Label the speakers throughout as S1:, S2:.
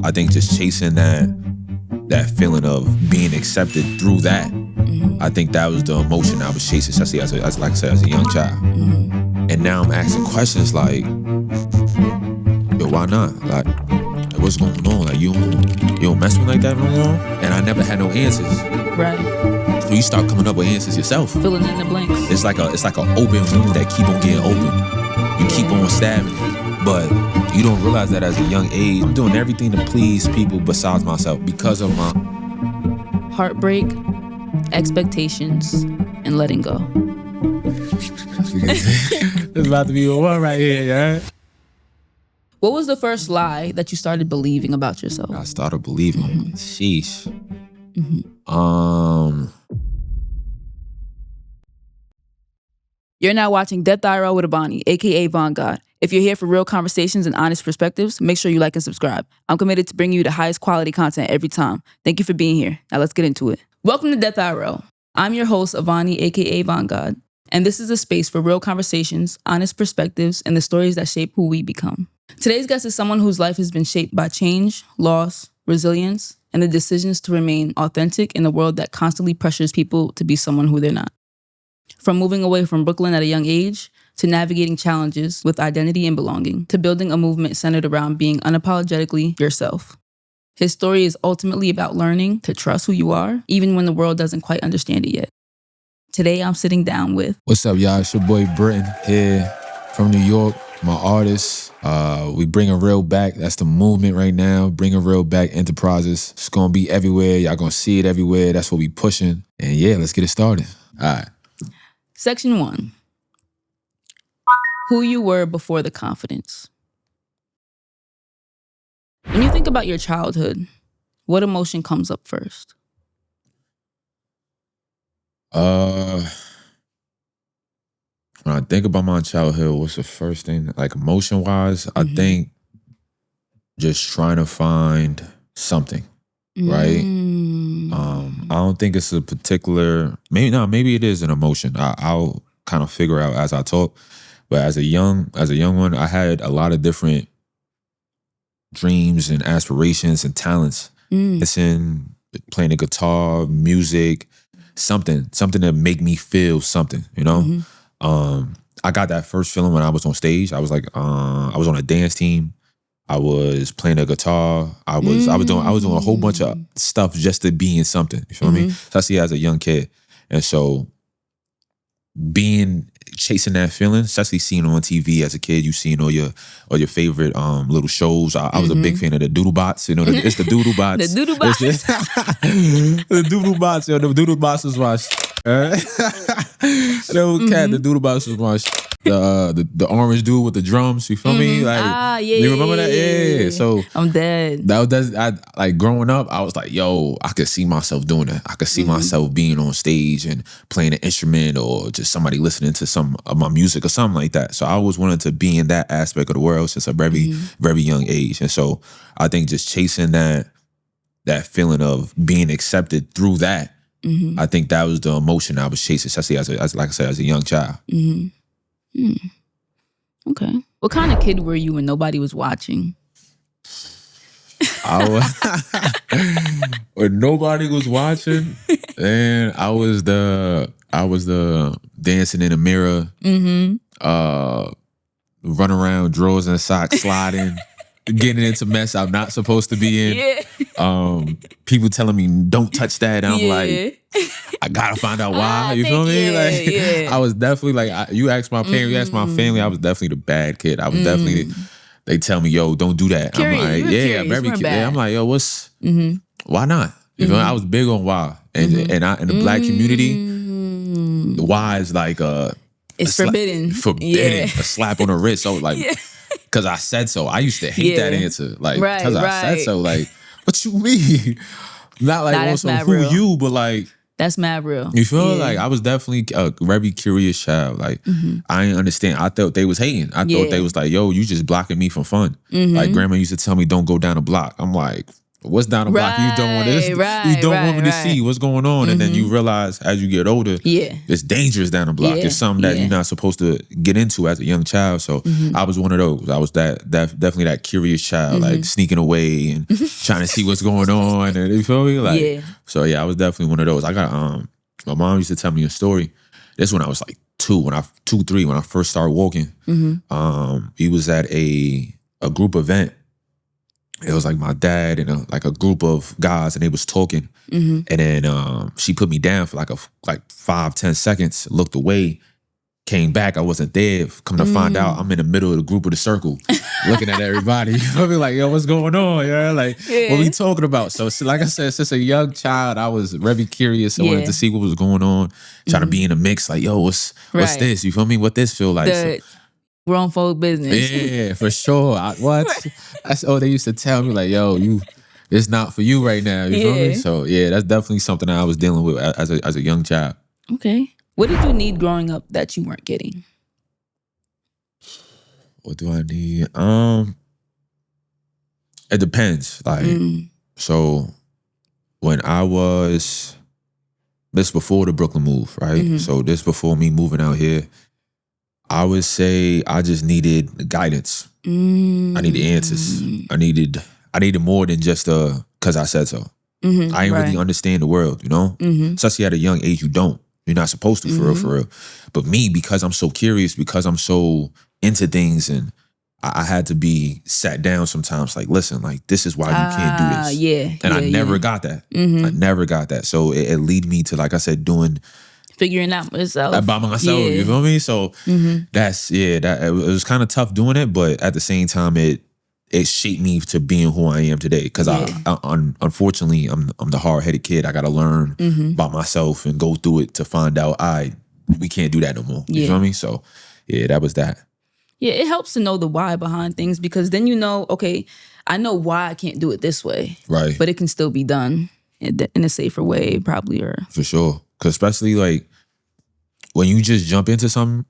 S1: I think just chasing that feeling of being accepted through that, I think that was the emotion I was chasing, especially as like I said, as a young child. And now I'm asking questions like, yo, why not? Like, what's going on? Like, you don't mess with me like that no more? And I never had no answers.
S2: Right.
S1: So you start coming up with answers yourself.
S2: Filling in the blanks.
S1: It's like an open wound that keep on getting open. You keep on stabbing it. But you don't realize that as a young age, I'm doing everything to please people besides myself because of my
S2: heartbreak, expectations, and letting go.
S1: It's about to be a one right here, yeah.
S2: What was the first lie that you started believing about yourself?
S1: I started believing. Sheesh.
S2: You're now watching Depth.IRL with Abani, aka Von God. If you're here for real conversations and honest perspectives, make sure you like and subscribe. I'm committed to bringing you the highest quality content every time. Thank you for being here. Now let's get into it. Welcome to Depth.IRL. I'm your host, Avani, aka Von God, and this is a space for real conversations, honest perspectives, and the stories that shape who we become. Today's guest is someone whose life has been shaped by change, loss, resilience, and the decisions to remain authentic in a world that constantly pressures people to be someone who they're not. From moving away from Brooklyn at a young age, to navigating challenges with identity and belonging, to building a movement centered around being unapologetically yourself. His story is ultimately about learning to trust who you are, even when the world doesn't quite understand it yet. Today, I'm sitting down with...
S1: What's up, y'all? It's your boy Britton here from New York, my artist. We bringing real back. That's the movement right now. Bringing real back enterprises. It's going to be everywhere. Y'all going to see it everywhere. That's what we pushing. And yeah, let's get it started. All right.
S2: Section 1. Who you were before the confidence. When you think about your childhood, what emotion comes up first?
S1: When I think about my childhood, what's the first thing? Like emotion-wise, I think just trying to find something, right? I don't think it's a particular, maybe it is an emotion. I'll kind of figure out as I talk. But as a young one, I had a lot of different dreams and aspirations and talents. It's in playing the guitar, music, something to make me feel something, you know? I got that first feeling when I was on stage. I was like, I was on a dance team. I was playing the guitar. I was doing a whole bunch of stuff just to be in something. You feel me? Especially as a young kid. And so chasing that feeling, especially seeing it on TV as a kid, you seen all your favorite little shows. I was a big fan of the Doodle Bots. You know, it's the Doodle Bots.
S2: The Doodle Bots.
S1: The Doodle Bots. Yo, the Doodle Bots was my the Doodle Bots was my the orange dude with the drums. You feel me? Like, you remember that? Yeah. So
S2: I'm dead.
S1: I like growing up. I was like, yo, I could see myself doing that. I could see myself being on stage and playing an instrument, or just somebody listening to some of my music or something like that. So I always wanted to be in that aspect of the world since a very, very young age. And so I think just chasing that feeling of being accepted through that, I think that was the emotion I was chasing, especially as like I said, as a young child.
S2: Okay. What kind of kid were you when nobody was watching?
S1: When nobody was watching, and I was the dancing in the mirror, run around, drawers and socks, sliding, getting into mess I'm not supposed to be in. People telling me don't touch that, and I'm like, I gotta find out why. You feel me? I was definitely like, you asked my parents, you asked my family, I was definitely the bad kid. I was definitely. They tell me, yo, don't do that.
S2: Curious,
S1: I'm like, I'm very curious. I'm like, yo, why not? You know, I was big on why, and in the Black community, why is like
S2: it's forbidden.
S1: A slap on the wrist. So like, because I said so. I used to hate that answer. Like, because I said so. Like, what you mean? Not like also who real. You, but like.
S2: That's mad real.
S1: You feel like I was definitely a very curious child. Like, I didn't understand. I thought they was hating. I thought they was like, yo, you just blocking me from fun. Like, grandma used to tell me, don't go down the block. I'm like, what's down the block? You don't want this. You don't want me to see what's going on. And then you realize as you get older, it's dangerous down the block. It's something that you're not supposed to get into as a young child. So I was one of those. I was that definitely that curious child, like sneaking away and trying to see what's going on. And you feel me? Like,
S2: Yeah.
S1: so yeah, I was definitely one of those. I got my mom used to tell me a story. This when I was like 3 when I first started walking. He was at a group event. It was like my dad and a group of guys, and they was talking. And then she put me down for like 5-10 seconds, looked away, came back. I wasn't there. Come to find out, I'm in the middle of the group of the circle, looking at everybody. You feel me? Like, yo, what's going on? Yeah, like, what we talking about? So, like I said, since a young child, I was very curious. I wanted to see what was going on, trying to be in the mix. Like, yo, what's this? You feel me? What this feel like?
S2: The grown folk business.
S1: Yeah, for sure. They used to tell me like, yo, it's not for you right now. You feel me? So yeah, that's definitely something that I was dealing with as a young child.
S2: Okay. What did you need growing up that you weren't getting?
S1: What do I need? It depends. Like, so when I was, this before the Brooklyn move, right? So this before me moving out here, I would say I just needed guidance. I needed answers. I needed more than just because I said so. I didn't really understand the world, you know? Especially at a young age, you don't. You're not supposed to, for real. But me, because I'm so curious, because I'm so into things, and I had to be sat down sometimes, like, listen, like, this is why you can't do this. And I never got that. I never got that. So it led me to, like I said,
S2: figuring out myself.
S1: By myself, you feel me? So it was kind of tough doing it, but at the same time, it shaped me to being who I am today. Because unfortunately, I'm the hard-headed kid. I got to learn by myself and go through it to find out, we can't do that no more. You feel me? So yeah, that was that.
S2: Yeah, it helps to know the why behind things, because then you know, okay, I know why I can't do it this way.
S1: Right.
S2: But it can still be done in a safer way, probably.
S1: For sure. Because especially like when you just jump into something,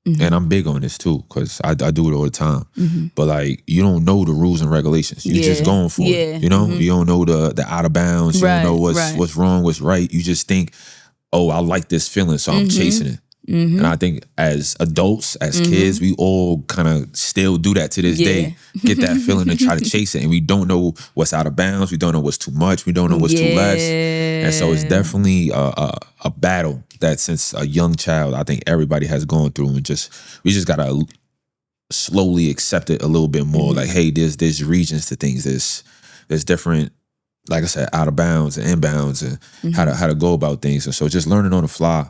S1: and I'm big on this too, because I do it all the time. But like, you don't know the rules and regulations. You're just going for it. You know, you don't know the out of bounds. You don't know what's wrong, what's right. You just think, oh, I like this feeling, so I'm chasing it. And I think as adults, as kids, we all kind of still do that to this day. Get that feeling and try to chase it. And we don't know what's out of bounds. We don't know what's too much. We don't know what's too less. And so it's definitely a battle that since a young child, I think everybody has gone through. And we just got to slowly accept it a little bit more. Like, hey, there's regions to things. There's different, like I said, out of bounds and inbounds, and how to go about things. And so just learning on the fly,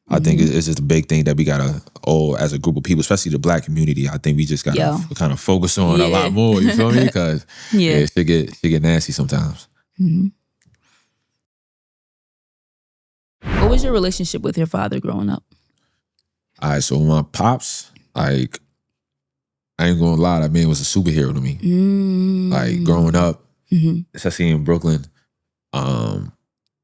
S1: I think it's just a big thing that we gotta all, as a group of people, especially the Black community, I think we just gotta kind of focus on a lot more. You feel me? Because it get nasty sometimes.
S2: What was your relationship with your father growing up?
S1: All right, so my pops, like, I ain't gonna lie, that man was a superhero to me. Like, growing up, especially in Brooklyn,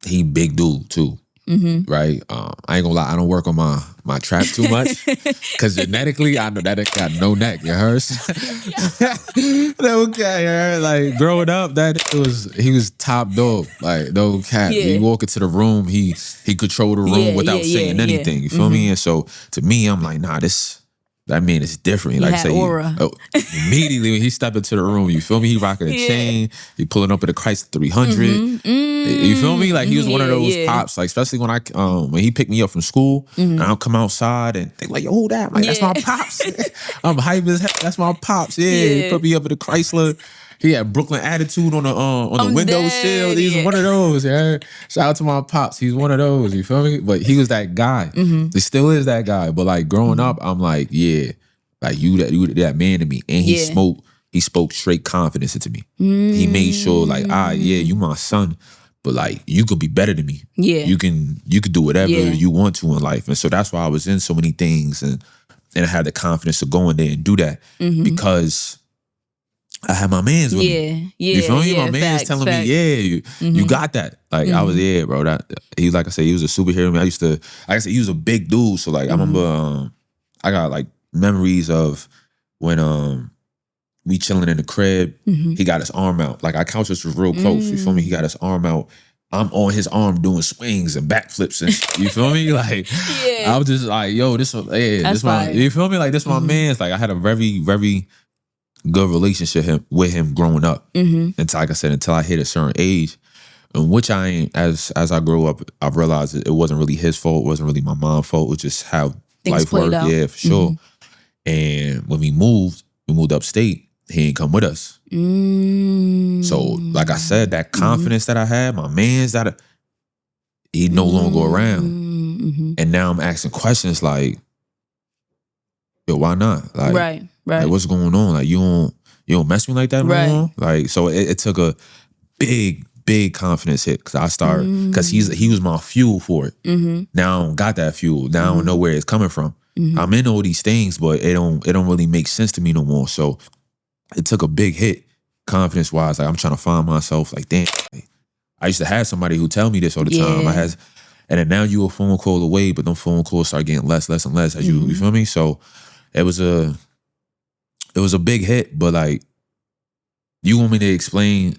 S1: he big dude too. Right? I ain't gonna lie, I don't work on my traps too much, because genetically, I know that it got no neck. You heard? Okay, like, growing up, he was top dog. Like, no cap. He walk into the room, he control the room without saying anything. You feel me? And so to me, I'm like, nah, that man is different. Like I say,
S2: aura.
S1: Immediately when he stepped into the room, you feel me? He rocking a chain. He pulling up at a Chrysler 300. You feel me? Like, he was one of those pops. Like, especially when he picked me up from school, and I'll come outside and they like, yo, who that? I'm like, that's my pops. I'm hype as heck. That's my pops. He put me up at a Chrysler. He had Brooklyn attitude on the windowsill. He's one of those. Yeah. Shout out to my pops. He's one of those. You feel me? But he was that guy. He still is that guy. But like, growing up, I'm like, yeah, like, you that man to me. And he spoke straight confidence into me. He made sure, like, you my son, but like, you could be better than me. You could do whatever you want to in life. And so that's why I was in so many things, and I had the confidence to go in there and do that, because I had my mans with me. You feel me? My man's telling me, you got that. Like, I was, bro. Like I said, he was a superhero. I used to, like I said, he was a big dude. So like, I remember, I got like memories of when we chilling in the crib. He got his arm out. Like, our couches was real close. You feel me? He got his arm out. I'm on his arm doing swings and backflips and you feel me? Like, I was just like, yo, this my, you feel me? Like, this my man's. Like, I had a very, very good relationship with him growing up. Until, like I said, until I hit a certain age, in which I ain't, as I grew up, I've realized it wasn't really his fault. It wasn't really my mom's fault. It was just how
S2: Things
S1: life worked.
S2: out.
S1: Yeah, for sure. And when we moved upstate, he ain't come with us. So, like I said, that confidence that I had, my man's that he no longer around. And now I'm asking questions like, yo, why not? Like,
S2: right.
S1: Like, what's going on? Like, you don't mess with me like that no more? Like, so it took a big confidence hit because I started, because he was my fuel for it. Now I don't got that fuel. Now I don't know where it's coming from. I'm in all these things, but it don't really make sense to me no more. So it took a big hit, confidence wise. Like, I'm trying to find myself. Like, damn, like, I used to have somebody who tell me this all the time. And then now you a phone call away, but them phone calls start getting less and less as you feel me? So it was a big hit, but like, you want me to explain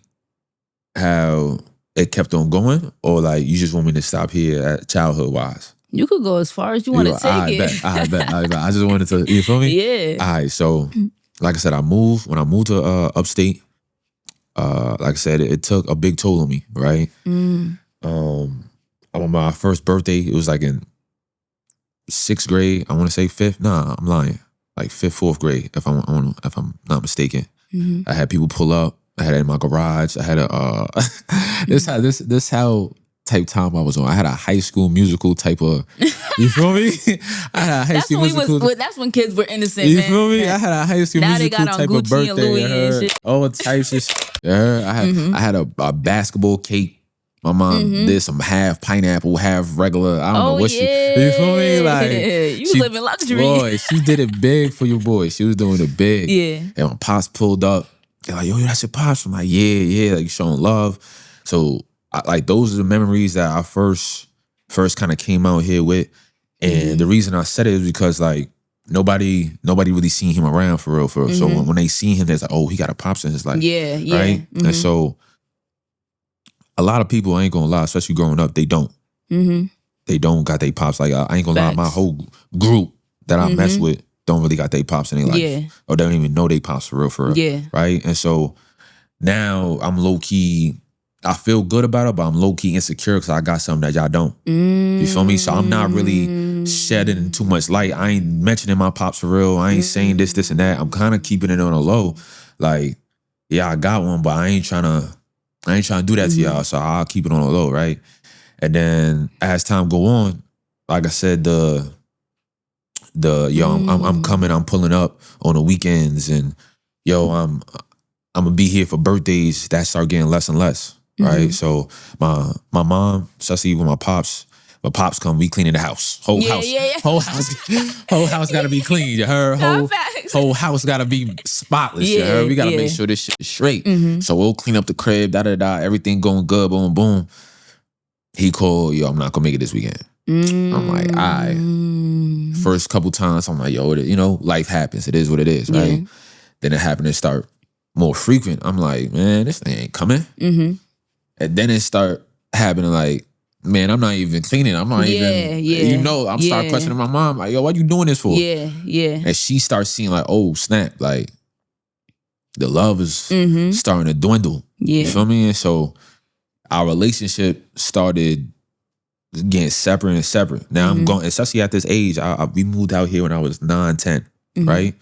S1: how it kept on going, or like you just want me to stop here at childhood wise?
S2: You could go as far as you want to take it.
S1: I bet. I just wanted to, you feel me?
S2: Yeah.
S1: All right, so like I said, when I moved to upstate, like I said, it took a big toll on me, right? On my first birthday, it was like in 6th grade. I want to say 5th. Nah, I'm lying. Like 5th, 4th grade, if I'm not mistaken. I had people pull up. I had it in my garage. I had a this how type time I was on. I had a High School Musical type of, you feel me? I had a High School Musical.
S2: That's when kids were innocent.
S1: You
S2: man.
S1: feel me? I had a High School
S2: now
S1: Musical
S2: they got on
S1: type
S2: Gucci
S1: of birthday.
S2: and Louis and shit.
S1: All types of shit. I had a basketball cake. My mom did some half pineapple, half regular. I don't know what she. You feel me? Like,
S2: you live in luxury.
S1: Boy, she did it big for your boy. She was doing it big.
S2: Yeah.
S1: And my pops pulled up. They're like, yo, that's your pops. I'm like, yeah, like showing love. So like those are the memories that I first kind of came out here with. And the reason I said it is because like nobody really seen him around for real. So when they see him, they're like, oh, he got a pops in his life.
S2: Yeah.
S1: Right? And so a lot of people, I ain't gonna lie, especially growing up, they don't. They don't got their pops. Like, I ain't gonna lie, my whole group that I mess with don't really got their pops in their life.
S2: Yeah.
S1: Or they don't even know they pops for real.
S2: Yeah.
S1: Right? And so now I'm low-key, I feel good about it, but I'm low-key insecure because I got something that y'all don't. You feel me? So I'm not really shedding too much light. I ain't mentioning my pops for real. I ain't saying this, and that. I'm kind of keeping it on a low. Like, yeah, I got one, but I ain't trying to do that to y'all, so I'll keep it on a low, right? And then as time go on, like I said, I'm coming, I'm pulling up on the weekends, and yo, I'm gonna be here for birthdays. That start getting less and less, right? So my mom, especially when my pops come, we cleaning the house, whole house gotta be clean. Her whole house gotta be spotless. We gotta make sure this shit is straight. So we'll clean up the crib, everything going good, boom, boom. He called, yo, I'm not gonna make it this weekend. I'm like, all right. First couple times, I'm like, yo, life happens. It is what it is, right? Yeah. Then it happened to start more frequent. I'm like, man, this thing ain't coming. And then it start happening like, man, I'm not even cleaning. I'm not even, I'm start questioning my mom. Like, yo, what you doing this for?
S2: Yeah.
S1: And she starts seeing like, oh, snap. Like, the love is starting to dwindle. Yeah. You feel me? And so our relationship started getting separate and separate. Now I'm going, especially at this age, we moved out here when I was 9, 10, right?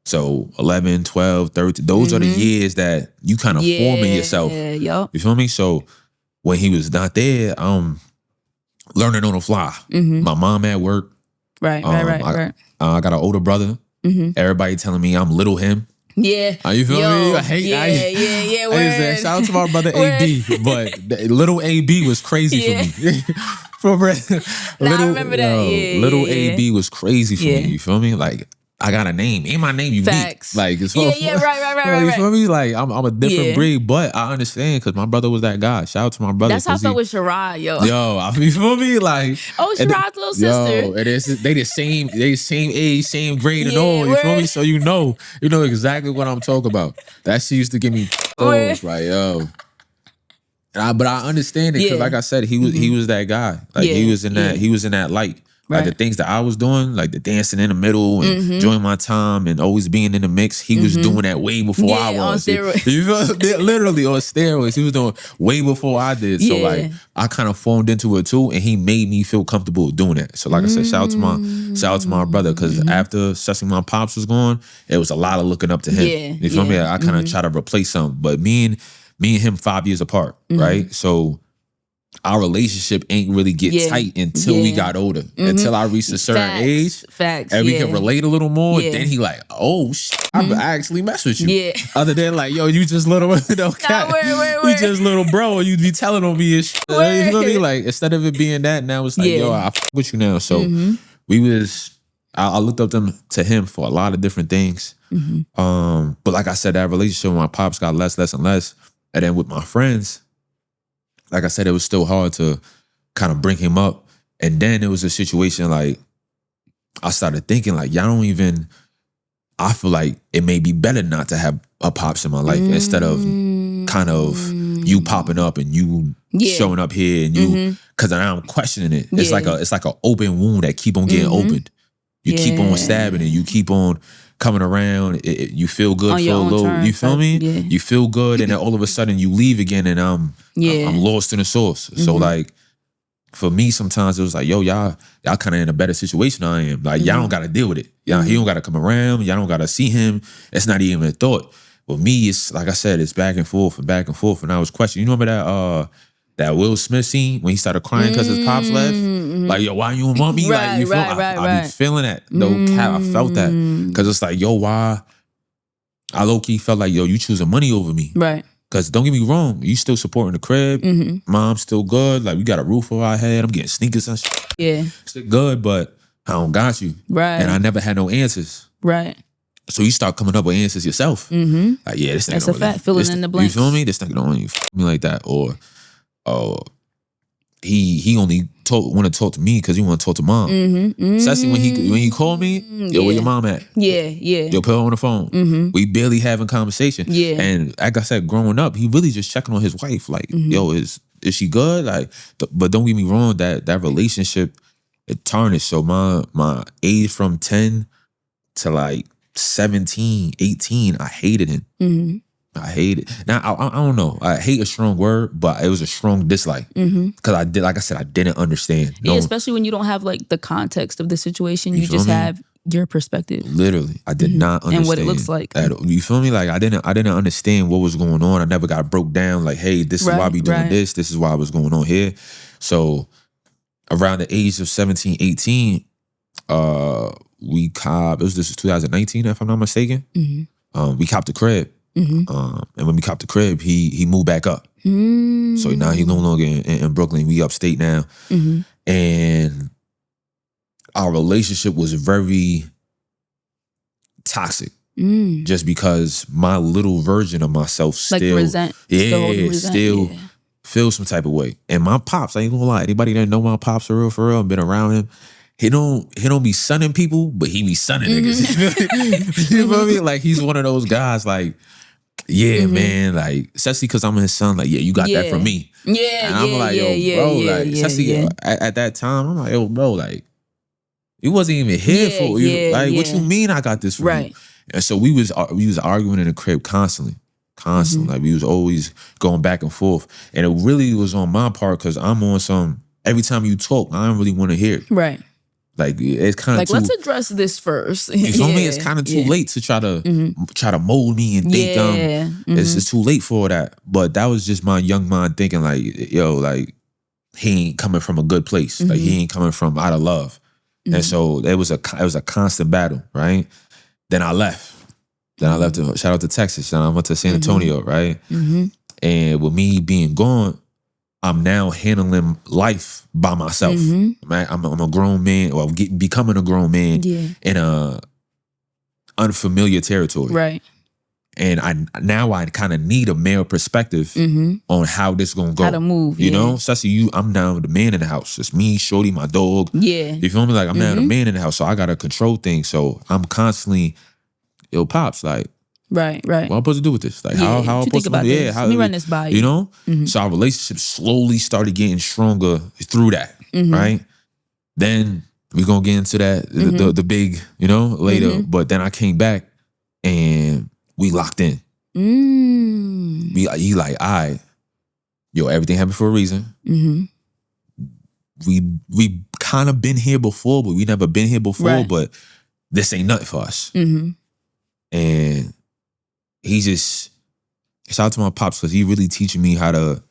S1: So 11, 12, 13, those are the years that you kind of forming yourself. You feel me? So when he was not there, learning on the fly. My mom at work. Right. I got an older brother. Everybody telling me I'm little him.
S2: Yeah.
S1: You feel me? I hate shout out to my brother AB, but little AB was crazy for me.
S2: I remember that.
S1: Little AB was crazy for me. You feel me? Like, I got a name. Ain't my name unique.
S2: Facts.
S1: Like, it's
S2: right.
S1: You feel me? Like, I'm a different breed, but I understand because my brother was that guy. Shout out to my brother.
S2: That's how I felt with Sherrod, yo.
S1: You feel me? Like,
S2: Sherrod's little sister.
S1: Yo, they the same age, same grade and all. You feel me? So you know exactly what I'm talking about. That shit used to give me those, right, yo. But I understand it because, like I said, he was that guy. Like, he was in that light. Like the things that I was doing, like the dancing in the middle and enjoying my time and always being in the mix, he was doing that way before I was.
S2: On steroids.
S1: You feel? Literally on steroids. He was doing way before I did. So like I kind of formed into it too, and he made me feel comfortable doing that. So like I said, shout out to my brother, because after especially my pops was gone, it was a lot of looking up to him. You feel me? I kind of try to replace him, but me and him 5 years apart, right? So our relationship ain't really get tight until we got older, until I reached a certain age. And we can relate a little more. Then he like, oh, I actually mess with you. Other than like, yo, you just little, you just little bro, you be telling on me and shit. You feel me? Like, instead of it being that, now it's like, yo, I fuck with you now. So I looked up to him for a lot of different things. But like I said, that relationship with my pops got less and less. And then with my friends, like I said, it was still hard to kind of bring him up. And then it was a situation like, I started thinking like, I feel like it may be better not to have a pops in my life instead of kind of you popping up and you showing up here and you, because now I'm questioning it. It's like an open wound that keep on getting opened. You keep on stabbing it. You keep on coming around. You feel good for a little. Terms, you feel me? Yeah. You feel good, and then all of a sudden you leave again, and I'm lost in the source. So like, for me, sometimes it was like, yo, y'all kind of in a better situation than I am. Like y'all don't got to deal with it. Y'all, he don't got to come around. Y'all don't got to see him. It's not even a thought. But me, it's like I said, it's back and forth. And I was questioning. You remember that Will Smith scene when he started crying because his pops left? Like, yo, why you don't want me? Like, you feel? I be feeling that. No cap, I felt that. Because it's like, yo, why? I low-key felt like, yo, you choosing money over me.
S2: Right.
S1: Because don't get me wrong, you still supporting the crib. Mom's still good. Like, we got a roof over our head. I'm getting sneakers and shit.
S2: Yeah.
S1: Still good, but I don't got you.
S2: Right.
S1: And I never had no answers.
S2: Right.
S1: So you start coming up with answers yourself. Like, yeah, this nigga
S2: that's a fact. Filling in the blanks.
S1: You feel me? This nigga don't only me like that. Or, he only want to talk to me because he want to talk to mom. Especially when he called me, yo, where your mom at? Yo, put her on the phone. We barely having conversation. And like I said, growing up, he really just checking on his wife. Like, yo, is she good? Like, but don't get me wrong, that relationship, it tarnished. So my age from 10 to like 17, 18, I hated him. I hate it. Now, I don't know. I hate a strong word, but it was a strong dislike. Because I didn't understand.
S2: Yeah, especially when you don't have like the context of the situation. You just have your perspective.
S1: Literally. I did not understand.
S2: And what it looks like.
S1: You feel me? Like I didn't understand what was going on. I never got broke down like, hey, this is why we doing this. This is why what's going on here. So around the age of 17, 18, we copped, this was 2019, if I'm not mistaken. We copped the crib. And when we copped the crib, he moved back up. So now he's no longer in Brooklyn. We upstate now. And our relationship was very toxic. Just because my little version of myself still feels some type of way. And my pops, I ain't gonna lie, anybody that know my pops for real, been around him, he don't be sunning people, but he be sunning niggas. You feel me? Like he's one of those guys like, yeah, man, like, especially because I'm his son, like, yeah, you got that from me. And I'm like, yo, bro, like, especially at that time, I'm like, yo, bro, like, you wasn't even here for you. Like, what you mean I got this from you? And so we was arguing in the crib constantly. Like, we was always going back and forth. And it really was on my part because I'm on some, every time you talk, I don't really want to hear it.
S2: Right.
S1: Like it's kind of
S2: like let's address this first.
S1: You feel me? It's kind of too late to try to mold me and think it's too late for that. But that was just my young mind thinking like, yo, like he ain't coming from a good place. Like he ain't coming from out of love. And so it was a constant battle, right? Then I left. Shout out to Texas. I went to San Antonio, right? And with me being gone, I'm now handling life by myself. Right? I'm a grown man, or becoming a grown man in a unfamiliar territory.
S2: Right.
S1: And I kind of need a male perspective on how this gonna go.
S2: How to move.
S1: You know? Especially I'm now the man in the house. It's me, Shorty, my dog.
S2: Yeah.
S1: You feel me? Like I'm now the man in the house. So I gotta control things. So I'm constantly, yo, Pops, like,
S2: Right.
S1: what I'm supposed to do with this? Like, how I'm supposed to do this?
S2: Let me run this by you.
S1: You know? So our relationship slowly started getting stronger through that, right? Then We gonna get into that the big, later. But then I came back and we locked in. He like, all right, yo, everything happened for a reason. We kind of been here before, but we never been here before. Right. But this ain't nothing for us. And he just, shout out to my pops, because he really teaching me how to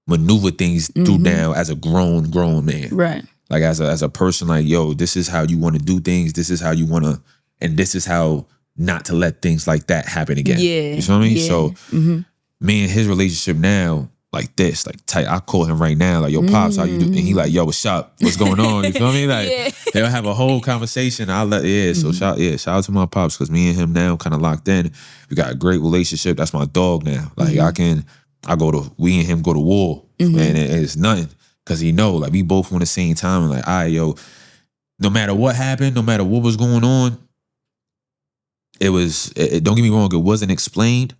S1: maneuver things through now as a grown man.
S2: Right.
S1: Like as a person, like, yo, this is how you want to do things. This is how you want to, and this is how not to let things like that happen again. Yeah. You feel me? Yeah. So me and his relationship now, like this, like tight. I call him right now, like, yo, pops, how you do? And he like, yo, what's up? What's going on? You feel me? Like they'll have a whole conversation. So shout out to my pops, because me and him now kind of locked in. We got a great relationship. That's my dog now. Like we and him go to war, and it's nothing, because he know, like, we both on the same time, and like, all right, yo, no matter what happened, no matter what was going on, don't get me wrong, it wasn't explained,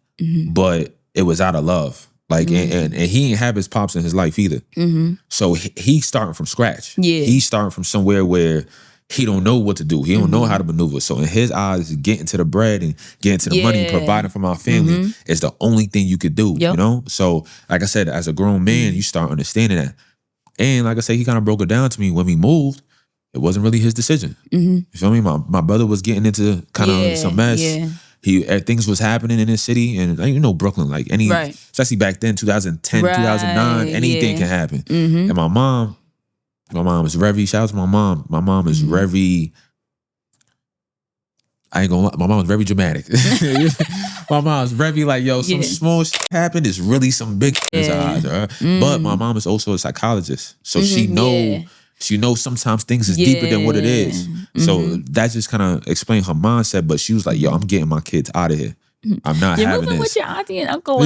S1: but it was out of love. Like, and he ain't have his pops in his life either. So he's starting from scratch. Yeah. He's starting from somewhere where he don't know what to do. He don't know how to maneuver. So in his eyes, getting to the bread and getting to the money, providing for my family is the only thing you could do, you know? So like I said, as a grown man, you start understanding that. And like I said, he kind of broke it down to me when we moved. It wasn't really his decision. You feel me? My brother was getting into kind of some mess. Yeah. Things was happening in his city, and Brooklyn, like especially back then, 2010, 2009, anything can happen. And my mom is very, shout out to my mom. My mom is very, I ain't gonna lie, my mom is very dramatic. My mom is very like, yo, some small shit happened, it's really some big shit in her eyes. But my mom is also a psychologist, so she knows sometimes things is deeper than what it is. So that just kind of explained her mindset. But she was like, yo, I'm getting my kids out of here. I'm not having this. You're moving with your auntie and uncle.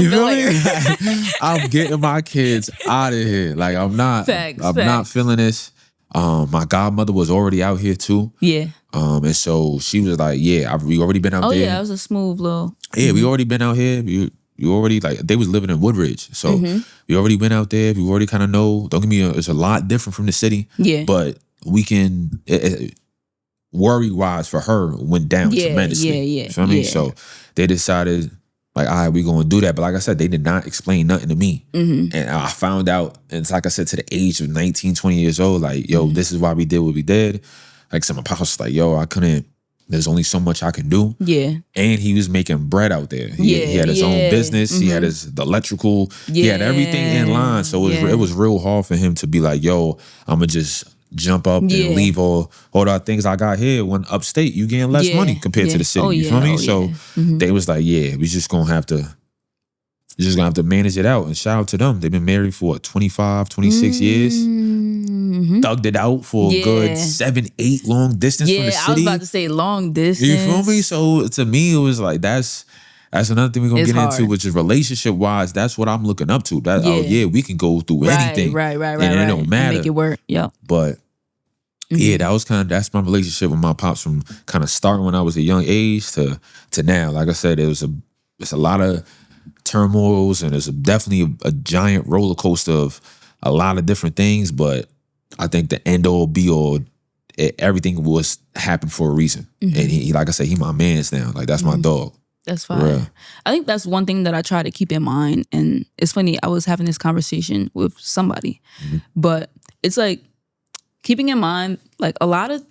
S1: I'm getting my kids out of here. Like, I'm not feeling this. My godmother was already out here too. Yeah. And so she was like, yeah, we already been out there. Oh yeah,
S2: that was a smooth little.
S1: Yeah, we already been out here. You already, like, they was living in Woodridge. So we already went out there. We already kind of know. Don't get me wrong, it's a lot different from the city. Yeah. But we can, worry-wise for her, went down tremendously. Yeah. You feel me? So they decided, like, all right, we going to do that. But like I said, they did not explain nothing to me. And I found out, and it's like I said, to the age of 19, 20 years old, like, yo, this is why we did what we did. Like, so my pops was like, yo, there's only so much I can do. Yeah. And he was making bread out there. He had his own business. He had the electrical. He had everything in line. So it was real hard for him to be like, yo, I'm going to just jump up and leave all the things I got here, when upstate you getting less money compared to the city. You feel me? So they was like, yeah, we just going to have to manage it out. And shout out to them. They've been married for 25, 26 years. Thugged it out for a good 7-8 long distance from the city.
S2: I was about to say long distance.
S1: You feel me? So to me, it was like, that's another thing we're going to get into, which is relationship-wise. That's what I'm looking up to. We can go through anything. Right. And it don't matter.
S2: Make it work,
S1: But that's my relationship with my pops, from kind of starting when I was a young age to now. Like I said, it's a lot of turmoils, and it's definitely a giant roller coaster of a lot of different things, but I think the end all be all, everything was happened for a reason. And he, like I said, he my man's now. Like, that's my dog.
S2: That's fine. I think that's one thing that I try to keep in mind. And it's funny, I was having this conversation with somebody, but it's like keeping in mind, like, a lot of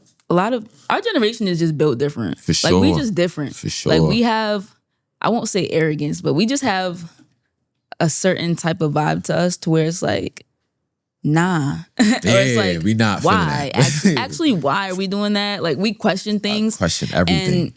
S2: our generation is just built different.
S1: For sure.
S2: Like, we just different.
S1: For sure.
S2: Like, we have, I won't say arrogance, but we just have a certain type of vibe to us, to where it's like, nah.
S1: It's like, we not
S2: why?
S1: Feeling that.
S2: Actually, why are we doing that? Like, we question things.
S1: Question everything.
S2: And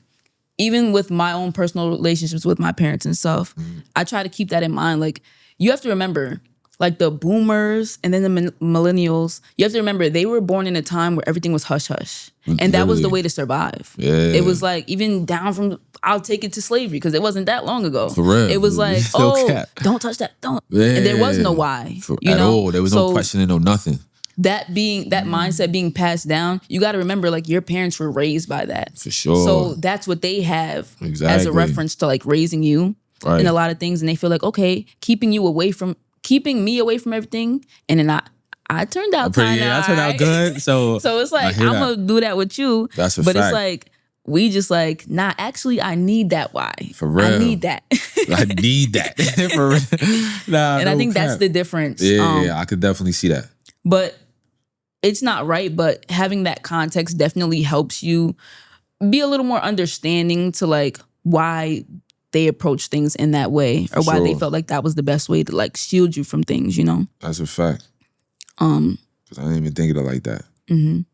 S2: even with my own personal relationships with my parents and stuff, I try to keep that in mind. Like, you have to remember, like, the boomers and then the millennials, you have to remember, they were born in a time where everything was hush-hush. And that was the way to survive. Yeah. It was like, even down from, I'll take it to slavery, because it wasn't that long ago.
S1: For real.
S2: It was like, don't touch that, don't. Yeah. And there was no why.
S1: At all. There was no questioning, no nothing.
S2: That mindset being passed down, you got to remember, like, your parents were raised by that.
S1: For sure.
S2: So that's what they have as a reference to, like, raising you in a lot of things. And they feel like, okay, keeping me away from everything, and then I turned out
S1: I turned out good. So
S2: it's like, I'm going to do that with you.
S1: That's a
S2: fact.
S1: But
S2: it's like, we just like, nah, actually, I need that why.
S1: For real.
S2: I need that.
S1: I need that. For real. Nah,
S2: and I think that's the difference.
S1: Yeah, I could definitely see that.
S2: But it's not right, but having that context definitely helps you be a little more understanding to like why they approach things in that way or why they felt like that was the best way to like shield you from things, you know?
S1: That's a fact. Because I didn't even think of it like that.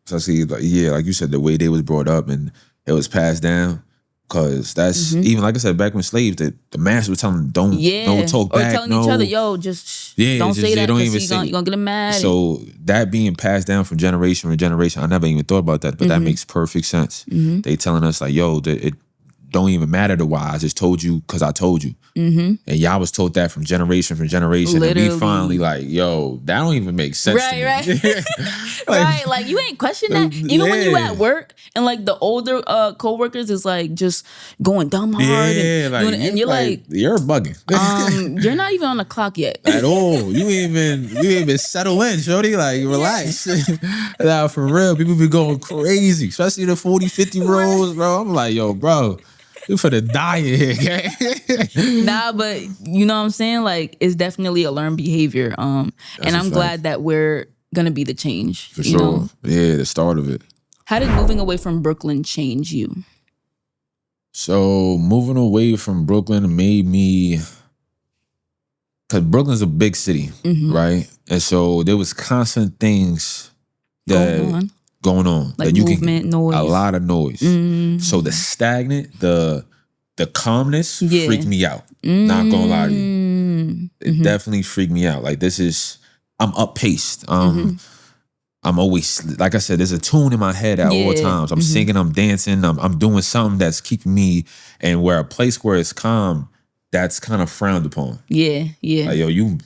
S1: So I see, like, like you said, the way they was brought up and it was passed down. Because that's, even like I said, back when slaves, the master was telling them, don't talk back.
S2: Or telling each other, yo, just don't say that because you're going to get them mad.
S1: So that being passed down from generation to generation, I never even thought about that, but that makes perfect sense. They telling us like, yo, it don't even matter the why. I just told you because I told you. And y'all was told that from generation. Literally. And we finally like, yo, that don't even make sense to me.
S2: Right. Like you ain't question that. Even when you at work and like the older co-workers is like just going dumb hard. And you're like,
S1: you're bugging.
S2: You're not even on the clock yet.
S1: At all. You ain't even settle in, shorty. Like, relax. Nah, for real, people be going crazy. Especially the 40, 50 rolls, bro. I'm like, yo, bro. You finna die in here.
S2: Nah, but you know what I'm saying? Like, it's definitely a learned behavior. And I'm glad that we're gonna be the change.
S1: For sure. Know? Yeah, the start of it.
S2: How did moving away from Brooklyn change you?
S1: So moving away from Brooklyn made me, because Brooklyn's a big city, right? And so there was constant things that going on.
S2: Like
S1: that
S2: movement, noise.
S1: A lot of noise. So the stagnant, the calmness freaked me out. Not gonna lie to you. It definitely freaked me out. Like I'm up-paced. I'm always, like I said, there's a tune in my head at all times. I'm singing, I'm dancing, I'm doing something that's keeping me, and where a place where it's calm, that's kind of frowned upon.
S2: Yeah.
S1: Like, yo, you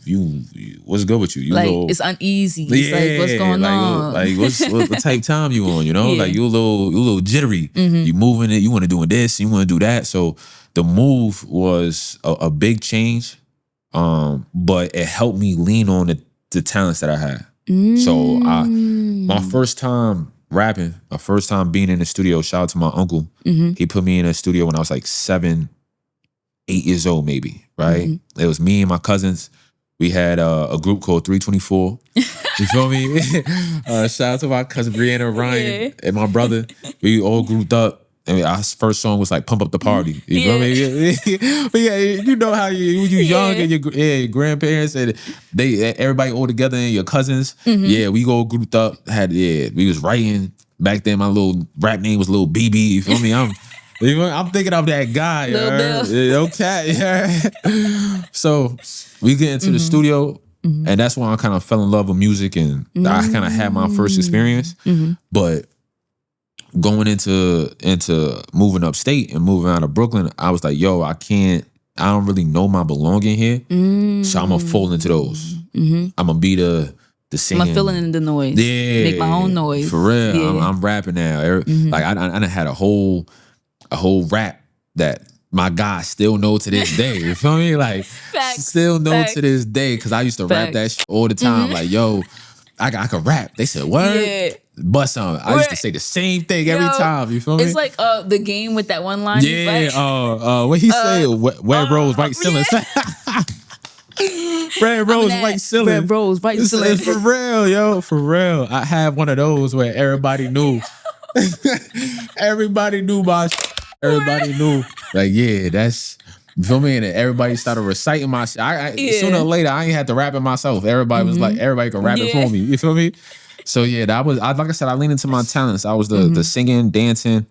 S1: what's good with you? You
S2: like, it's uneasy. It's like, what's going on?
S1: Like, what type time you on, you know? Like, you a little jittery. You moving it, you want to do this, you want to do that. So the move was a big change, but it helped me lean on the talents that I had. So my first time rapping, my first time being in the studio, shout out to my uncle. He put me in a studio when I was like 7, 8 years old, maybe, right? It was me and my cousins. We had a group called 324. You feel me? Shout out to my cousin Brianna, Ryan, and my brother. We all grouped up. And our first song was like "Pump Up the Party." You feel me? But yeah, you know how you young and your grandparents and everybody all together and your cousins. Yeah, we all grouped up. We was writing back then. My little rap name was Lil BB. You feel me? I'm thinking of that guy. Okay. So we get into the studio, and that's when I kind of fell in love with music, and I kind of had my first experience. But going into moving upstate and moving out of Brooklyn, I was like, yo, I don't really know my belonging here. So I'm gonna fall into those. I'm gonna be the singing.
S2: I'm filling in the noise.
S1: Yeah.
S2: Make my own noise.
S1: For real. Yeah. I'm rapping now. Like I done had a whole rap that my guys still know to this day. You feel me? Like still know to this day, because I used to rap that shit all the time. Like, yo, I could rap. They said, what?
S2: Yeah.
S1: Bust on. I used to say the same thing every time. You feel me?
S2: It's like the game with that one line.
S1: Yeah. What he said? Red rose, white ceiling. Red rose, white ceiling.
S2: Red rose, white ceiling.
S1: For real, yo. For real. I had one of those where everybody knew. Everybody knew my shit. Everybody knew. Like, yeah, that's... You feel me? And everybody started reciting my shit. Sooner or later, I ain't had to rap it myself. Everybody was like, everybody could rap it for me. You feel me? So yeah, that was, like I said, I leaned into my talents. I was the singing, dancing,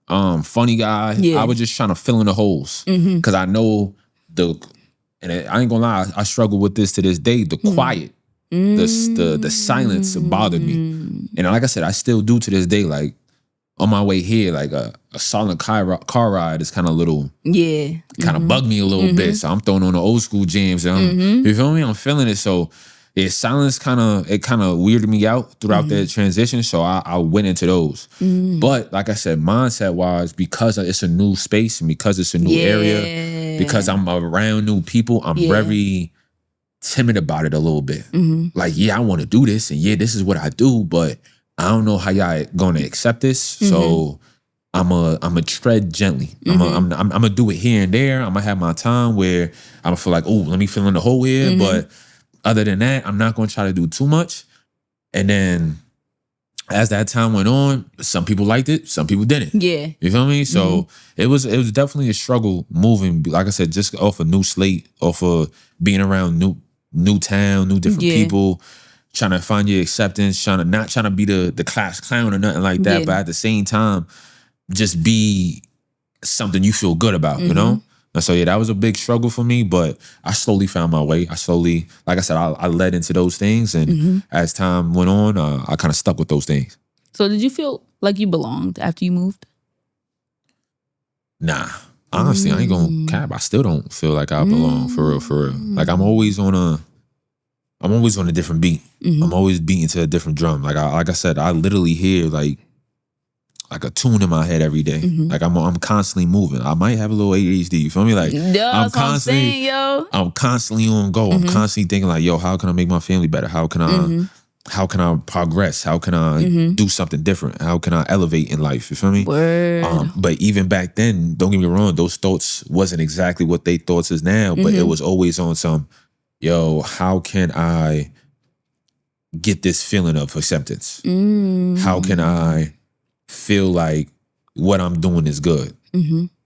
S1: funny guy. I was just trying to fill in the holes. Because I know and I ain't gonna lie, I struggle with this to this day, the quiet, the silence bothered me. And like I said, I still do to this day. Like, on my way here, like a solid car ride is kind of little, kind of bug me a little bit. So I'm throwing on the old school jams. And you feel me? I'm feeling it. So yeah, silence kind of weirded me out throughout that transition. So I went into those. But like I said, mindset wise, because it's a new space and because it's a new area, because I'm around new people, I'm very timid about it a little bit.
S2: Mm-hmm.
S1: Like, yeah, I want to do this, and yeah, this is what I do, but I don't know how y'all gonna accept this. So I'm a tread gently. I'm gonna do it here and there. I'm gonna have my time where I'm gonna feel like, oh, let me fill in the hole here. But other than that, I'm not gonna try to do too much. And then as that time went on, some people liked it, some people didn't.
S2: Yeah.
S1: You feel me? So it was definitely a struggle moving. Like I said, just off a new slate, off of being around new town, new different people, trying to find your acceptance, not trying to be the class clown or nothing like that, but at the same time, just be something you feel good about, you know? And so, yeah, that was a big struggle for me, but I slowly found my way. Like I said, I led into those things. And as time went on, I kind of stuck with those things.
S2: So did you feel like you belonged after you moved?
S1: Nah. Honestly, I ain't gonna cap. I still don't feel like I belong, for real. Like, I'm always on a different beat. I'm always beating to a different drum. Like I said, I literally hear like a tune in my head every day. Like I'm constantly moving. I might have a little ADHD. You feel me? Like I'm constantly on go. I'm constantly thinking like, yo, how can I make my family better? How can I progress? How can I do something different? How can I elevate in life? You feel me?
S2: Word.
S1: But even back then, don't get me wrong, those thoughts wasn't exactly what they thoughts is now. But it was always on some, yo, how can I get this feeling of acceptance? How can I feel like what I'm doing is good?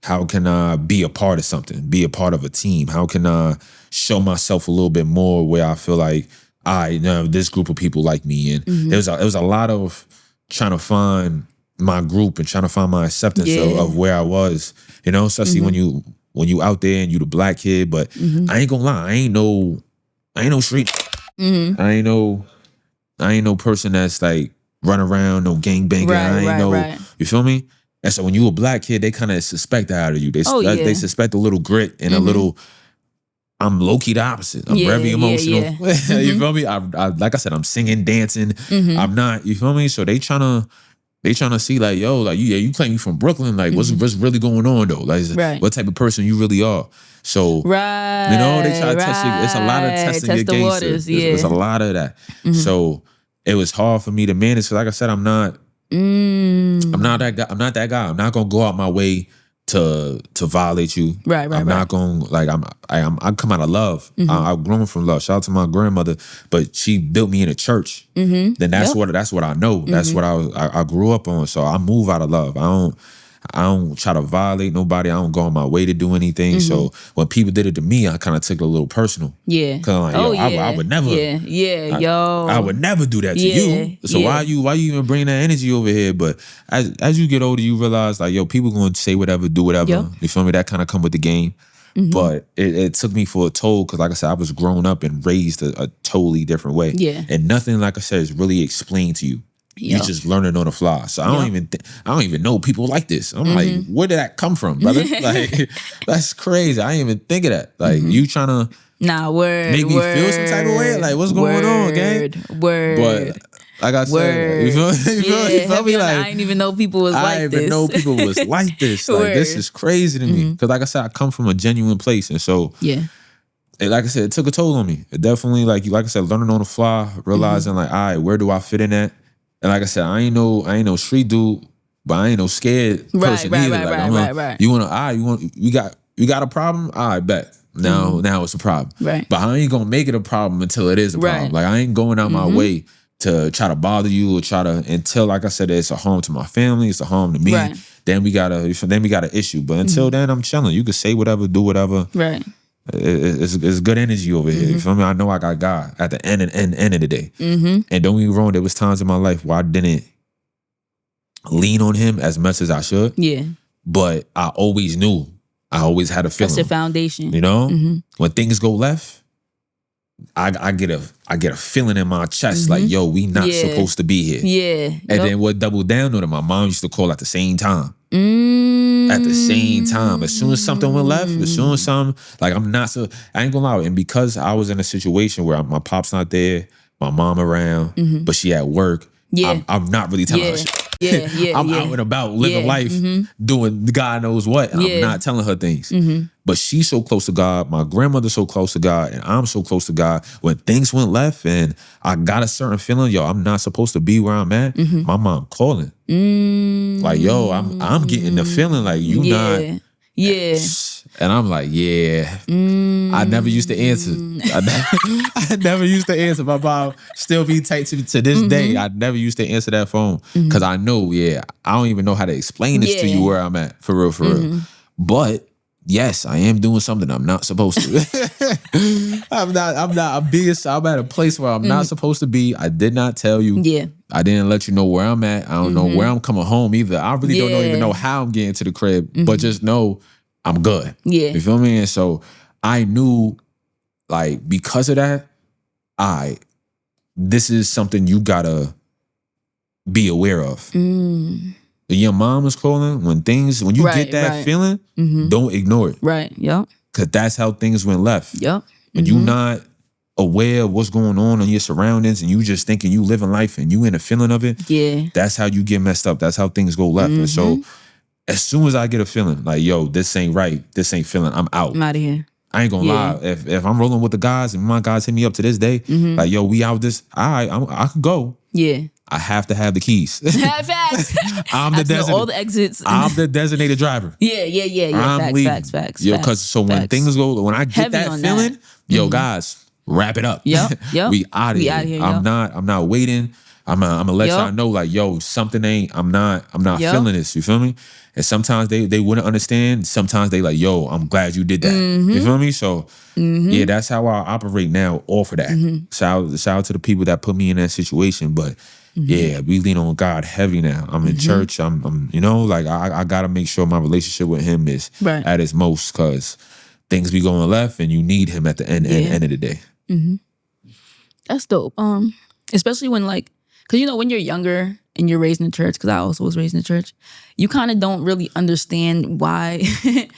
S1: How can I be a part of something, be a part of a team? How can I show myself a little bit more where I feel like this group of people like me? And it was a lot of trying to find my group and trying to find my acceptance of where I was, you know, especially when you out there and you the black kid. But I ain't gonna lie, I ain't no street. I ain't no person that's like run around, no gangbanging. You feel me? And so when you a black kid, they kind of suspect that out of you. They suspect a little grit and a little. I'm low key the opposite. I'm very emotional. You feel me? I like I said, I'm singing, dancing. I'm not. You feel me? So they trying to see like, yo, like you claim you from Brooklyn. Like what's really going on though? Like what type of person you really are? So you know, they try to test it. It's a lot of testing your gangster. It's a lot of that. So it was hard for me to manage. So like I said, I'm not that guy. I'm not that guy. I'm not gonna go out my way to violate you. I'm not gonna like I come out of love. I've grown from love. Shout out to my grandmother, but she built me in a church. Then that's what I know. That's what I grew up on. So I move out of love. I don't try to violate nobody. I don't go on my way to do anything. So when people did it to me, I kind of took it a little personal. Yeah. Cause I'm like, I would never. I would never do that to you. So why you even bring that energy over here? But as you get older, you realize like, yo, people gonna say whatever, do whatever. You feel me? That kind of come with the game. But it took me for a toll because, like I said, I was grown up and raised a totally different way. And nothing, like I said, is really explained to you. You just learn it on the fly. So I don't even know people like this. I'm like, where did that come from, brother? Like, that's crazy. I didn't even think of that. Like, you trying to make me feel some type of way? Like, what's going on, gang? But like I said, you feel me? Like,
S2: I didn't even know people was like this.
S1: I didn't even know people was like this. Like, this is crazy to me. Because like I said, I come from a genuine place. And so, like I said, it took a toll on me. It definitely, like I said, learning on the fly, realizing like, all right, where do I fit in at? And like I said, I ain't no street dude, but I ain't no scared person either. You got a problem? All right, bet. Now it's a problem. But I ain't gonna make it a problem until it is a problem. Like I ain't going out my way to try to bother you or try to until, like I said, it's a harm to my family, it's a harm to me. Then we got an issue. But until then, I'm chilling. You can say whatever, do whatever. It's good energy over here. You feel me? I know I got God at the end of the day. And don't get me wrong, there was times in my life where I didn't lean on him as much as I should. But I always knew. I always had a feeling.
S2: That's your foundation.
S1: You know? When things go left, I get a feeling in my chest like, yo, we not supposed to be here. And then what doubled down on it, my mom used to call at the same time. At the same time, as soon as something went left, as soon as something, like I ain't gonna lie. And because I was in a situation where my pop's not there, my mom around, but she at work, I'm not really telling her shit. I'm out and about living life, doing God knows what. And I'm not telling her things. But she's so close to God. My grandmother's so close to God, and I'm so close to God. When things went left and I got a certain feeling, yo, I'm not supposed to be where I'm at. My mom calling, like, yo, I'm getting the feeling like you not. And I'm like, I never used to answer. I never used to answer. My mom still be tight to this day. I never used to answer that phone because I know, I don't even know how to explain this to you where I'm at, for real. But yes, I am doing something I'm not supposed to. I'm at a place where I'm not supposed to be. I did not tell you. I didn't let you know where I'm at. I don't know where I'm coming home either. I really don't even know how I'm getting to the crib, but just know I'm good. You feel me? And so I knew, like, because of that, this is something you gotta be aware of. Your mom is calling when you get that feeling, don't ignore it. Because that's how things went left. When you not aware of what's going on in your surroundings and you just thinking you living life and you in a feeling of it, that's how you get messed up. That's how things go left. And so as soon as I get a feeling like, yo, this ain't right, this ain't feeling, I'm out.
S2: I'm out of here.
S1: I ain't gonna lie. If I'm rolling with the guys and my guys hit me up to this day, like, yo, we out this, I could go. I have to have the keys. I'm the designated.
S2: All the exits.
S1: I'm the designated driver.
S2: Facts.
S1: Yo, because when things go, when I get heavy that feeling, yo, guys, wrap it up. We out of here. I'm not waiting. I'm gonna let y'all know, like, yo, something ain't. I'm not feeling this. You feel me? And sometimes they wouldn't understand. Sometimes they like, yo, I'm glad you did that. You feel me? So that's how I operate now. Off of that. Shout out to the people that put me in that situation. But we lean on God heavy now. I'm in church. I'm like, I gotta make sure my relationship with Him is at its most, because things be going left, and you need Him at the end of the day.
S2: That's dope. Especially when, like, because, when you're younger and you're raised in the church, because I also was raised in the church, you kind of don't really understand why, it's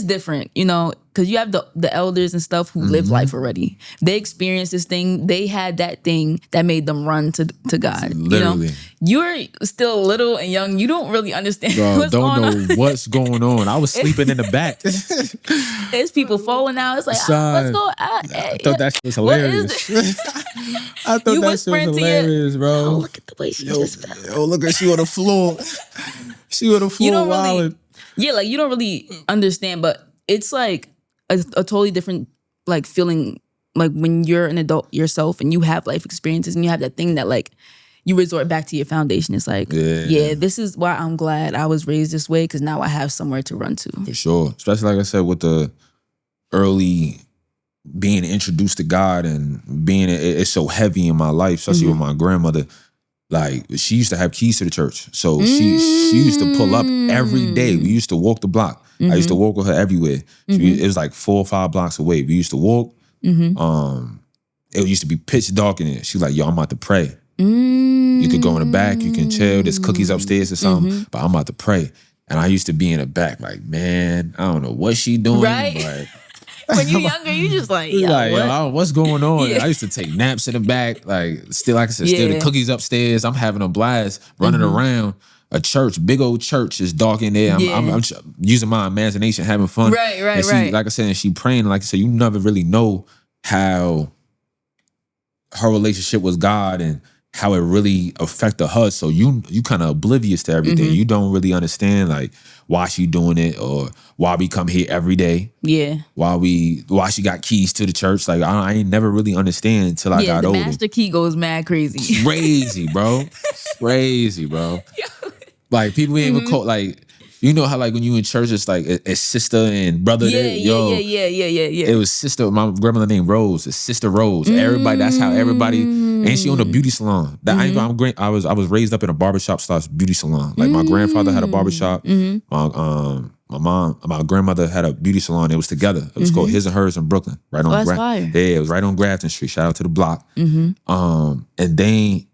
S2: different, because you have the elders and stuff who live life already. They experienced this thing. They had that thing that made them run to God.
S1: Literally.
S2: You're still little and young. You don't really understand what's going on.
S1: Don't know what's going on. I was sleeping in the back.
S2: There's people falling out. It's like, what's going on?
S1: I thought that shit was hilarious. I thought that shit was hilarious, bro.
S2: Oh, look at the way she just fell.
S1: Oh, look at she on the floor. She on the floor wilding.
S2: Like, you don't really understand, but it's like a totally different, like, feeling, like, when you're an adult yourself and you have life experiences and you have that thing that, like, you resort back to your foundation. It's like, this is why I'm glad I was raised this way, because now I have somewhere to run to.
S1: For sure. Especially, like I said, with the early being introduced to God and being, it's so heavy in my life, especially with my grandmother. Like, she used to have keys to the church. So she used to pull up every day. We used to walk the block. I used to walk with her everywhere. It was like 4 or 5 blocks away. We used to walk. It used to be pitch dark in there. She was like, yo, I'm about to pray. You could go in the back. You can chill. There's cookies upstairs or something. But I'm about to pray. And I used to be in the back like, man, I don't know what she doing.
S2: Right. But when you're younger, you just like,
S1: what's going on? I used to take naps in the back. Like, still, like I said, still the cookies upstairs. I'm having a blast running around. A church, big old church, is dark in there. I'm using my imagination, having fun.
S2: Right.
S1: Like I said, and she praying. Like I said, you never really know how her relationship with God and how it really affected her. So you kind of oblivious to everything. You don't really understand, like, why she doing it or why we come here every day. Why she got keys to the church. Like, I ain't never really understand until I got older.
S2: The master key goes mad crazy.
S1: Crazy, bro. Like, people ain't even call, like, you know how, like, when you in church, it's like it's sister and brother.
S2: Yeah.
S1: It was sister. My grandmother named Rose. It's Sister Rose. Everybody. That's how everybody. And she owned a beauty salon. I was raised up in a barbershop / beauty salon. Like, my grandfather had a barbershop. My grandmother had a beauty salon. It was together. It was called His and Hers in Brooklyn. Right on. It was right on Grafton Street. Shout out to the block. And then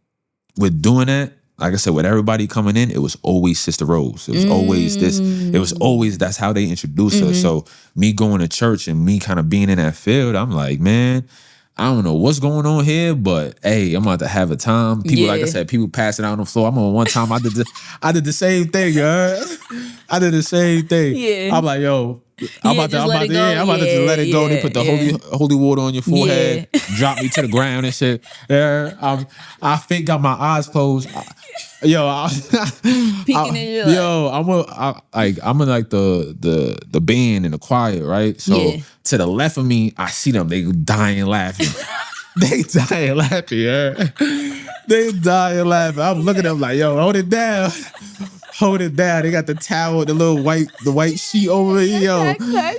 S1: with doing that, like I said, with everybody coming in, it was always Sister Rose. It was always this. It was always, that's how they introduced her. So me going to church and me kind of being in that field, I'm like, man, I don't know what's going on here, but hey, I'm about to have a time. People, like I
S2: Yeah.
S1: said, people passing out on the floor. I'm on one time. I did the same thing, you heard? I did the same thing.
S2: Yeah.
S1: I'm like, yo, I'm about to just let it go. They put the holy water on your forehead, drop me to the ground and shit. Yeah, I fake got my eyes closed.
S2: Peeking in your
S1: I'm in like the band in the choir, right? So to the left of me, I see them. They dying laughing. They dying laughing. Yeah. They dying laughing. I'm looking at them like, yo, hold it down. Hold it down. They got the towel, the white sheet over it. Yo,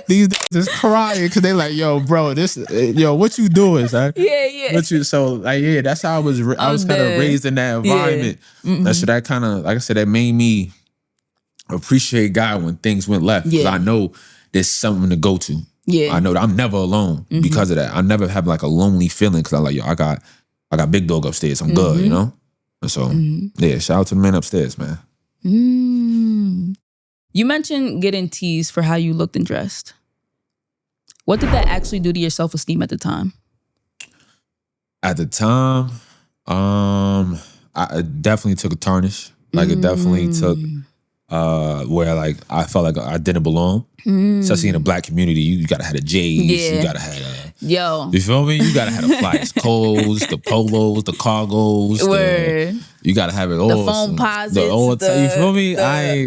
S1: these just crying because they like, yo, bro, what you doing, son?
S2: Yeah.
S1: That's how I was kind of raised in that environment. That kind of, like I said, that made me appreciate God when things went left. Because I know there's something to go to. Yeah. I know that I'm never alone because of that. I never have like a lonely feeling because I'm like, yo, I got big dog upstairs. I'm good, you know? And so, shout out to the man upstairs, man.
S2: You mentioned getting teased for how you looked and dressed. What did that actually do to your self-esteem at the time?
S1: At the time, I definitely took a tarnish. Like it definitely took where like I felt like I didn't belong. Especially in the black community, you gotta have the J's, you gotta have you feel me? You gotta have the flyest coats, the polos, the cargos, you gotta have it all.
S2: The phone posits,
S1: you feel me?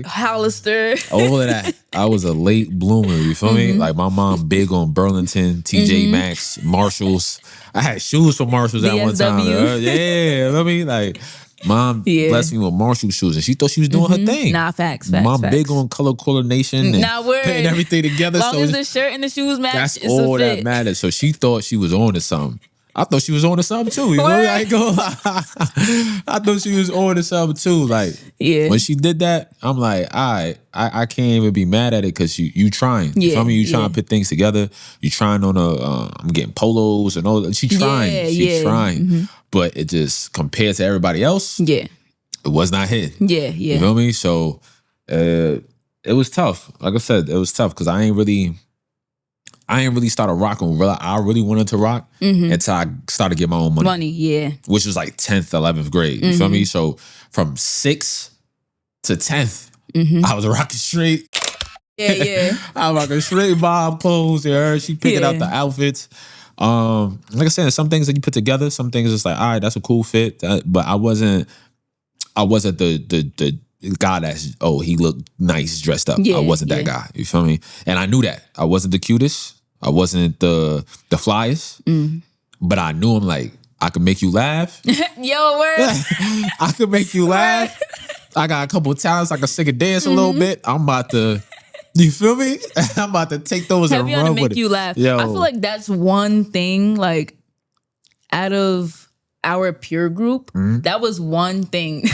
S2: Hollister.
S1: All of that. I was a late bloomer, you feel me? Like my mom big on Burlington, TJ Maxx, Marshalls. I had shoes for Marshalls at one time. Yeah, you know what I mean? Like Mom blessed me with Marshall shoes, and she thought she was doing her thing.
S2: Nah, facts.
S1: Mom big on color coordination and putting everything together.
S2: Long as the shirt and the shoes match,
S1: that's all that matters. So she thought she was on to something. I thought she was on to something too. You know, I ain't gonna lie. I thought she was on to something too. Like when she did that, I'm like, all right, I can't even be mad at it because you trying. You feel me? You trying to put things together. You trying on I'm getting polos and all that. She trying. She trying. But it just compared to everybody else, it was not hit. You feel me? So it was tough. Like I said, it was tough because I ain't really started rocking. I really wanted to rock until I started getting my own money. Which was like 10th, 11th grade. You feel me? So from 6th to 10th, I was rocking straight. I was rocking straight Bob clothes. She picking out the outfits. Like I said, some things that you put together, some things it's like, all right, that's a cool fit. But I wasn't the guy that's, he looked nice dressed up. I wasn't that guy. You feel me? And I knew that. I wasn't the cutest. I wasn't the flyest. But I knew I'm like, I could make you laugh. I could make you laugh. I got a couple of talents. I could sing and dance a little bit. I'm about to, you feel me? I'm about to take those and run with it.
S2: Make you laugh. I feel like that's one thing, like, out of our peer group, that was one thing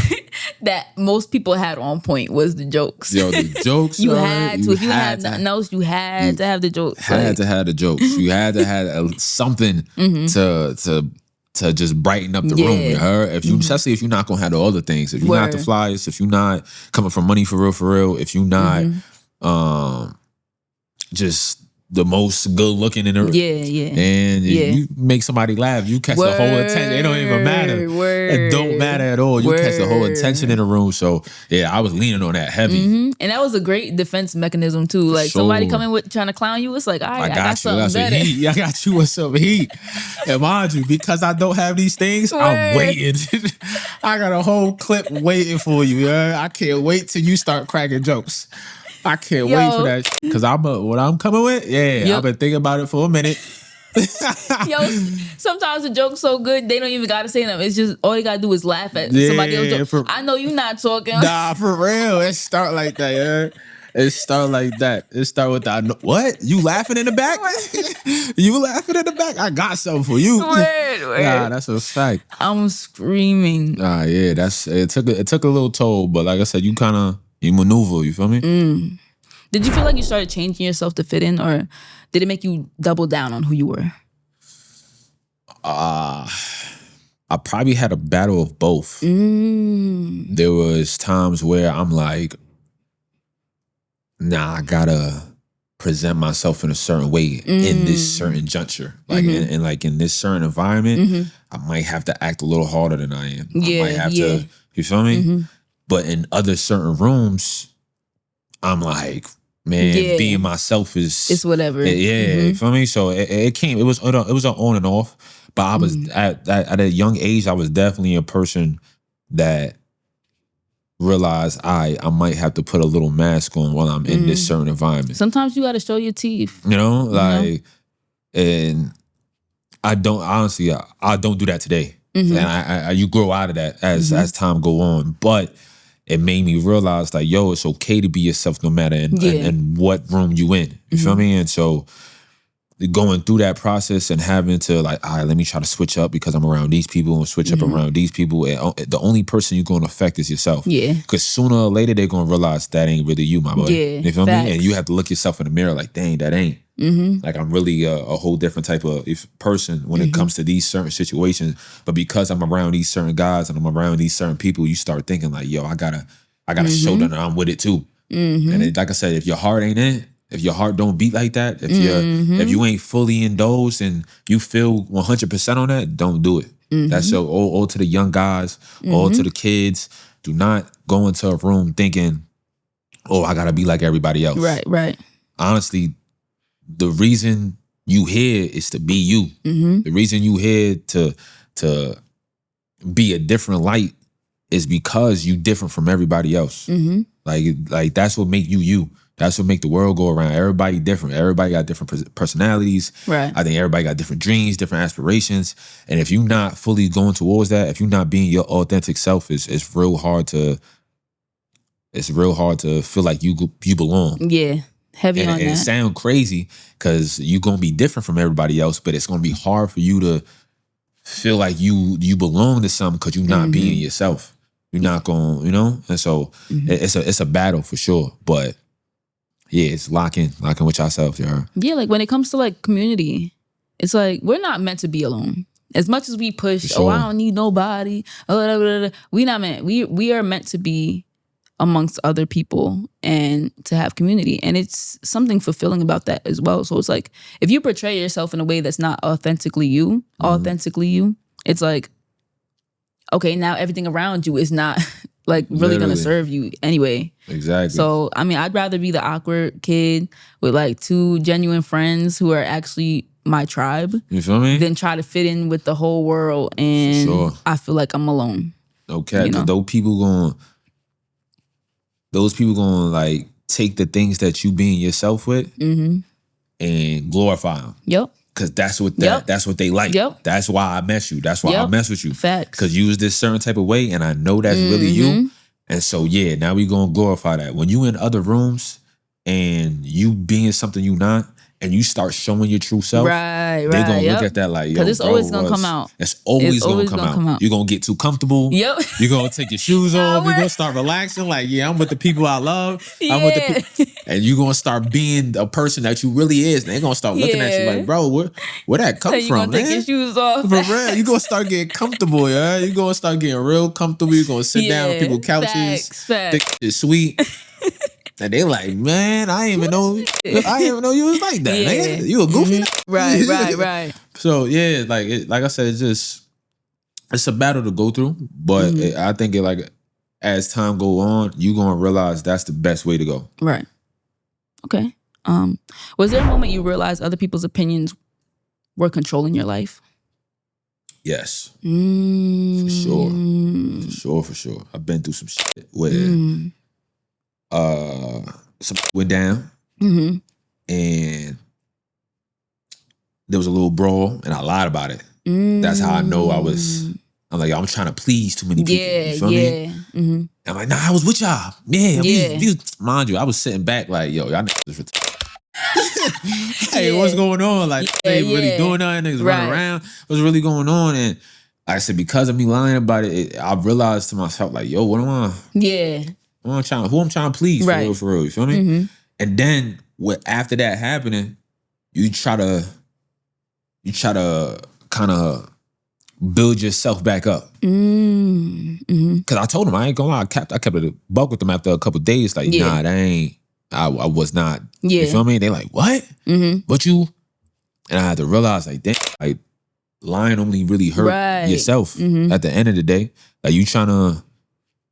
S2: that most people had on point was the jokes.
S1: Yo, the jokes.
S2: You had to. If you had nothing else, you had to have the jokes.
S1: Had to have the jokes. You had to have something to just brighten up the room. You heard? Especially if you're not gonna have the other things. If you're not the flyers, if you're not coming from money for real, if you're not just the most good looking in the room. And you make somebody laugh, you catch the whole attention. It don't even matter. It don't matter at all. You catch the whole attention in the room. So I was leaning on that heavy.
S2: And that was a great defense mechanism too. Like somebody coming with trying to clown you, it's like, all right, I got something better.
S1: I got you with some heat. And mind you, because I don't have these things, I'm waiting. I got a whole clip waiting for you. I can't wait till you start cracking jokes. I can't wait for that because what I'm coming with, I've been thinking about it for a minute.
S2: Sometimes the joke's so good they don't even gotta say them. It's just all you gotta do is laugh at somebody else's joke. I know you're not talking.
S1: Nah, for real. It start like that, It start like that. It start with that. What? You laughing in the back? You laughing in the back? I got something for you.
S2: Word.
S1: Nah, that's a fact.
S2: I'm screaming.
S1: It took a little toll, but like I said, you maneuver, you feel me?
S2: Did you feel like you started changing yourself to fit in, or did it make you double down on who you were?
S1: I probably had a battle of both. There was times where I'm like, nah, I gotta present myself in a certain way in this certain juncture. Like in like in this certain environment, I might have to act a little harder than I am. I might have to, you feel me? But in other certain rooms, I'm like, man, being myself is
S2: it's whatever.
S1: You feel me? So it was an on and off. But I was at a young age, I was definitely a person that realized I might have to put a little mask on while I'm in this certain environment.
S2: Sometimes you got to show your teeth.
S1: You know, like, and I don't honestly, I don't do that today. And you grow out of that as time go on. But it made me realize like, yo, it's okay to be yourself no matter in what room you in. You feel me? And so going through that process and having to like, all right, let me try to switch up because I'm around these people and switch up around these people. And the only person you're going to affect is yourself. Yeah. Because sooner or later, they're going to realize that ain't really you, my boy. Yeah. You feel me? And you have to look yourself in the mirror like, dang, that ain't. Like I'm really a whole different type of person when it comes to these certain situations. But because I'm around these certain guys and I'm around these certain people, you start thinking like, yo, I gotta show them that I'm with it too. And like I said, if your heart ain't in it, if your heart don't beat like that, if you ain't fully indulged and you feel 100% on that, don't do it. That's so all to the young guys, all to the kids. Do not go into a room thinking, oh, I gotta be like everybody else. Right. Honestly, the reason you here is to be you. The reason you here to be a different light is because you different from everybody else. Like that's what make you. That's what make the world go around. Everybody different. Everybody got different personalities. Right. I think everybody got different dreams, different aspirations. And if you're not fully going towards that, if you're not being your authentic self, it's real hard to feel like you belong. Yeah. Heavy on that. And it sounds crazy because you're gonna be different from everybody else, but it's gonna be hard for you to feel like you belong to something because you're not being yourself. You're not going, you know? And so it's a battle for sure. But yeah, it's locking with yourself, yeah. Yeah, like when it comes to like community, it's like we're not meant to be alone. As much as we push, sure. I don't need nobody. We not meant. We are meant to be amongst other people and to have community, and it's something fulfilling about that as well. So it's like if you portray yourself in a way that's not authentically you, it's like okay, now everything around you is not like really gonna serve you anyway. Exactly. So I mean, I'd rather be the awkward kid with like 2 genuine friends who are actually my tribe. You feel me? Than try to fit in with the whole world and I feel like I'm alone. Okay, because those people gonna like take the things that you being yourself with and glorify them. Yep. Because that's what they like. Yep. That's why I mess you. That's why I mess with you. Facts. Because you was this certain type of way and I know that's really you. And so, yeah, now we going to glorify that. When you in other rooms and you being something you not, and you start showing your true self, they're going to look at that like, yo, because it's always going to come out. It's always going to come out. You're going to get too comfortable. Yep. You're going to take your shoes off. You're going to start relaxing. Like, yeah, I'm with the people I love. I'm with the people. And you're going to start being a person that you really is. And they're going to start looking at you like, bro, where that come from, man? You're going to take your shoes off. For real. You're going to start getting comfortable, yeah? You're going to start getting real comfortable. You're going to sit down on people's couches. Facts. Think it's sweet. And they like, man, I didn't even know you was like that. Yeah. Man. You a goofy? Right. So yeah, like I said, it's a battle to go through. But I think as time go on, you gonna realize that's the best way to go. Right. Okay. Was there a moment you realized other people's opinions were controlling your life? Yes. For sure. I've been through some shit where some went down and there was a little brawl and I lied about it. That's how I know I'm like, I'm trying to please too many people. You feel me? I'm like, nah, I was with y'all. Mind you, I was sitting back like, yo, y'all niggas hey, what's going on? Like, they ain't really doing nothing. Niggas running around. What's really going on? And like I said, because of me lying about it, I realized to myself, like, yo, what am I? Yeah. Who I'm trying to please, for real, you feel me? And then after that happening, you try to kind of build yourself back up. Because I told him, I ain't gonna lie, I kept it a buck with them after a couple of days, like, nah, that ain't I was not.
S2: Yeah.
S1: You feel me? They like, what? But you? And I had to realize, like, damn, like, lying only really hurt yourself at the end of the day. Like, you trying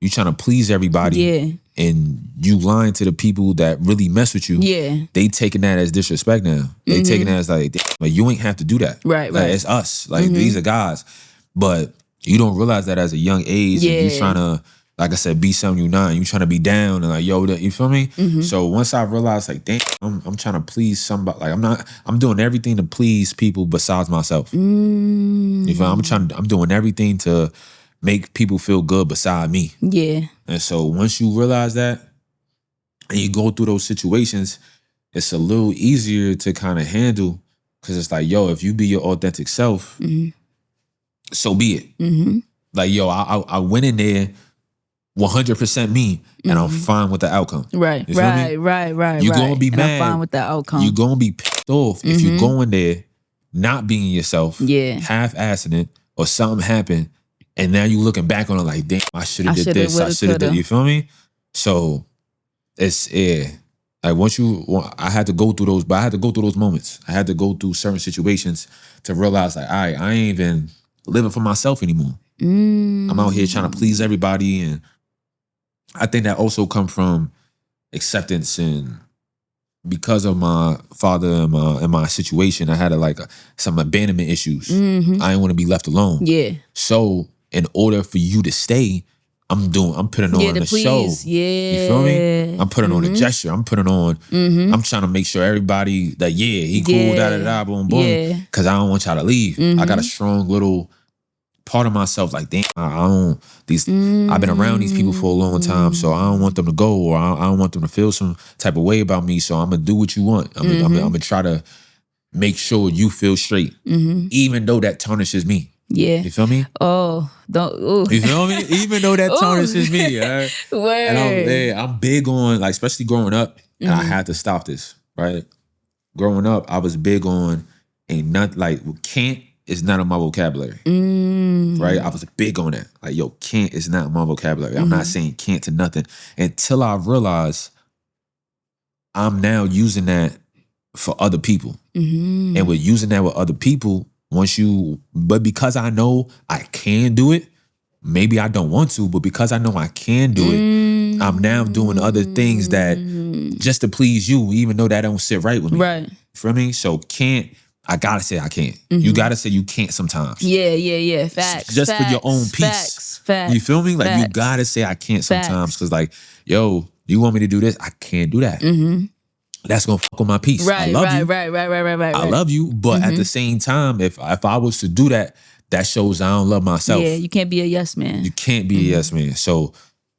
S1: to please everybody.
S2: Yeah.
S1: And you lying to the people that really mess with you.
S2: Yeah.
S1: They taking that as disrespect now. They taking that as like you ain't have to do that.
S2: Right.
S1: Like, it's us. Like, these are guys. But you don't realize that as a young age.
S2: Yeah.
S1: And you trying to, like I said, be something you not. You trying to be down and like, yo, you feel me? So once I realized, like, damn, I'm trying to please somebody. Like, I'm doing everything to please people besides myself. You feel me? I'm doing everything to make people feel good beside me.
S2: Yeah.
S1: And so once you realize that and you go through those situations, it's a little easier to kind of handle, because it's like, yo, if you be your authentic self, so be it. Like, yo, I went in there 100% me, and I'm fine with the outcome.
S2: Right.
S1: You feel me?
S2: Right.
S1: You're going to be
S2: and
S1: mad.
S2: I'm fine with the outcome.
S1: You're going to be pissed off if you go in there not being yourself,
S2: Yeah.
S1: half-assing it, or something happened, and now you looking back on it like, damn, I should have did this, I should have did. You feel me? So it's like I had to go through those, but I had to go through those moments. I had to go through certain situations to realize, like, all right, I ain't even living for myself anymore. I'm out here trying to please everybody, and I think that also come from acceptance. And because of my father and my situation, I had some abandonment issues. I didn't want to be left alone.
S2: Yeah.
S1: So in order for you to stay, I'm putting on the show.
S2: Yeah.
S1: You feel me? I'm putting on a gesture. I'm putting on, I'm trying to make sure everybody that, he cool, da-da-da, boom, boom.
S2: Yeah.
S1: Because I don't want y'all to leave. I got a strong little part of myself, like, damn, I've been around these people for a long time, so I don't want them to go, or I don't want them to feel some type of way about me, so I'm going to do what you want. I'm going to try to make sure you feel straight, even though that tarnishes me.
S2: Yeah.
S1: You feel me?
S2: Oh, don't. Ooh.
S1: You feel me? Even though that tarnishes me. Right?
S2: Word.
S1: And I'm big on, like, especially growing up, and I had to stop this, right? Growing up, I was big on, can't is not in my vocabulary. Right? I was big on that. Like, yo, can't is not in my vocabulary. I'm not saying can't to nothing until I realize I'm now using that for other people. And with using that with other people, but because I know I can do it, maybe I don't want to, but because I know I can do it, I'm now doing other things that just to please you, even though that don't sit right with me.
S2: Right.
S1: For me? So can't, I gotta say I can't. You gotta say you can't sometimes.
S2: Yeah. Facts.
S1: Just for your own peace.
S2: Facts.
S1: You feel me? Like, you gotta say I can't sometimes, because, like, yo, you want me to do this? I can't do that. That's gonna fuck with my peace.
S2: Right.
S1: I love you.
S2: Right.
S1: I love you, but at the same time, if I was to do that, that shows I don't love myself.
S2: Yeah, you can't be a yes man.
S1: You can't be a yes man. So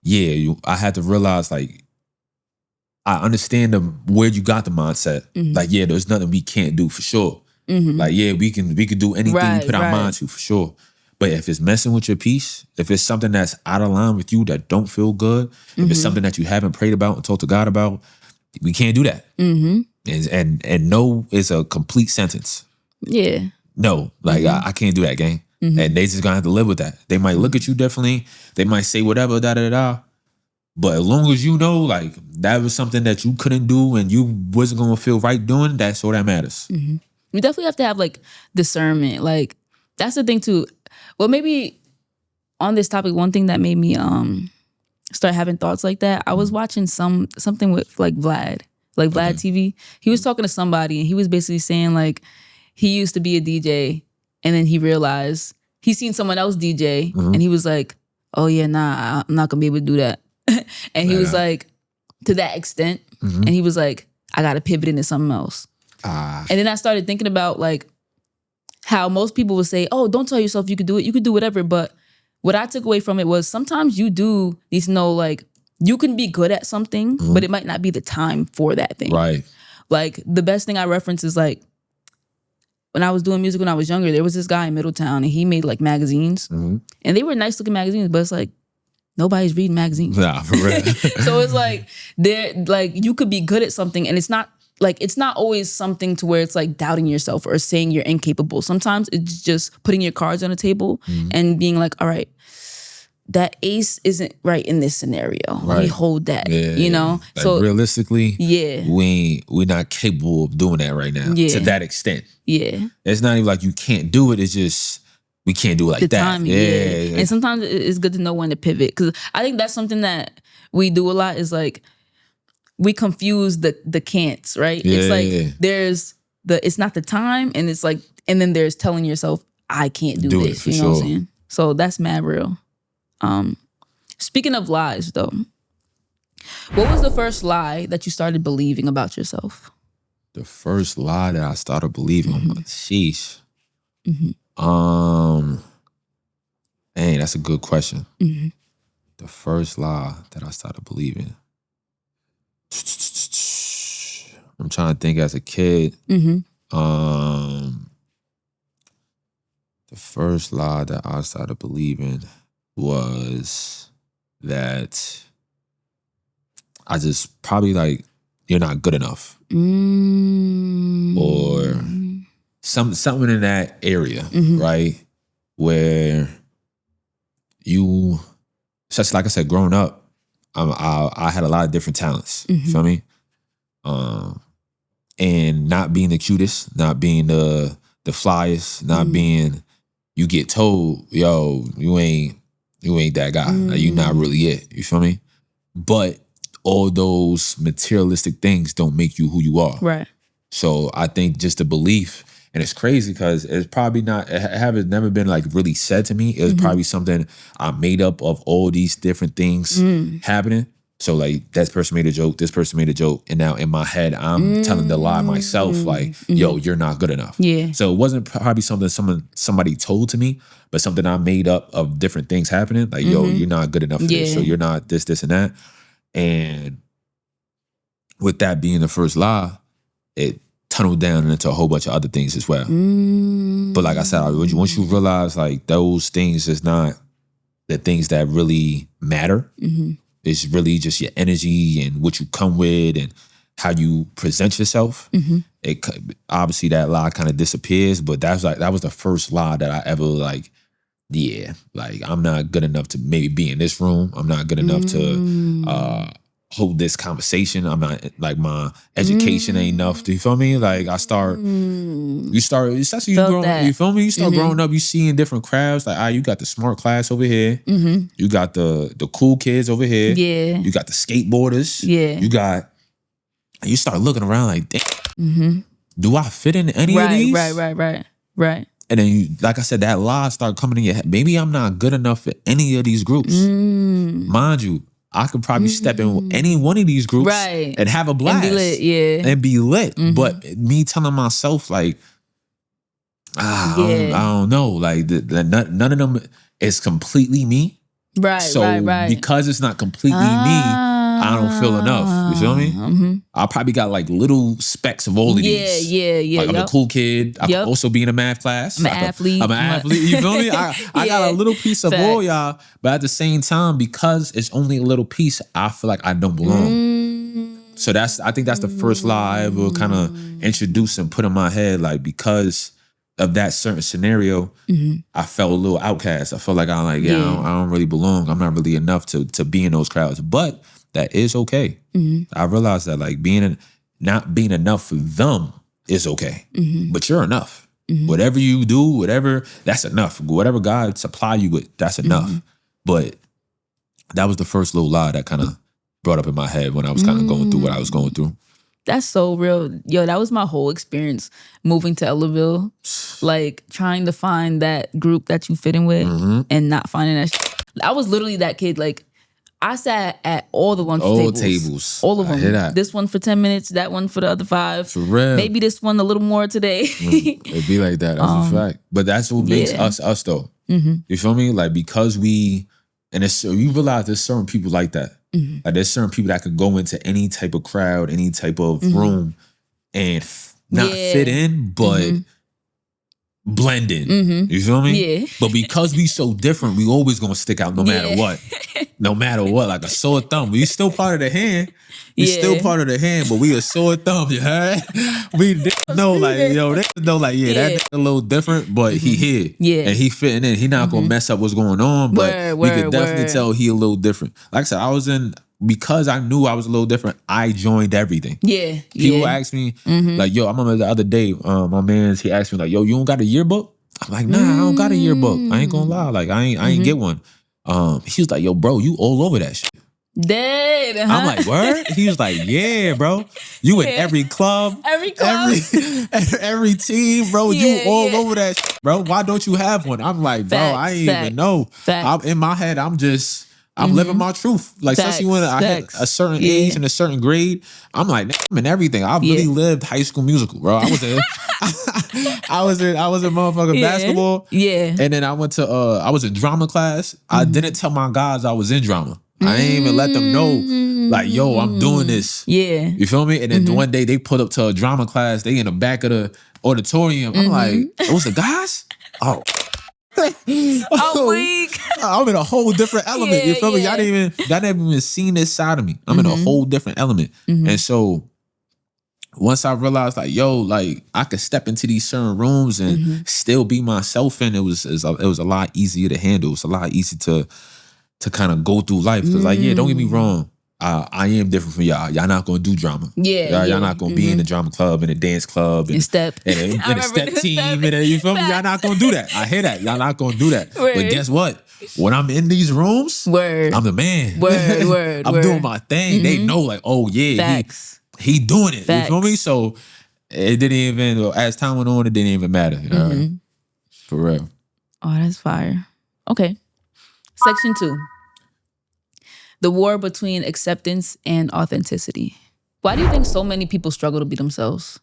S1: I had to realize, like, I understand where you got the mindset. Like, there's nothing we can't do for sure. Like, we can do anything we put our mind to, for sure. But if it's messing with your peace, if it's something that's out of line with you that don't feel good, if it's something that you haven't prayed about and talked to God about, we can't do that. And no is a complete sentence. Yeah. No, like, I can't do that, gang. And they just gonna have to live with that. They might look at you differently. They might say whatever, da-da-da. But as long as you know, like, that was something that you couldn't do and you wasn't gonna feel right doing, that's all that matters.
S2: You definitely have to have, like, discernment. Like, that's the thing too. Well, maybe on this topic, one thing that made me start having thoughts like that, I was watching something with, like, Vlad TV. He was talking to somebody, and he was basically saying, like, he used to be a DJ, and then he realized he seen someone else DJ, and he was like, oh yeah, nah, I'm not gonna be able to do that. And he was like, to that extent, and he was like, I gotta pivot into something else. And then I started thinking about, like, how most people would say, oh, don't tell yourself you could do it. You could do whatever. But what I took away from it was sometimes you do need to know, like, you can be good at something, but it might not be the time for that thing.
S1: Right.
S2: Like, the best thing I reference is, like, when I was doing music when I was younger, there was this guy in Middletown, and he made, like, magazines. And they were nice looking magazines, but it's like, nobody's reading magazines.
S1: Nah, for real.
S2: So it's like, you could be good at something, and it's not always something to where it's like doubting yourself or saying you're incapable. Sometimes it's just putting your cards on the table and being like, all right, that ace isn't right in this scenario. Let me hold that.
S1: Yeah.
S2: You know?
S1: Like
S2: so
S1: realistically,
S2: yeah,
S1: we're not capable of doing that right now to that extent.
S2: Yeah.
S1: It's not even like you can't do it. It's just we can't do it like
S2: the
S1: that.
S2: Timing, yeah. And sometimes it's good to know when to pivot, because I think that's something that we do a lot, is like we confuse the can'ts, right?
S1: Yeah,
S2: it's like there's it's not the time, and it's like, and then there's telling yourself, I can't do this.
S1: For
S2: you know
S1: sure.
S2: what I'm saying? So that's mad real. Speaking of lies though, what was the first lie that you started believing about yourself?
S1: The first lie that I started believing, sheesh. Dang, that's a good question. The first lie that I started believing. I'm trying to think as a kid. The first lie that I started believing was that I just probably like, you're not good enough. Or something in that area, right? Where you, such like I said, growing up, I had a lot of different talents. You feel me? And not being the cutest, not being the flyest, not being, you get told, yo, you ain't that guy. Like, you not really it. You feel me? But all those materialistic things don't make you who you are.
S2: Right.
S1: So I think just the belief, and it's crazy because it's probably not, it haven't never been like really said to me. It was probably something I made up of all these different things happening. So like that person made a joke, this person made a joke, and now in my head I'm telling the lie myself, like, yo, you're not good enough.
S2: Yeah.
S1: So it wasn't probably something somebody told to me, but something I made up of different things happening. Like, yo, you're not good enough for this. So you're not this, and that. And with that being the first lie, it tunneled down into a whole bunch of other things as well. But like I said, once you realize like those things is not the things that really matter, it's really just your energy and what you come with and how you present yourself. It obviously that lie kind of disappears, but that was the first lie that I ever like, yeah, like I'm not good enough to maybe be in this room. I'm not good enough to hold this conversation. I'm not, like, my education ain't enough. Do you feel me? Like you start, especially you growing, you feel me? You start growing up, you see in different crowds, like, you got the smart class over here. You got the cool kids over here.
S2: Yeah.
S1: You got the skateboarders.
S2: Yeah.
S1: You start looking around like, damn, do I fit in any of these?
S2: Right.
S1: And then, like I said, that lie start coming in your head. Maybe I'm not good enough for any of these groups. Mind you, I could probably step in any one of these groups and have a blast.
S2: And be lit, yeah.
S1: And be lit. But me telling myself, like, I don't know. Like, none of them is completely me.
S2: Right,
S1: so because it's not completely me, I don't feel enough. You feel me? I probably got like little specks of all of these.
S2: Yeah.
S1: Like, I'm a cool kid. I could also be in a math class.
S2: I'm an athlete.
S1: You feel me? I got a little piece of all y'all, but at the same time, because it's only a little piece, I feel like I don't belong. So I think that's the first lie I ever kind of introduced and put in my head, like, because of that certain scenario, I felt a little outcast. I felt like I don't really belong. I'm not really enough to be in those crowds. But that is okay. I realized that, like, not being enough for them is okay. But you're enough. Whatever you do, that's enough. Whatever God supply you with, that's enough. But that was the first little lie that kind of brought up in my head when I was kind of going through what I was going through.
S2: That's so real. Yo, that was my whole experience moving to Ellerville. Like, trying to find that group that you fit in with and not finding that. I was literally that kid. Like, I sat at all the lunch tables. All of them.
S1: Hear that.
S2: This one for 10 minutes, that one for the other 5.
S1: For real.
S2: Maybe this one a little more today.
S1: It'd be like that. That's a fact. But that's what makes us though. You feel me? Like, because you realize there's certain people like that. Like, there's certain people that could go into any type of crowd, any type of room and not fit in, but blending. You feel me?
S2: Yeah.
S1: But because we so different, we always gonna stick out no matter what. No matter what, like a sore thumb. We still part of the hand. We still part of the hand, but we a sore thumb, you heard? We know, like, yo, they know, like, that nigga a little different, but he here.
S2: Yeah.
S1: And he fitting in. He not gonna mess up what's going on, but we could definitely tell he a little different. Like I said, because I knew I was a little different, I joined everything.
S2: Yeah.
S1: People ask me, like, yo, I remember the other day, my man, he asked me, like, yo, you don't got a yearbook? I'm like, nah, I don't got a yearbook. I ain't gonna lie. Like, I ain't get one. He was like, yo, bro, you all over that shit.
S2: Dead.
S1: I'm like, word? He was like, yeah, bro. You in every club.
S2: Every club.
S1: Every team, bro. You all over that shit, bro. Why don't you have one? I'm like, bro, I ain't even know. In my head, I'm living my truth. Like, especially when I hit a certain age and a certain grade, I'm like, I'm in everything. I really lived High School Musical, bro. I was in motherfucking basketball.
S2: Yeah.
S1: And then I was in drama class. I didn't tell my guys I was in drama. I ain't even let them know, like, yo, I'm doing this.
S2: Yeah.
S1: You feel me? And then one day they put up to a drama class. They in the back of the auditorium. I'm like, it was the guys? Oh.
S2: I'm weak.
S1: I'm in a whole different element. You feel me? Y'all never even seen this side of me. I'm in a whole different element. And so once I realized, like, yo, like, I could step into these certain rooms and still be myself, and it was a lot easier to handle. It's a lot easier to kind of go through life. Because, like, don't get me wrong, I am different from y'all. Y'all not gonna do drama. Y'all not gonna be in the drama club and the dance club and
S2: step
S1: and a step team. And you feel me? Y'all not gonna do that. I hear that. Y'all not gonna do that. But guess what? When I'm in these rooms, I'm the man. I'm doing my thing. They know, like, oh yeah, he doing it. You feel me? So it didn't even, as time went on, it didn't even matter. For real.
S2: Oh, that's fire. Okay. Section 2. The war between acceptance and authenticity. Why do you think so many people struggle to be themselves?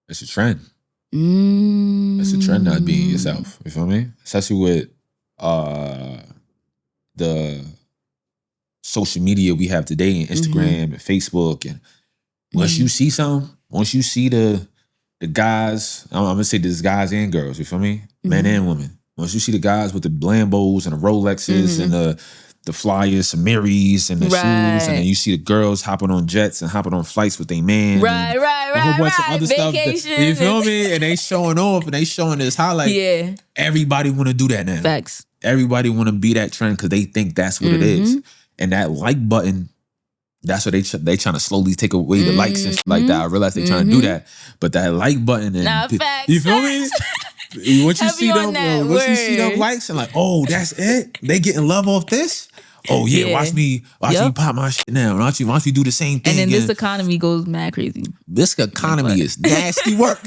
S1: It's a trend. It's a trend not being yourself. You feel me? Especially with the social media we have today, and Instagram and Facebook. And once you see something, once you see the guys, I'm gonna say there's guys and girls, you feel me? Men and women. Once you see the guys with the Lambos and the Rolexes and the Flyers, Samiris, and the shoes, and then you see the girls hopping on jets and hopping on flights with their man.
S2: Right.
S1: A whole bunch of other stuff. You feel me? And they showing off and they showing this highlight.
S2: Yeah.
S1: Everybody want to do that now.
S2: Facts.
S1: Everybody want to be that trend because they think that's what it is. And that like button, that's what they trying to slowly take away the likes and shit like that. I realize they trying to do that. But that like button and
S2: facts.
S1: You feel me? Once you see them likes and like, oh, that's it? They getting love off this? Oh yeah, watch me pop my shit now. Watch me do the same thing.
S2: And then
S1: again.
S2: this economy goes mad crazy.
S1: This economy is nasty work.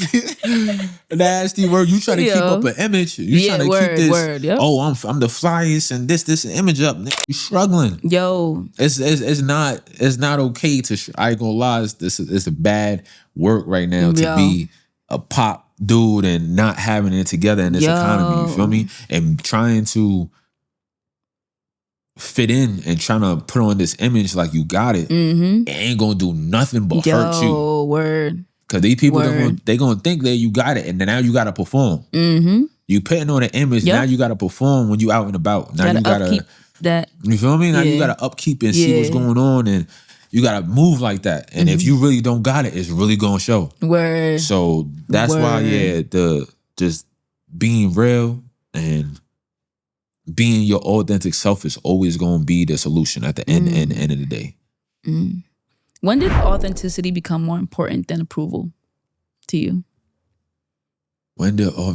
S1: Nasty work. You try to keep up an image. You trying to keep this. Oh, I'm the flyest and this image up. You struggling.
S2: Yo,
S1: it's not okay to. I ain't gonna lie. It's a bad work right now to be a pop dude and not having it together in this economy. You feel me? And trying to fit in and trying to put on this image like you got it, it ain't gonna do nothing but hurt you.
S2: Word.
S1: Cause these people they gonna think that you got it, and then now you gotta perform. You putting on an image, now you gotta perform when you out and about. Now you gotta
S2: upkeep that.
S1: You feel me? Now you gotta upkeep and see what's going on, and you gotta move like that. And if you really don't got it, it's really gonna show.
S2: Word.
S1: So that's why, the just being real and being your authentic self is always going to be the solution at the end of the day.
S2: When did authenticity become more important than approval to you?
S1: When did I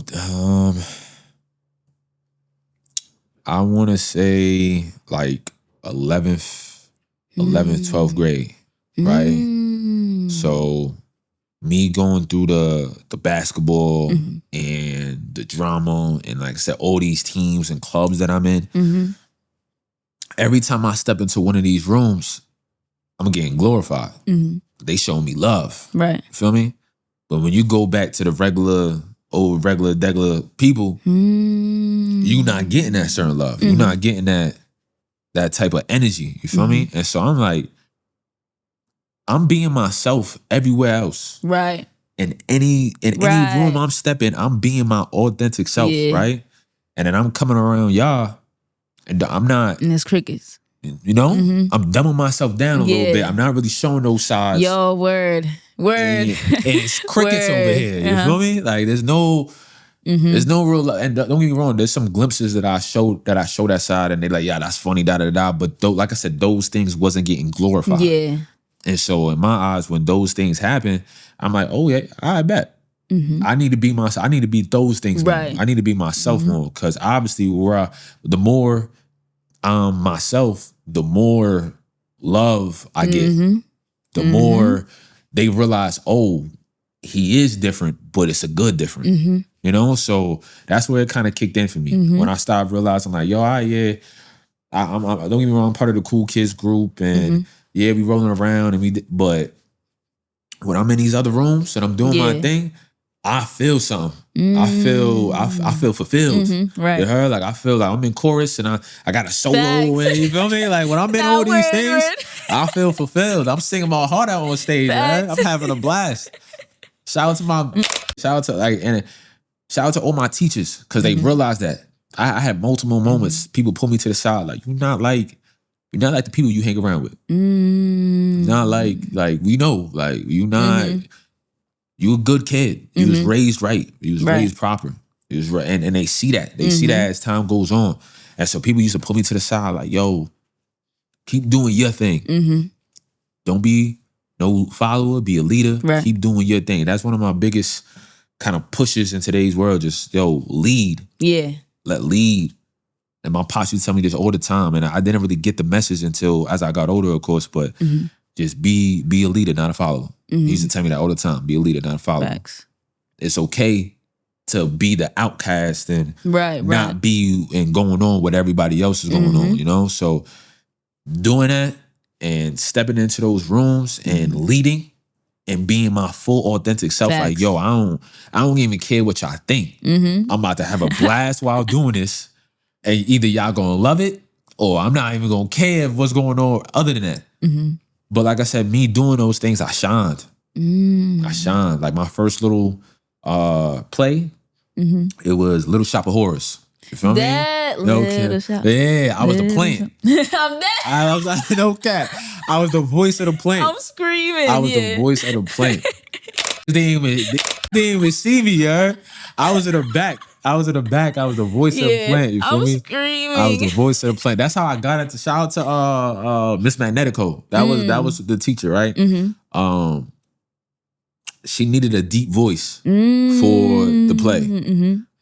S1: want to say like 11th, 12th grade, right? So me going through the basketball and the drama and, like I said, all these teams and clubs that I'm in, every time I step into one of these rooms, I'm getting glorified. They show me love. Right. Feel me? But when you go back to the regular people, you not getting that certain love. You're not getting that type of energy. You feel me? And so I'm like, I'm being myself everywhere else.
S2: Right.
S1: in any room I'm stepping, I'm being my authentic self, right? And then I'm coming around y'all, and I'm not.
S2: And it's crickets.
S1: You know, I'm dumbing myself down a little bit. I'm not really showing those sides.
S2: Yo, word.
S1: And it's crickets over here. You feel me? Like there's no real. And don't get me wrong. There's some glimpses that I show that side, and they like, yeah, that's funny, da da da. But like I said, those things wasn't getting glorified.
S2: Yeah.
S1: And so in my eyes, when those things happen, I'm like, oh yeah, I bet. I need to be myself. I need to be those things more. I need to be myself more, because obviously, the more myself, the more love I get. The more they realize, oh, he is different, but it's a good different. You know, so that's where it kind of kicked in for me. When I started realizing, like, yo, I'm don't get me wrong, I'm part of the cool kids group, and yeah, we rolling around, and but when I'm in these other rooms and I'm doing my thing, I feel something. I feel fulfilled.
S2: Right.
S1: You heard? Like I feel like I'm in chorus and I got a solo. And you feel me? Like when I'm in all these things, I feel fulfilled. I'm singing my heart out on stage. Right? I'm having a blast. Shout out to all my teachers, because they realized that I had multiple moments. People pull me to the side, like, you're not like the people you hang around with. Not like we know, like you not. You a good kid. You was raised right. You was raised proper. You was right, and they see that. They see that as time goes on. And so people used to pull me to the side, like, yo, keep doing your thing. Don't be no follower, be a leader. Right. Keep doing your thing. That's one of my biggest kind of pushes in today's world. Just, yo, lead. Yeah. Lead. And my pops used to tell me this all the time. And I didn't really get the message until as I got older, of course, but just be a leader, not a follower. He used to tell me that all the time. Be a leader, not a follower. Facts. It's okay to be the outcast and not be and going on what everybody else is going on, you know? So doing that and stepping into those rooms and leading and being my full authentic self. Facts. Like, yo, I don't even care what y'all think. I'm about to have a blast while doing this. And either y'all gonna love it or I'm not even gonna care what's going on other than that. But like I said, me doing those things, I shined. I shined. Like my first little play, it was Little Shop of Horrors. You feel me? No cap. Yeah, I was the plant. I'm dead. I was like, no cap. I was the voice of the plant.
S2: I'm screaming.
S1: I was the voice of the plant. They didn't even see me, yeah. I was in the back. I was the voice of the plant. You feel me?
S2: Screaming.
S1: I was the voice of the plant. That's how I got it. Shout out to Miss Magnetico. That was the teacher, right? She needed a deep voice for the play.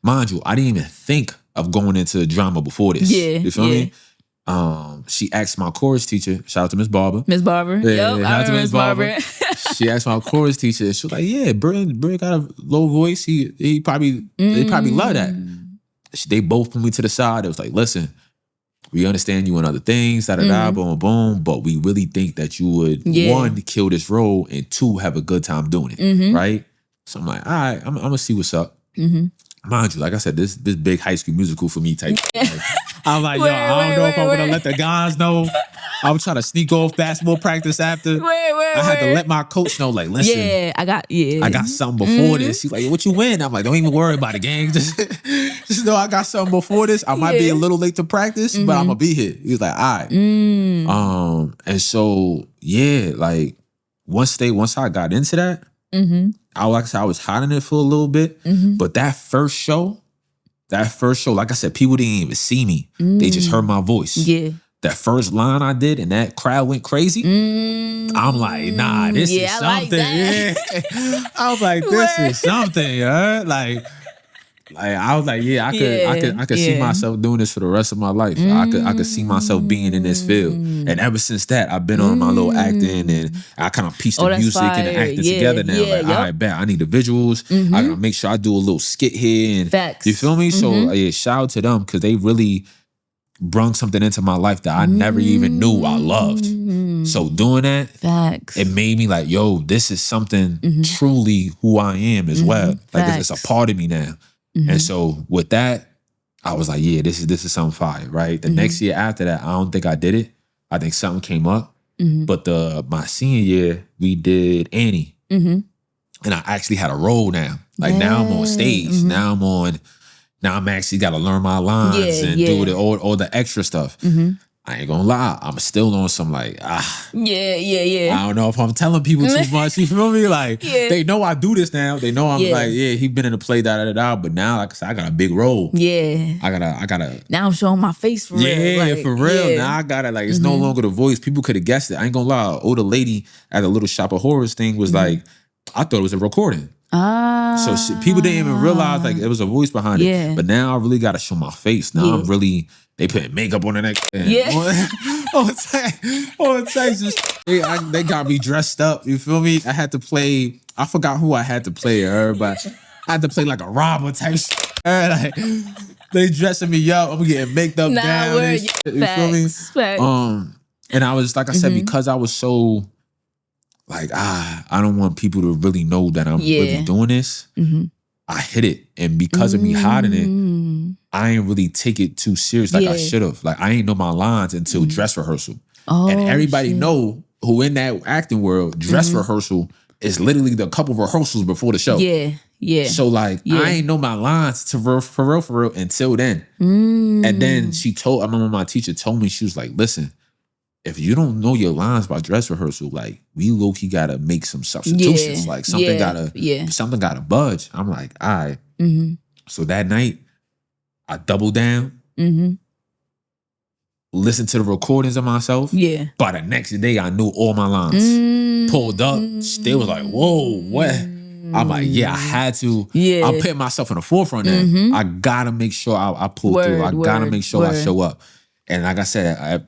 S1: Mind you, I didn't even think of going into drama before this. You feel me? She asked my chorus teacher, shout out to Miss Barber.
S2: Miss Barber.
S1: Yeah, shout out to Miss Barber. She asked my chorus teacher, she was like, yeah, Brent got a low voice. They probably love that. They both put me to the side. It was like, listen, we understand you and other things, boom, boom, boom, but we really think that you would, one, kill this role, and two, have a good time doing it, right? So I'm like, all right, I'm going to see what's up. Mind you, like I said, this big High School Musical for me type. Like, I'm like, yo, I don't know if I'm going to let the guys know. I was trying to sneak off basketball practice after. I had to let my coach know, like, listen. I got something before this. He's like, what you win? I'm like, don't even worry about it, gang. Just know I got something before this. I might be a little late to practice, but I'm going to be here. He's like, all right. And so, yeah, like, once I got into that, I was hiding it for a little bit. But that first show, like I said, people didn't even see me. They just heard my voice. Yeah. That first line I did and that crowd went crazy. I'm like, nah, this is something. I was like, this is something, yeah. Like I was like, yeah, I could see myself doing this for the rest of my life. I could see myself being in this field. And ever since that, I've been on my little acting, and I kind of pieced the music and the acting together now. Like, all right, bet I need the visuals. I gotta make sure I do a little skit here. And
S2: facts.
S1: You feel me? So yeah, shout out to them, because they really brung something into my life that I never even knew I loved. So doing that, facts, it made me like, yo, this is something truly who I am as well. Like it's a part of me now. And so with that, I was like, yeah, this is something fire, right? The next year after that, I don't think I did it. I think something came up. But my senior year, we did Annie. And I actually had a role now. Like now I'm on stage. Now I'm actually got to learn my lines and do all the extra stuff. I ain't gonna lie, I'm still on some like, I don't know if I'm telling people too much. You feel me? Like, they know I do this now. They know I'm like, he been in the play, But now, like I said, I got a big role.
S2: Yeah.
S1: I gotta.
S2: Now I'm showing my face for real.
S1: Yeah, for real. Now I gotta, like, it's no longer the voice. People could have guessed it. I ain't gonna lie. An older lady at a little shop of horrors thing was like, I thought it was a recording. So people didn't even realize like it was a voice behind it. But now I really gotta show my face. Now I'm really, they put makeup on the neck. On Texas. They got me dressed up. You feel me? I had to play, I forgot who I had to play, but I had to play like a robber type shit. Like, they dressing me up. I'm getting maked up down. And shit, you feel me?
S2: Facts.
S1: And I was, like I said, because I was so like, I don't want people to really know that I'm really doing this. I hit it. And because of me hiding it, I ain't really take it too serious like I should have. Like, I ain't know my lines until dress rehearsal. And everybody know who in that acting world, dress rehearsal is literally the couple rehearsals before the show.
S2: Yeah.
S1: So like, I ain't know my lines for real until then. And then I remember my teacher told me, she was like, listen, if you don't know your lines by dress rehearsal, like, we low-key gotta make some substitutions. Like something gotta budge. I'm like, all right. So that night, I doubled down, listened to the recordings of myself. By the next day, I knew all my lines. Pulled up, they was like, whoa, what? I'm like, I had to. I'm putting myself in the forefront now. I gotta make sure I pull through. I gotta make sure I show up. And like I said,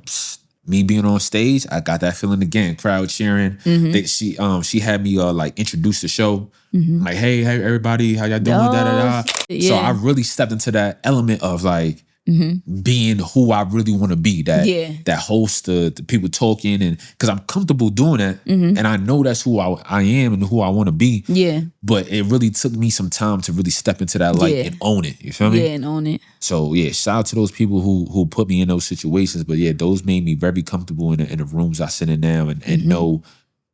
S1: me being on stage, I got that feeling again. Crowd cheering. She had me like introduce the show. Like, hey, everybody, how y'all doing? So I really stepped into that element of like being who I really want to be. That host, the people talking, and because I'm comfortable doing that, and I know that's who I am and who I want to be. But it really took me some time to really step into that light and own it. You feel me?
S2: And own it.
S1: So shout out to those people who put me in those situations. But those made me very comfortable in the rooms I sit in now and know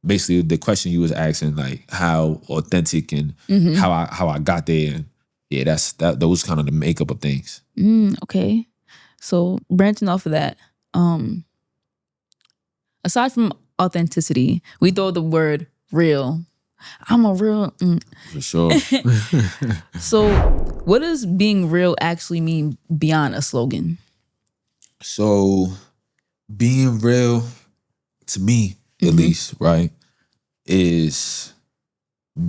S1: basically the question you was asking, like how authentic and how I got there. And those kind of the makeup of things.
S2: Okay. So branching off of that, aside from authenticity, we throw the word real. I'm a real...
S1: For sure.
S2: So what does being real actually mean beyond a slogan?
S1: So being real, to me at least, right, is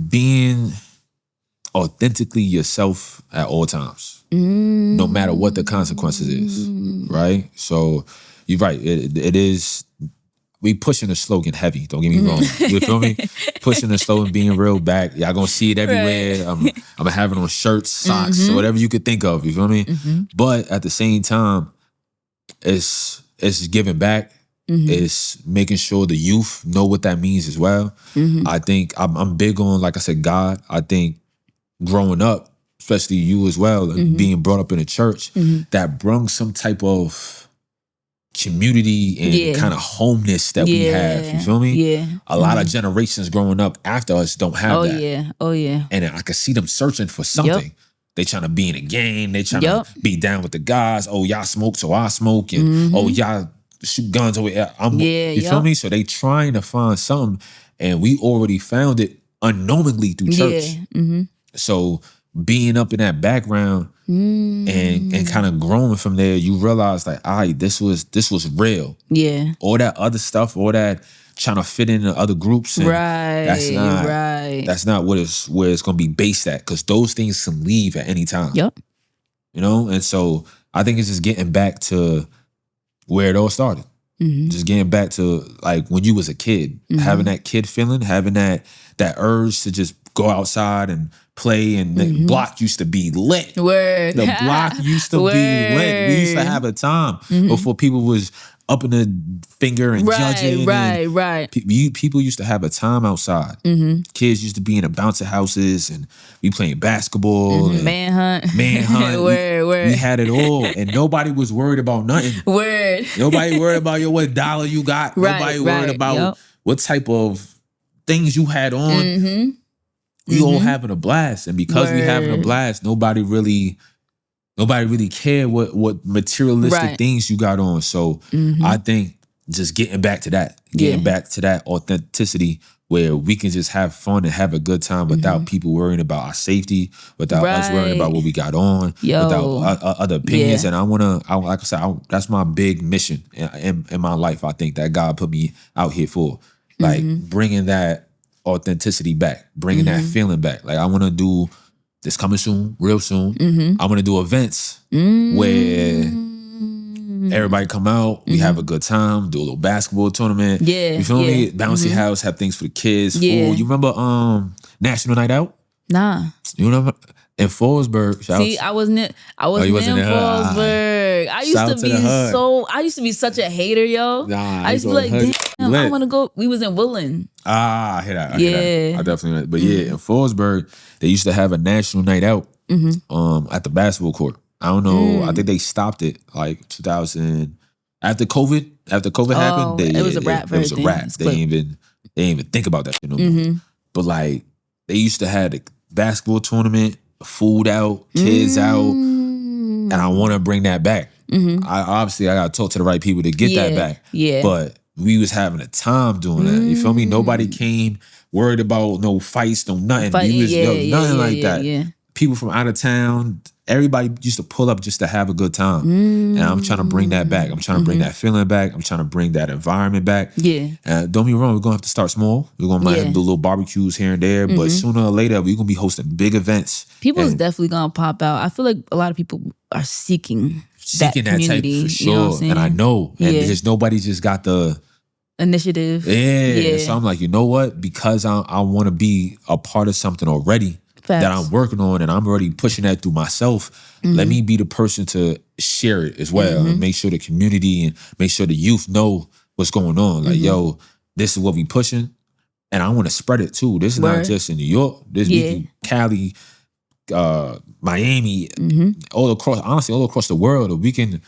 S1: being authentically yourself at all times, no matter what the consequences is, right? So you're right. It is. We pushing the slogan heavy. Don't get me wrong. You feel me? Pushing the slogan, being real back. Y'all gonna see it everywhere. I'm having on shirts, socks, whatever you could think of. You feel me? But at the same time, it's giving back. It's making sure the youth know what that means as well. I think I'm big on, like I said, God. I think growing up, especially you as well, and being brought up in a church, that brings some type of community and kind of homeness that we have. You feel me? A lot of generations growing up after us don't have that. And I could see them searching for something. They trying to be in a gang. They trying to be down with the guys. Oh, y'all smoke, so I smoke. And oh, y'all shoot guns over here. You feel me? So they trying to find something. And we already found it unknowingly through church. So being up in that background and kind of growing from there, you realize like, all right, this was real. All that other stuff, all that trying to fit in other groups. And that's not where it's gonna be based at, because those things can leave at any time. You know? And so I think it's just getting back to where it all started. Just getting back to like when you was a kid, having that kid feeling, having that urge to just go outside and play, and the block used to be lit. The block used to be lit. We used to have a time before people was up in the finger and judging. People used to have a time outside. Kids used to be in the bouncer houses and we playing basketball. And manhunt. We had it all, and nobody was worried about nothing. Nobody worried about what dollar you got. Nobody worried about what type of things you had on. we all having a blast. And because we having a blast, nobody really care what materialistic things you got on. So I think just getting back to that, back to that authenticity where we can just have fun and have a good time without people worrying about our safety, without us worrying about what we got on, without other opinions. And like I said, that's my big mission in my life. I think that God put me out here for, like bringing that authenticity back, bringing that feeling back. Like I want to do this coming soon, real soon. I want to do events where everybody come out, we have a good time, do a little basketball tournament. You feel me? Bouncy house, have things for the kids, food. You remember National Night Out?
S2: Nah.
S1: You know, in Fallsburg.
S2: I wasn't in Fallsburg. I used to be such a hater, yo. I used to be like, damn, I want to go. We was in Woodland.
S1: I hear that. I definitely, but in Fallsburg, they used to have a National Night Out at the basketball court. I don't know. I think they stopped it like 2000 after COVID. After COVID happened,
S2: it was a wrap.
S1: It was a wrap. They didn't even think about that shit no more. But like they used to have the basketball tournament, food out, kids out, and I want to bring that back. I got to talk to the right people to get that back. But we was having a time doing that. You feel me? Nobody came worried about no fights, no nothing. Nothing like that. People from out of town. Everybody used to pull up just to have a good time. And I'm trying to bring that back. I'm trying to bring that feeling back. I'm trying to bring that environment back. Don't get me wrong, we're going to have to start small. We're going to have to do little barbecues here and there. But sooner or later, we're going to be hosting big events.
S2: People is definitely going to pop out. I feel like a lot of people are seeking that community.
S1: For sure.
S2: You know what I'm saying?
S1: And I know. And because nobody just got the
S2: initiative.
S1: So I'm like, you know what? Because I want to be a part of something already. Facts. That I'm working on and I'm already pushing that through myself. Let me be the person to share it as well and make sure the community and make sure the youth know what's going on. Like, yo, this is what we pushing and I want to spread it too. This is not just in New York. This is Cali, Miami, all across the world. If we can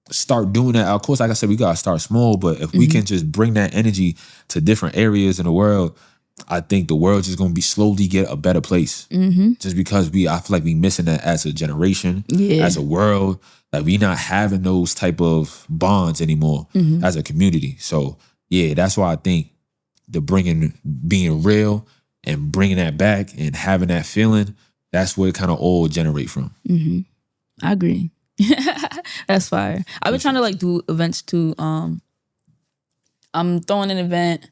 S1: start doing that, of course, like I said, we got to start small, but if we can just bring that energy to different areas in the world, I think the world is going to be slowly get a better place. Just because I feel like we missing that as a generation, as a world, like we not having those type of bonds anymore as a community. So that's why I think being real and bringing that back and having that feeling, that's where it kind of all generate from.
S2: I agree. That's fire. I've been trying to like do events too. I'm throwing an event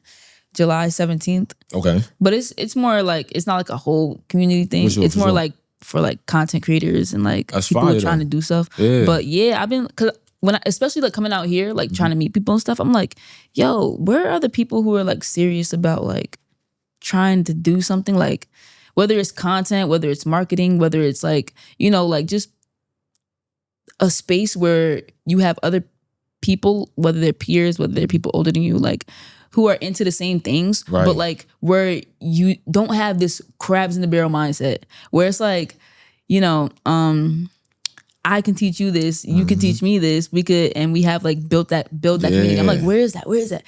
S2: July 17th.
S1: Okay.
S2: But it's more like, it's not like a whole community thing. It's more like for like content creators and like
S1: that's
S2: people
S1: fire,
S2: trying to do stuff. But I've been, cause especially like coming out here, like trying to meet people and stuff, I'm like, yo, where are the people who are like serious about like trying to do something, like whether it's content, whether it's marketing, whether it's like, you know, like just a space where you have other people, whether they're peers, whether they're people older than you, like who are into the same things, but like where you don't have this crabs in the barrel mindset where it's like, you know, I can teach you this, you can teach me this, and we have like built that community. I'm like, where is that?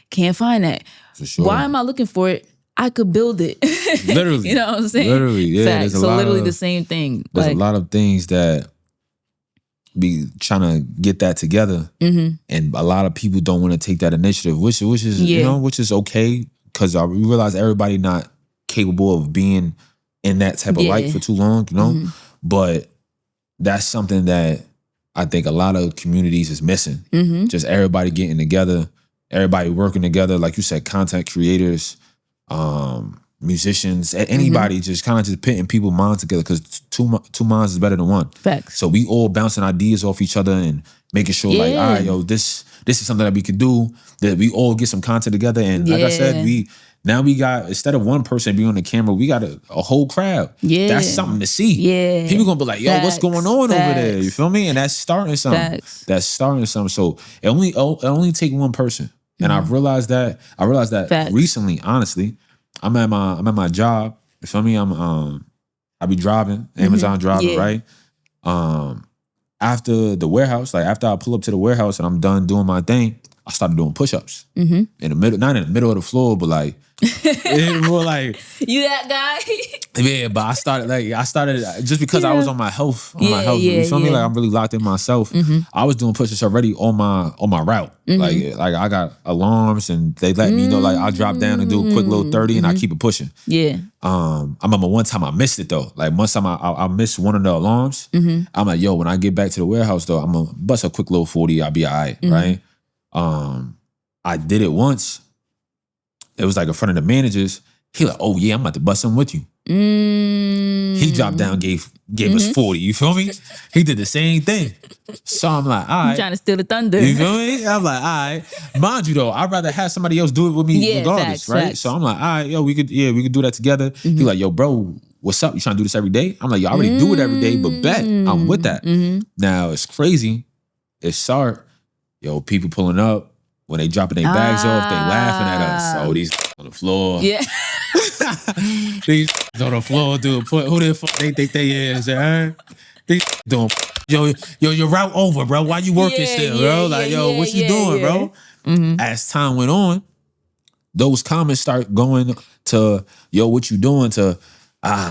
S2: Can't find that. For sure. Why am I looking for it? I could build it. Literally. You know what I'm saying?
S1: Literally, yeah.
S2: So literally the same thing.
S1: There's like, a lot of things that be trying to get that together, and a lot of people don't want to take that initiative, which is you know, which is okay, because we realize everybody not capable of being in that type of light for too long, you know. But that's something that I think a lot of communities is missing. Just everybody getting together, everybody working together, like you said, content creators, musicians, anybody, just kind of just pitting people's minds together, because two minds is better than one.
S2: Facts.
S1: So we all bouncing ideas off each other and making sure like, all right, yo, this is something that we could do, that we all get some content together. And like I said, we got, instead of one person being on the camera, we got a whole crowd. That's something to see. People gonna be like, yo, what's going on over there? You feel me? And that's starting something. So it only take one person. And I've realized that recently, honestly. I'm at my job. You feel me? I be driving, Amazon driving, right? After the warehouse, like after I pull up to the warehouse and I'm done doing my thing, I started doing push-ups in the middle, not in the middle of the floor, but like more like
S2: you that guy.
S1: yeah. But I started just because I was on my health, you feel me? Like I'm really locked in myself. I was doing push-ups already on my route. Like I got alarms and they let me know like I drop down and do a quick little 30 and I keep it pushing.
S2: Yeah.
S1: I remember one time I missed it though. Like one time I missed one of the alarms. I'm like, yo, when I get back to the warehouse though, I'm gonna bust a quick little 40. I'll be all right, right? I did it once. It was like in front of the managers. He like, oh yeah, I'm about to bust some with you. He dropped down, gave us 40. You feel me? He did the same thing. So I'm like, all right.
S2: I'm trying to steal the thunder.
S1: You feel me? I'm like, all right. Mind you though, I'd rather have somebody else do it with me regardless, right?
S2: Facts.
S1: So I'm like, all right, yo, we could do that together. He like, yo, bro, what's up? You trying to do this every day? I'm like, yo, I already do it every day, but bet I'm with that. Now it's crazy. It's sharp. Yo, people pulling up. When they dropping their bags off, they laughing at us. Oh, these on the floor.
S2: Yeah.
S1: These on the floor doing who the fuck they think they is, huh? These doing yo, your route over, bro. Why you working still, bro? Like, yo, what you doing, bro? As time went on, those comments start going to, yo, what you doing? To I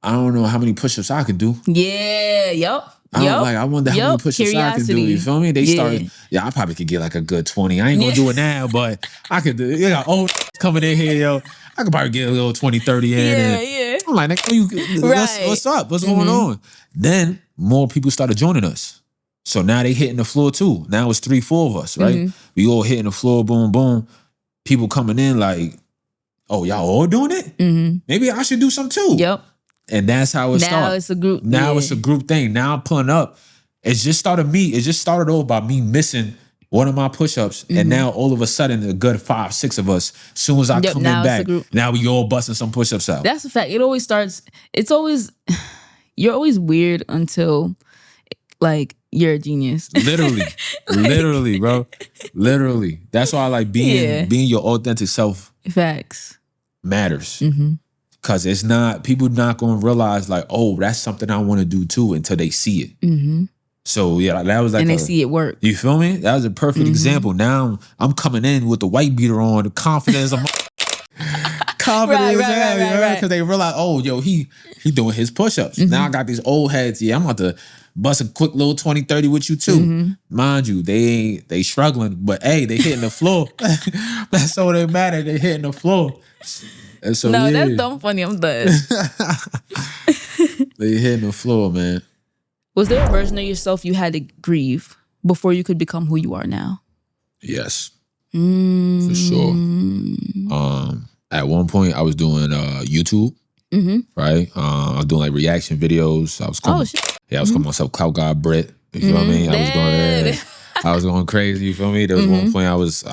S1: don't know how many push-ups I could do.
S2: Yeah, yup.
S1: I wonder how many push-ups I can do. You feel me? They started. Yeah, I probably could get like a good 20. I ain't gonna do it now, but I could do. You got old coming in here, yo. I could probably get a little 20, 30 in.
S2: Yeah.
S1: I'm like, what's up? What's going on? Then more people started joining us. So now they hitting the floor too. Now it's 3, 4 of us, right? We all hitting the floor, boom, boom. People coming in like, oh, y'all all doing it? Maybe I should do some too.
S2: Yep.
S1: And that's how it started.
S2: Now it's a group.
S1: Now it's a group thing. Now I'm pulling up. It just started off by me missing one of my push-ups. And now all of a sudden, a good 5, 6 of us, as soon as I come in back, now we all busting some push-ups out.
S2: That's a fact. It always starts, you're always weird until like you're a genius.
S1: Literally, bro. Literally. That's why I like being your authentic self.
S2: Facts.
S1: Matters. Cause it's not, people not gonna realize like, oh, that's something I wanna do too until they see it. So yeah, that was like,
S2: and they see it work.
S1: You feel me? That was a perfect example. Now I'm coming in with the white beater on, the confidence. I'm confident right. Cause they realize, oh, yo, he doing his push-ups. Now I got these old heads. Yeah, I'm about to bust a quick little 20, 30 with you too. Mind you, they struggling, but hey, they hitting the floor. That's all that matter. They hitting the floor. And so,
S2: that's dumb funny. I'm done.
S1: They hitting the floor, man.
S2: Was there a version of yourself you had to grieve before you could become who you are now?
S1: Yes, for sure. At one point, I was doing YouTube, right? I was doing like reaction videos. I was calling, I was calling myself Clout God Brett. You feel what I mean? I was going crazy. You feel me? There was one point I was.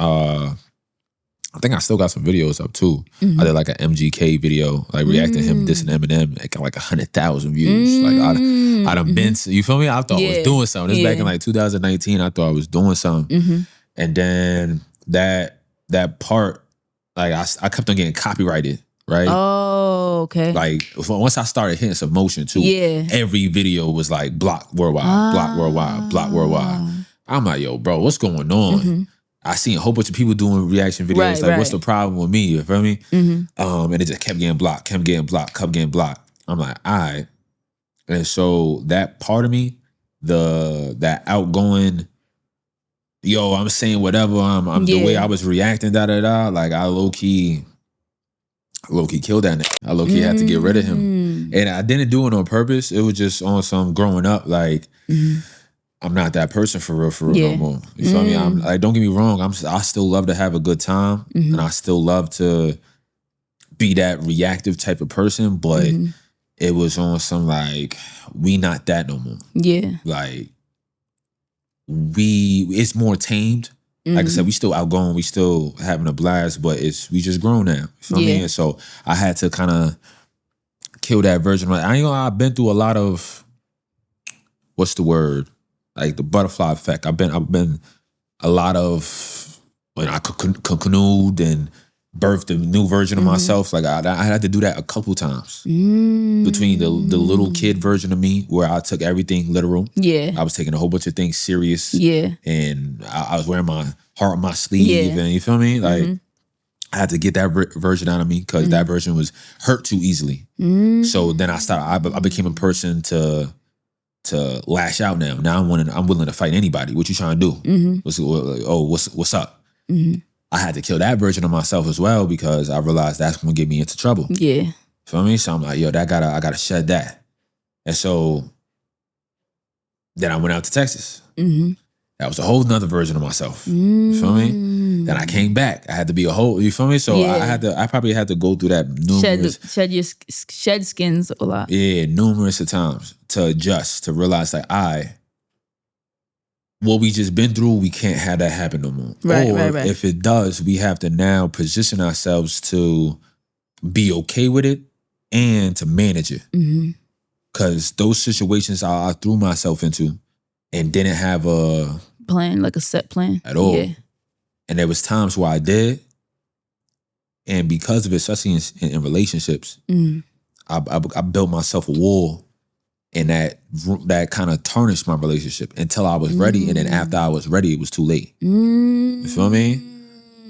S1: I think I still got some videos up too. I did like an MGK video, like reacting to him dissing Eminem. It got like 100,000 views. Like I done been, you feel me? I thought I was doing something. This back in like 2019. I thought I was doing something. And then that part, like I kept on getting copyrighted, right?
S2: Oh, okay.
S1: Like once I started hitting some motion too, every video was like block worldwide, block worldwide, block worldwide. I'm like, yo, bro, what's going on? I seen a whole bunch of people doing reaction videos. What's the problem with me? You feel me? And it just kept getting blocked, kept getting blocked. I'm like, all right. And so that part of me, that outgoing, yo, I'm saying whatever, I'm the way I was reacting, like I low key killed that nigga. I low key had to get rid of him. And I didn't do it on purpose. It was just on some growing up, like, I'm not that person for real no more. You feel me? I'm like, don't get me wrong. I still love to have a good time, and I still love to be that reactive type of person. But it was on some like, we not that no more. Yeah, like it's more tamed. Like I said, we still outgoing, we still having a blast, but we just grown now. You feel me? And so I had to kind of kill that version. I ain't gonna lie, I've been through a lot of, what's the word? Like the butterfly effect. I've been a lot of, when I cocooned and birthed a new version of myself. Like I had to do that a couple times between the little kid version of me, where I took everything literal.
S2: Yeah.
S1: I was taking a whole bunch of things serious.
S2: Yeah.
S1: And I was wearing my heart on my sleeve. And you feel me? Like I had to get that version out of me, because that version was hurt too easily. So then I became a person to lash out now. Now I'm willing to fight anybody. What you trying to do? What's up? I had to kill that version of myself as well, because I realized that's gonna get me into trouble.
S2: Yeah.
S1: Feel me? So I'm like, yo, I gotta shed that. And so then I went out to Texas. That was a whole nother version of myself. You feel me? Then I came back. I had to be a whole, you feel me? So I probably had to go through that numerous.
S2: Shed skins a lot.
S1: Yeah, numerous of times to adjust, to realize like what we just been through, we can't have that happen no more. Right. If it does, we have to now position ourselves to be okay with it and to manage it. Because those situations I threw myself into and didn't have a
S2: plan, like a set plan
S1: at all. Yeah. And there was times where I did. And because of it, especially in relationships, I built myself a wall. And that kind of tarnished my relationship until I was ready. And then after I was ready, it was too late. You feel me?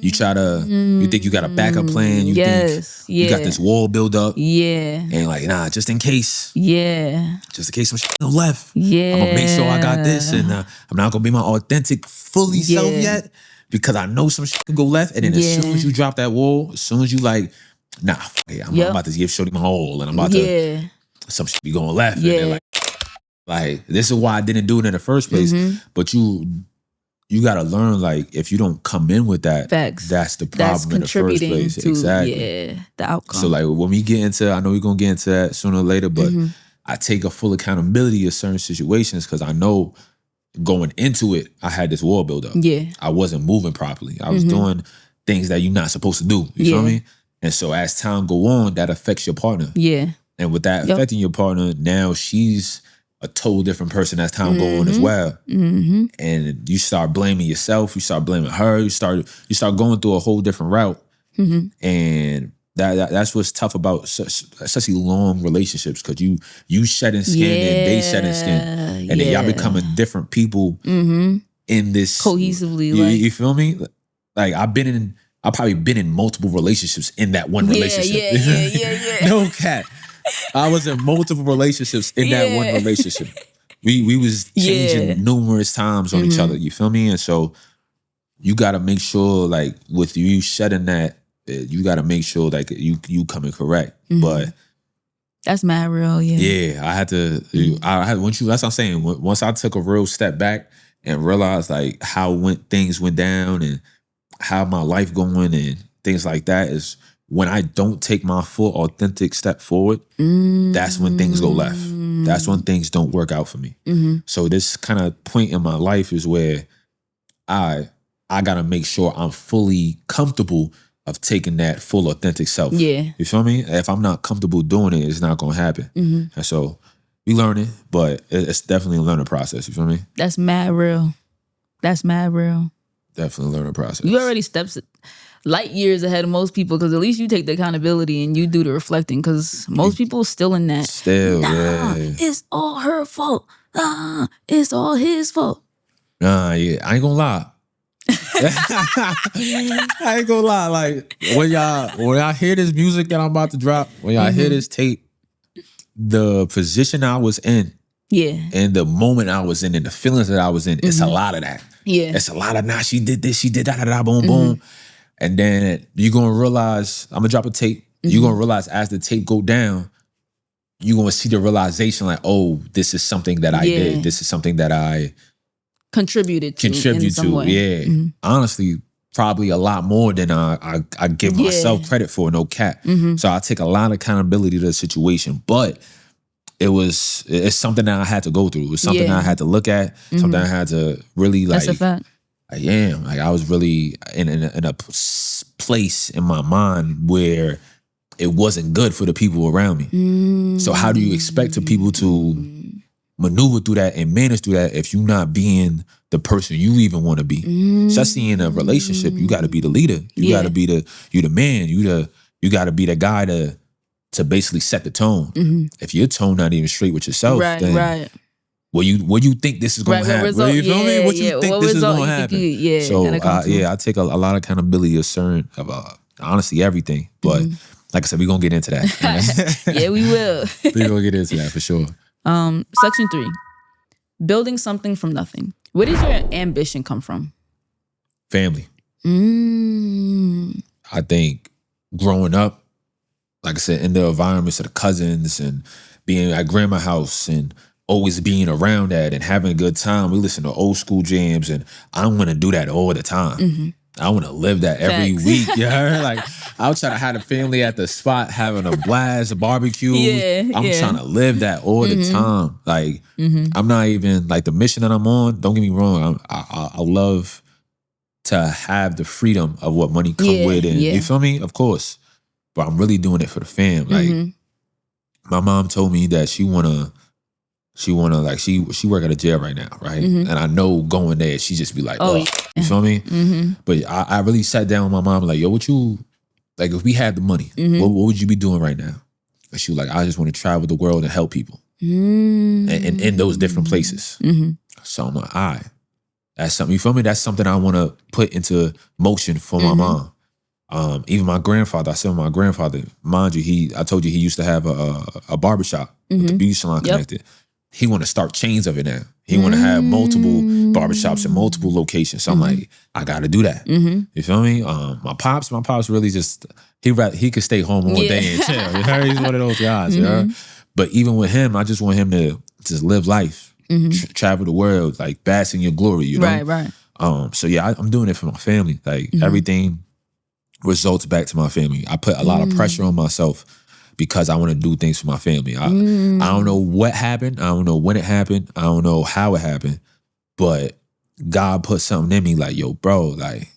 S1: You think you got a backup plan. You think you got this wall build up.
S2: Yeah.
S1: And like, nah, just in case.
S2: Yeah.
S1: Just in case some shit go left.
S2: Yeah.
S1: I'm going to make sure I got this. And I'm not going to be my authentic, fully self yet. Because I know some shit could go left. And then as soon as you drop that wall, as soon as you like, nah, I'm about to give Shorty my all. And I'm about to, some shit be going left.
S2: Yeah.
S1: And then like, this is why I didn't do it in the first place. But you got to learn, like, if you don't come in with that, that's the problem in the first place. Exactly.
S2: Yeah, the outcome.
S1: So like when we get into, I know we're going to get into that sooner or later, but I take a full accountability of certain situations, because I know going into it, I had this wall build up.
S2: Yeah.
S1: I wasn't moving properly. I was doing things that you're not supposed to do. You feel me? And so as time go on, that affects your partner.
S2: Yeah.
S1: And with that affecting your partner, now she's a total different person as time go on as well. And you start blaming yourself, you start blaming her, you start going through a whole different route. And that's what's tough about especially long relationships, because you shedding skin and they shedding skin. And then y'all becoming different people in this
S2: cohesively.
S1: You feel me? Like I've probably been in multiple relationships in that one relationship. Yeah. No cap. I was in multiple relationships in that one relationship. We was changing numerous times on each other. You feel me? And so you got to make sure, like, with you shedding that, you got to make sure like you coming correct. But
S2: that's mad real.
S1: Yeah, I had to. That's what I'm saying. Once I took a real step back and realized like how things went down and how my life going and things like that, is when I don't take my full authentic step forward, that's when things go left. That's when things don't work out for me. So this kind of point in my life is where I gotta make sure I'm fully comfortable of taking that full authentic self.
S2: Yeah.
S1: You feel me? If I'm not comfortable doing it, it's not gonna happen. And so we learn it, but it's definitely a learning process. You feel me?
S2: That's mad real.
S1: Definitely a learning process.
S2: You already steps light years ahead of most people, because at least you take the accountability and you do the reflecting, because most people still in that. It's all her fault. It's all his fault.
S1: I ain't gonna lie. I ain't gonna lie. Like when y'all hear this music that I'm about to drop, when y'all hear this tape, the position I was in, and the moment I was in, and the feelings that I was in, it's a lot of that.
S2: Yeah,
S1: it's a lot of nah. She did this. She did that. Boom, boom. And then you're gonna realize, I'm gonna drop a tape. You're gonna realize as the tape go down, you're gonna see the realization like, oh, this is something that I did. This is something that I
S2: contribute to in some way.
S1: Yeah. Honestly, probably a lot more than I give myself credit for, no cap. So I take a lot of accountability to the situation. But it's something that I had to go through. It was something I had to look at, something I had to really like.
S2: That's a fact.
S1: I was really in a place in my mind where it wasn't good for the people around me. So how do you expect the people to maneuver through that and manage through that if you're not being the person you even want to be. Especially in a relationship, you got to be the leader. You got to be you the man. You got to be the guy to basically set the tone. If your tone not even straight with yourself, then what you think this is going to happen? You feel me? What you think this is going to happen? So I take a lot of accountability of honestly everything. But like I said, we're going to get into that.
S2: Yeah, we will.
S1: We're going to get into that for sure.
S2: Section 3, building something from nothing. Where does your ambition come from?
S1: Family. I think growing up, like I said, in the environments of the cousins and being at grandma's house and always being around that and having a good time. We listen to old school jams, and I want to do that all the time. I want to live that every week. You heard? Like, I'll try to have the family at the spot having a blast, a barbecue. I'm trying to live that all the time. Like, I'm not even, like, the mission that I'm on, don't get me wrong, I love to have the freedom of what money come with. And you feel me? Of course. But I'm really doing it for the fam. Like, my mom told me that she wanna like she work at a jail right now, right? And I know going there, she just be like, oh, you feel me? But I really sat down with my mom like, yo, like if we had the money, what would you be doing right now? And she was like, I just want to travel the world and help people, and in those different places. So I'm like, all right, that's something. You feel me? That's something I want to put into motion for my mom. Even my grandfather, I said my grandfather, mind you, I told you he used to have a barbershop with the beauty salon connected. He want to start chains of it now. He want to have multiple barbershops in multiple locations. So I'm like, I got to do that. You feel me? My pops really just, he could stay home all day and chill. You heard? He's one of those guys. You heard? But even with him, I just want him to just live life, travel the world, like bask in your glory, you know?
S2: Right.
S1: So yeah, I'm doing it for my family. Like everything results back to my family. I put a lot of pressure on myself because I want to do things for my family. I don't know what happened. I don't know when it happened. I don't know how it happened. But God put something in me like, yo, bro, like,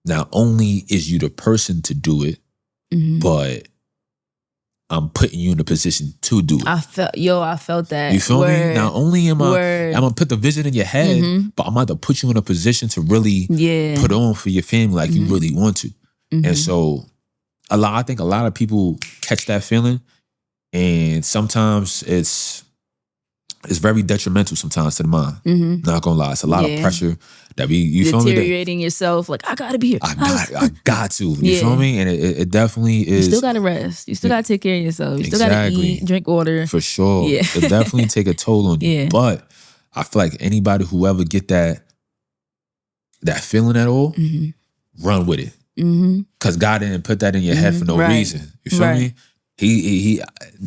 S1: not only is you the person to do it, but I'm putting you in a position to do it.
S2: I felt that.
S1: You feel me? Not only I'm gonna put the vision in your head, but I'm about to put you in a position to really put on for your family like you really want to. And so I think a lot of people catch that feeling, and sometimes it's very detrimental sometimes to the mind. Not gonna lie, it's a lot of pressure that you feel me?
S2: Deteriorating yourself, like I gotta be here.
S1: I got to. You feel me? And it definitely is.
S2: You still gotta rest. You still gotta take care of yourself. You still gotta eat, drink water.
S1: For sure. Yeah. It definitely take a toll on you. But I feel like anybody who ever get that feeling at all, run with it. Because God didn't put that in your head for no reason. You feel me?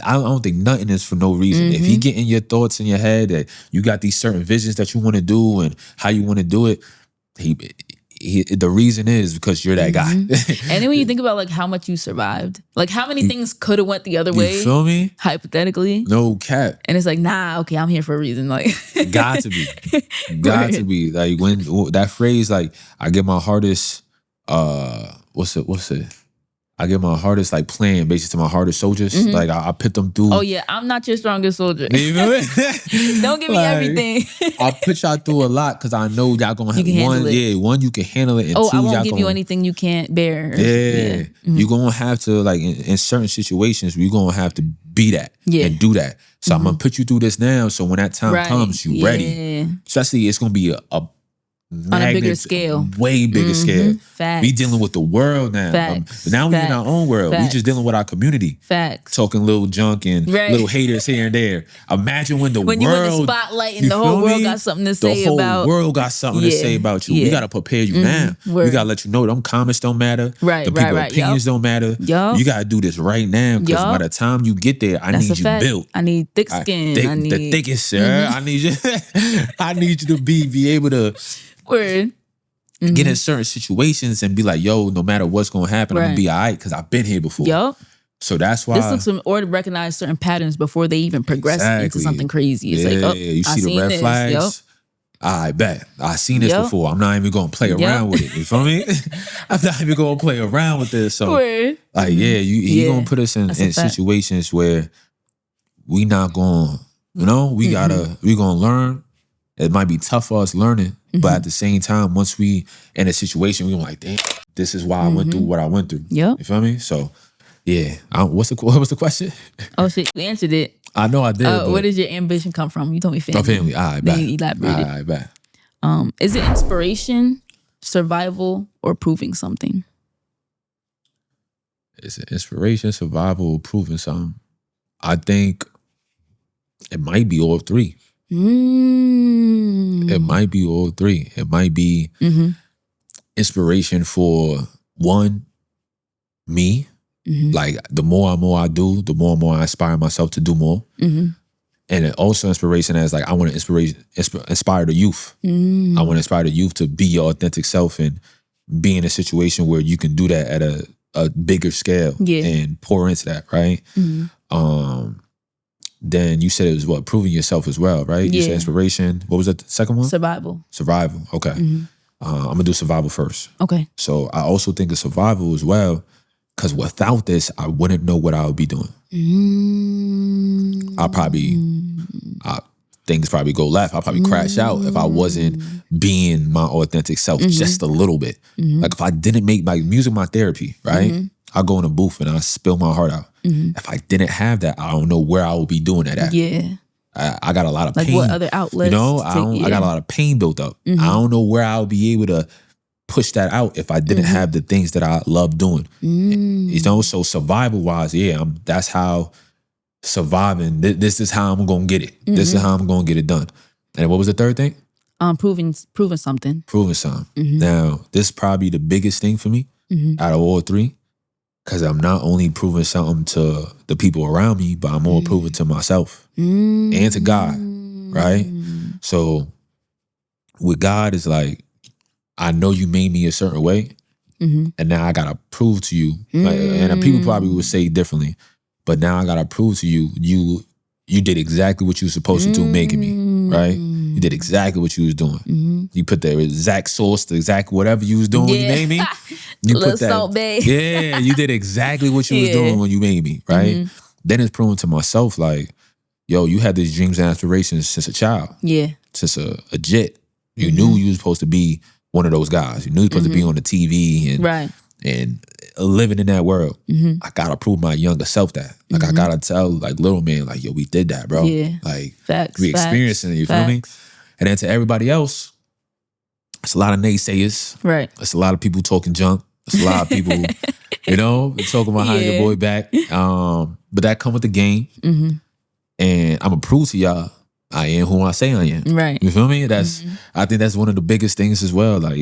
S1: I don't think nothing is for no reason. If he get in your thoughts in your head that you got these certain visions that you want to do and how you want to do it, the reason is because you're that guy.
S2: And then when you think about like how much you survived, like how many things could have went the other way.
S1: You feel me?
S2: Hypothetically.
S1: No cap.
S2: And it's like, nah, okay, I'm here for a reason. Like
S1: got to be. Got to be. Like when that phrase, like I get my hardest what's it? I give my hardest like plan basically to my hardest soldiers. Like I put them through.
S2: Oh yeah, I'm not your strongest soldier.
S1: You feel me?
S2: Don't give me everything.
S1: I put y'all through a lot because I know y'all gonna have one you can handle it, and two
S2: I won't
S1: y'all
S2: give you anything you can't bear.
S1: You gonna have to like in certain situations you gonna have to be that and do that. So I'm gonna put you through this now. So when that time comes, you ready. Especially it's gonna be a
S2: on a bigger scale.
S1: Way bigger scale.
S2: Facts.
S1: We dealing with the world now. Now we in our own world. We just dealing with our community.
S2: Facts.
S1: Talking little junk and little haters here and there. Imagine when
S2: you're in the spotlight and the whole world got something to say about.
S1: The whole world got something to say about you. We got to prepare you now. We got to let you know them comments don't matter. The people's opinions don't matter. You got to do this right now because by the time you get there, I need you built.
S2: I need thick skin.
S1: The thickest, sir. I need you. I need you to be able to get in certain situations and be like, yo, no matter what's gonna happen, I'm gonna be all right because I've been here before. So that's why
S2: this looks or to recognize certain patterns before they even progress into something crazy. It's like, oh,
S1: you see the red flags. I bet I seen this before. I'm not even gonna play around with it. You feel me? I'm not even gonna play around with this. So like, he gonna put us in situations where we not gonna You know, we gonna learn. It might be tough for us learning, but at the same time, once we in a situation, we like, damn, this is why I went through what I went through.
S2: Yep.
S1: You feel me? So, yeah. What was the question?
S2: Oh shit, you answered it.
S1: I know I did.
S2: Where does your ambition come from? You told me family.
S1: My family. All right,
S2: then you elaborated.
S1: All right, bet.
S2: Is it inspiration, survival, or proving something?
S1: Is it inspiration, survival, or proving something? I think it might be all three. It might be all three. It might be inspiration for one, me. Like the more and more I do, the more and more I inspire myself to do more. And it also inspiration as like I want to inspire the youth. I want to inspire the youth to be your authentic self and be in a situation where you can do that at a bigger scale and pour into that, right? Then you said it was what? Proving yourself as well, right? You said inspiration. What was that, the second one?
S2: Survival.
S1: Survival, okay. I'm going to do survival first.
S2: Okay.
S1: So I also think of survival as well, because without this, I wouldn't know what I would be doing. Things probably go left. I'll probably crash out if I wasn't being my authentic self just a little bit. Like if I didn't make like music my therapy, right? I go in a booth and I spill my heart out. If I didn't have that, I don't know where I would be doing it at.
S2: Yeah.
S1: I got a lot of pain.
S2: Like what other outlets?
S1: You know, I got a lot of pain built up. I don't know where I would be able to push that out if I didn't have the things that I love doing. You know, so survival wise, that's how surviving. This is how I'm gonna get it. This is how I'm gonna get it done. And what was the third thing?
S2: Proving something.
S1: Proving something. Now, this is probably the biggest thing for me out of all three, because I'm not only proving something to the people around me, but I'm more proving to myself and to God, right? So with God, it's like, I know you made me a certain way, and now I gotta prove to you. Like, and people probably would say differently, but now I gotta prove to you, you did exactly what you were supposed to do, making me, right? You did exactly what you was doing. You put the exact sauce, the exact whatever you was doing when you made me. You put that,
S2: salt bae.
S1: yeah, you did exactly what you was doing when you made me, right? Then it's proving to myself, like, yo, you had these dreams and aspirations since a child. Yeah. Since a jit. You knew you was supposed to be one of those guys. You knew you were supposed to be on the TV and living in that world. I gotta prove my younger self that. Like I gotta tell like little man, like, yo, we did that, bro. Yeah. Like we experiencing it, you feel me? And then to everybody else, it's a lot of naysayers. Right. It's a lot of people talking junk. It's a lot of people, you know, talking about how your boy back. But that come with the game. And I'm gonna prove to y'all I am who I say I am. Right. You feel me? That's I think that's one of the biggest things as well. Like,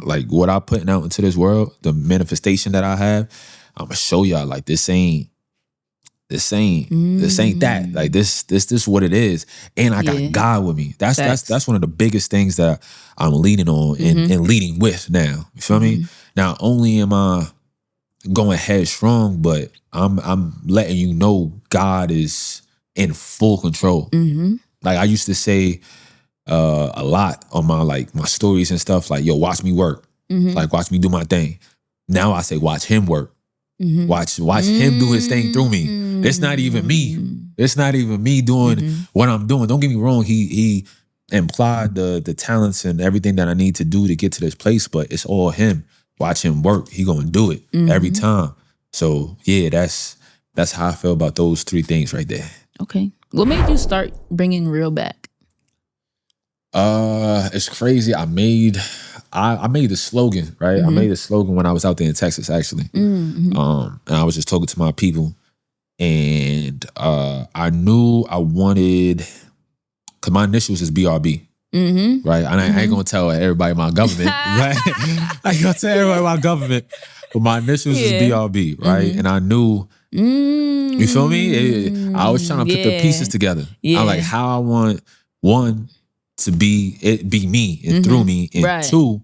S1: like what I'm putting out into this world, the manifestation that I have, I'm gonna show y'all like this ain't that. Like this what it is. And I got God with me. That's one of the biggest things that I'm leading on and leading with now. You feel me? Not only am I going headstrong, but I'm letting you know God is in full control. Like I used to say a lot on my stories and stuff, like, yo, watch me work. Like watch me do my thing. Now I say watch him work. Watch him do his thing through me. It's not even me. It's not even me doing what I'm doing. Don't get me wrong. He implied the talents and everything that I need to do to get to this place, but it's all him. Watch him work. He gonna do it every time. So yeah, that's how I feel about those three things right there.
S2: Okay. What made you start bringing real back?
S1: It's crazy. I made the slogan, right? I made the slogan when I was out there in Texas, actually. And I was just talking to my people, and I knew I wanted, because my initials is BRB. Right? And I ain't gonna tell everybody my government, right? I ain't gonna tell everybody my government, but my initials is BRB, right? And I knew, you feel me? I was trying to put the pieces together. I'm like, how I want, one, to be me and through me, and two,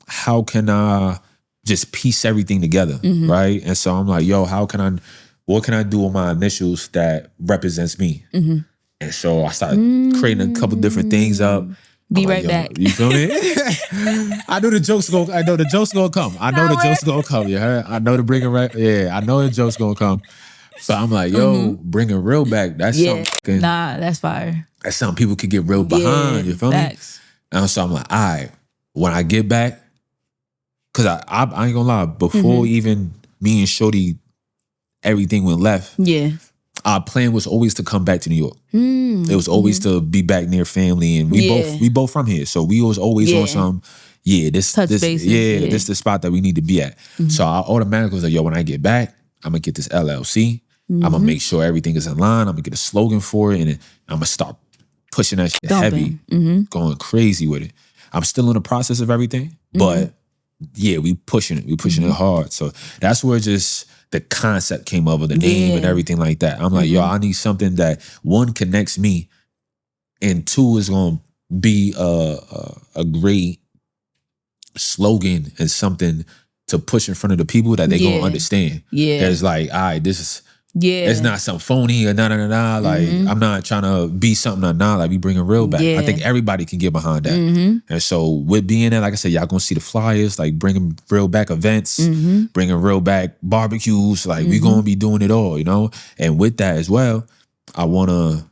S1: how can I just piece everything together, right? And so I'm like, yo, what can I do with my initials that represents me? And so I started creating a couple different things up.
S2: Be right back.
S1: You feel me? I know the joke's gonna come. I know the joke's gonna come. You heard? I know the bringing right. Yeah, I know the joke's gonna come. So I'm like, yo, bringing real back. That's something.
S2: Nah, that's fire.
S1: that's something people could get real behind. You feel me? And so I'm like, all right, when I get back, because I ain't gonna lie, before even me and Shorty, everything went left.
S2: Yeah.
S1: Our plan was always to come back to New York. It was always to be back near family, and we both from here, so we was always on some. This is the spot that we need to be at. So I automatically was like, yo, when I get back, I'm gonna get this LLC. I'm gonna make sure everything is in line. I'm gonna get a slogan for it, and I'm gonna start pushing that shit heavy, going crazy with it. I'm still in the process of everything, but we pushing it. We pushing it hard. So that's where just the concept came up of the name and everything like that. I'm like, yo, I need something that one connects me, and two is gonna be a great slogan and something to push in front of the people that they gonna understand. It's like, all right, this is it's not some phony or nah. Like I'm not trying to be something or not. Like we bringing real back. I think everybody can get behind that. And so with being there, like I said, y'all gonna see the flyers, like bringing real back events, bringing real back barbecues. Like we gonna be doing it all, you know. And with that as well, I wanna.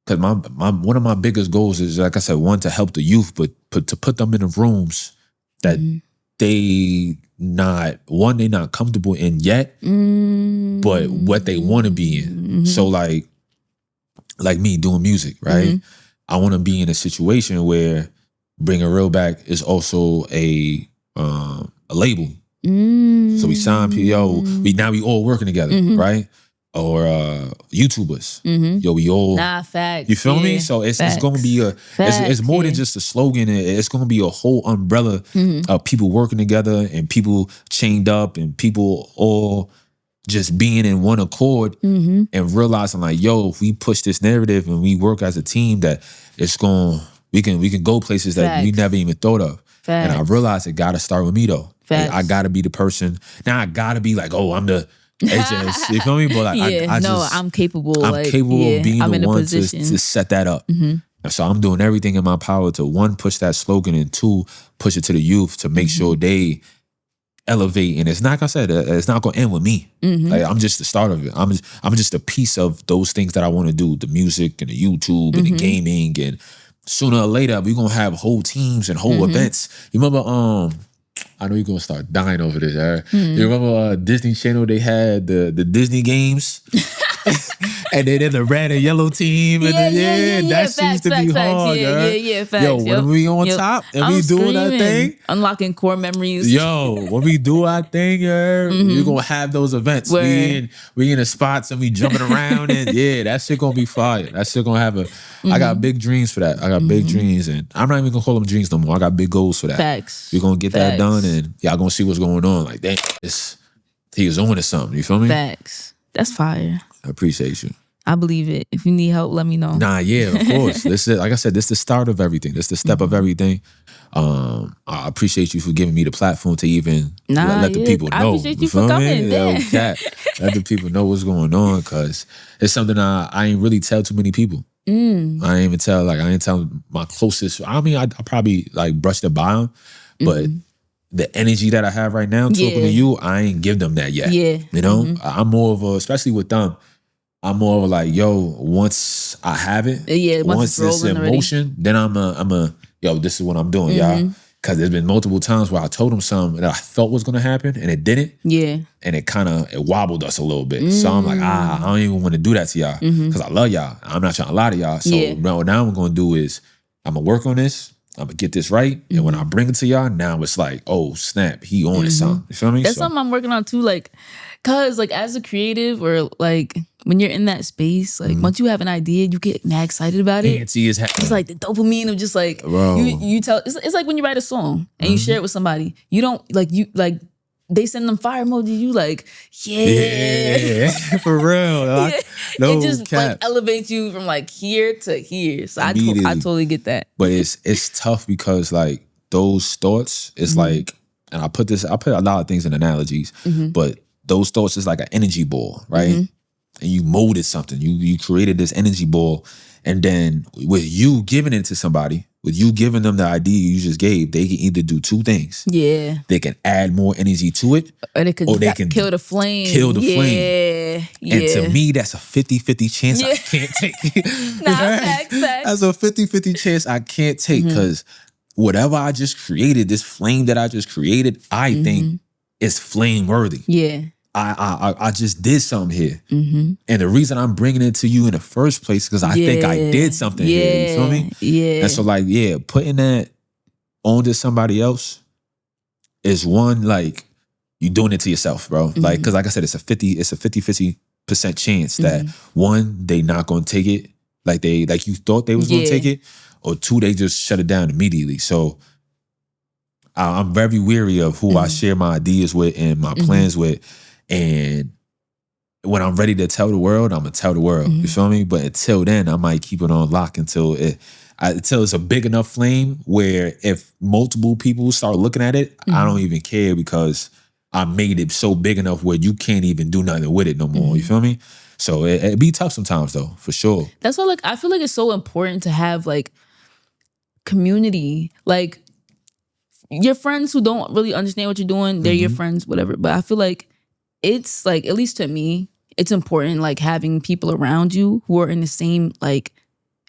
S1: Because my one of my biggest goals is, like I said, one, to help the youth, but to put them in the rooms that they not comfortable in yet, but what they want to be in. So like me doing music, right? I want to be in a situation where Bringing Real Back is also a label. So we sign PO. We all working together, right? Or YouTubers. Yo, we all
S2: facts.
S1: You feel me? So it's gonna be it's more than just a slogan. It's gonna be a whole umbrella of people working together and people chained up and people all just being in one accord and realizing like, yo, if we push this narrative and we work as a team, that we can go places that we never even thought of. And I realized it gotta start with me though. Like, I gotta be the person. Now I gotta be like, oh, I'm the just, you feel me? But like,
S2: I'm capable.
S1: I'm capable of being the one to set that up. So I'm doing everything in my power to, one, push that slogan, and two, push it to the youth to make sure they elevate. And it's not, like I said, it's not gonna end with me. Like I'm just the start of it. I'm just a piece of those things that I want to do: the music and the YouTube and the gaming. And sooner or later, we're gonna have whole teams and whole events. You remember? I know you're gonna start dying over this. You remember Disney Channel? They had the Disney games, and then the red and yellow team. And that seems to be hard.
S2: Facts.
S1: Yo, when we on top and we doing our thing,
S2: unlocking core memories.
S1: Yo, when we do our thing, we're gonna have those events. We in the spots and we jumping around, and that shit gonna be fire. That shit gonna have I got big dreams for that. I got big dreams, and I'm not even gonna call them dreams no more. I got big goals for that.
S2: Facts.
S1: We're gonna get that done, and y'all gonna see what's going on. Like, damn, he was on to something. You feel me?
S2: Facts. That's fire.
S1: I appreciate you.
S2: I believe it. If you need help, let me know.
S1: Nah, of course. This is, like I said, this is the start of everything. This is the step of everything. I appreciate you for giving me the platform to even let the people know.
S2: I appreciate you for coming.
S1: Let the people know what's going on, because it's something I ain't really tell too many people. I ain't tell my closest. I mean, I probably like brushed it by them, but the energy that I have right now talking to you, I ain't give them that yet. You know, I'm more of a, especially with them, I'm more of a like, yo, once I have it, once it's in motion, then I'm a, yo, this is what I'm doing, y'all. Because there's been multiple times where I told them something that I thought was going to happen and it didn't. And it wobbled us a little bit. So I'm like, I don't even want to do that to y'all because I love y'all. I'm not trying to lie to y'all. So now what I'm going to do is I'm going to work on this. I'm going to get this right. And when I bring it to y'all, now it's like, oh, snap, he on to something. You feel me?
S2: That's something I'm working on too. Like, because like as a creative, or like when you're in that space, like once you have an idea, you get mad excited about it. It's like the dopamine of just like, you tell, it's like when you write a song and you share it with somebody, you don't like, they send them fire emoji, you like,
S1: for real.
S2: It just like elevates you from like here to here. So I totally get that.
S1: But it's tough because like those thoughts, it's like, and I put a lot of things in analogies, but those thoughts is like an energy ball, right? And you molded something. You created this energy ball, and then with you giving it to somebody, with you giving them the idea you just gave, they can either do two things.
S2: Yeah.
S1: They can add more energy to it,
S2: or they can kill the flame.
S1: Flame.
S2: Yeah.
S1: And to me, that's a 50-50 chance I can't take.
S2: Facts.
S1: That's a 50-50 chance I can't take, because whatever I just created, this flame that I just created, I think is flame worthy.
S2: Yeah.
S1: I just did something here. And the reason I'm bringing it to you in the first place, because I think I did something here. You feel me?
S2: Yeah.
S1: And so like, putting that onto somebody else is one, like, you doing it to yourself, bro. Like, because like I said, it's a 50-50% chance that one, they not gonna take it like you thought they was gonna take it, or two, they just shut it down immediately. So I'm very weary of who I share my ideas with and my plans with. And when I'm ready to tell the world, I'm gonna tell the world. You feel me? But until then, I might keep it on lock until it's a big enough flame where if multiple people start looking at it, I don't even care, because I made it so big enough where you can't even do nothing with it no more. You feel me? So it be tough sometimes, though, for sure.
S2: That's why, like, I feel like it's so important to have like community, like your friends who don't really understand what you're doing. They're your friends, whatever. But I feel like it's like, at least to me, it's important like having people around you who are in the same like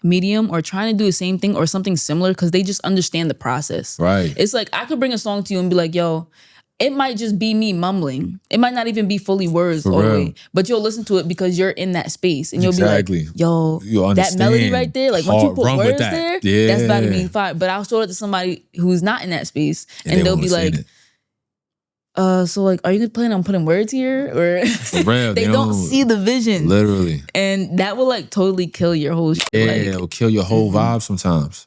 S2: medium or trying to do the same thing or something similar, because they just understand the process.
S1: Right.
S2: It's like I could bring a song to you and be like, yo, it might just be me mumbling. It might not even be fully words all the way, but you'll listen to it because you're in that space, and you'll be like, yo, that melody right there, like once you put words there, that's about to be fire. But I'll show it to somebody who's not in that space, and they'll be like, so like, are you planning on putting words here? Or
S1: for real,
S2: they don't see the vision.
S1: Literally.
S2: And that will like totally kill your whole shit.
S1: Yeah,
S2: like,
S1: it'll kill your whole vibe sometimes.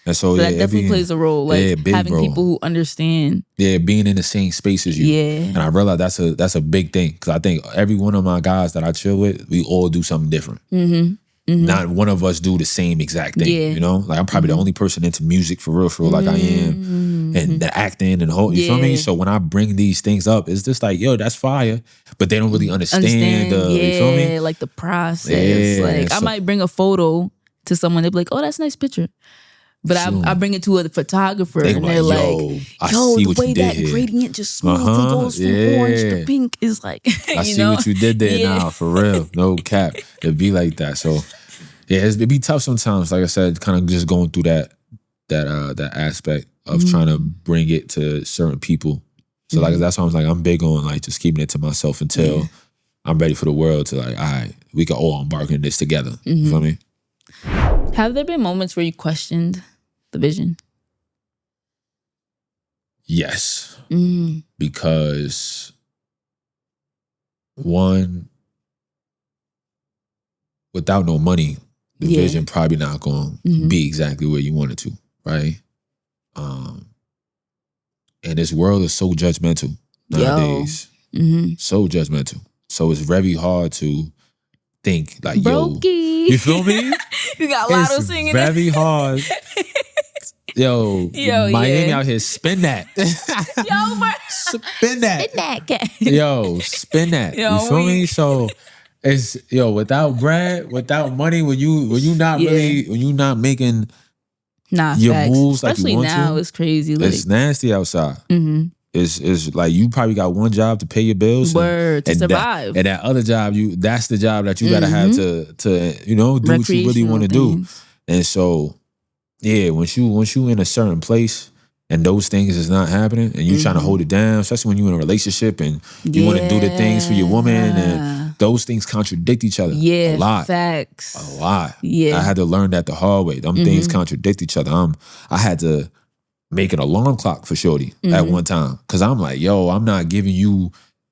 S1: And so
S2: that definitely plays a role. Like having people who understand.
S1: Yeah, being in the same space as you.
S2: Yeah.
S1: And I realize that's a big thing. Because I think every one of my guys that I chill with, we all do something different. Not one of us do the same exact thing. You know? Like I'm probably the only person into music for real, like I am. And the acting and the whole, you feel me? So when I bring these things up, it's just like, yo, that's fire. But they don't really understand you feel me?
S2: Like the process. Like I might bring a photo to someone, they'll be like, oh, that's a nice picture. But I bring it to a photographer, and they're like, yo, the way that gradient just smoothly goes from orange to pink is like,
S1: I see what you did there now, for real. No cap. It'd be like that. So yeah, it'd be tough sometimes, like I said, kind of just going through that aspect of trying to bring it to certain people. So like that's why I was like, I'm big on like just keeping it to myself until I'm ready for the world to like, all right, we can all embark on this together. You feel me?
S2: Have there been moments where you questioned the vision?
S1: Yes. Because one, without no money, the vision probably not going to be exactly where you want it to, right? And this world is so judgmental nowadays. So judgmental. So it's very hard to think like,
S2: Brokey.
S1: yo, you feel me?
S2: You got Lotto singing.
S1: It's very hard. Yo, Miami out here, spin that.
S2: Yo, bro.
S1: Spin that. Yo, spin that. You feel me? So it's without bread, without money, when you not making your
S2: facts.
S1: moves like
S2: especially
S1: you want
S2: now,
S1: to.
S2: It's crazy. Like,
S1: it's nasty outside. It's like you probably got one job to pay your bills.
S2: To survive.
S1: And that other job, that's the job that you gotta have to do what you really want to do. And so yeah, once you in a certain place and those things is not happening and you trying to hold it down, especially when you're in a relationship and you want to do the things for your woman and those things contradict each other a lot.
S2: Facts.
S1: A lot.
S2: Yeah.
S1: I had to learn that the hard way. Them things contradict each other. I had to make an alarm clock for shorty at one time. Cause I'm like, yo, I'm not giving you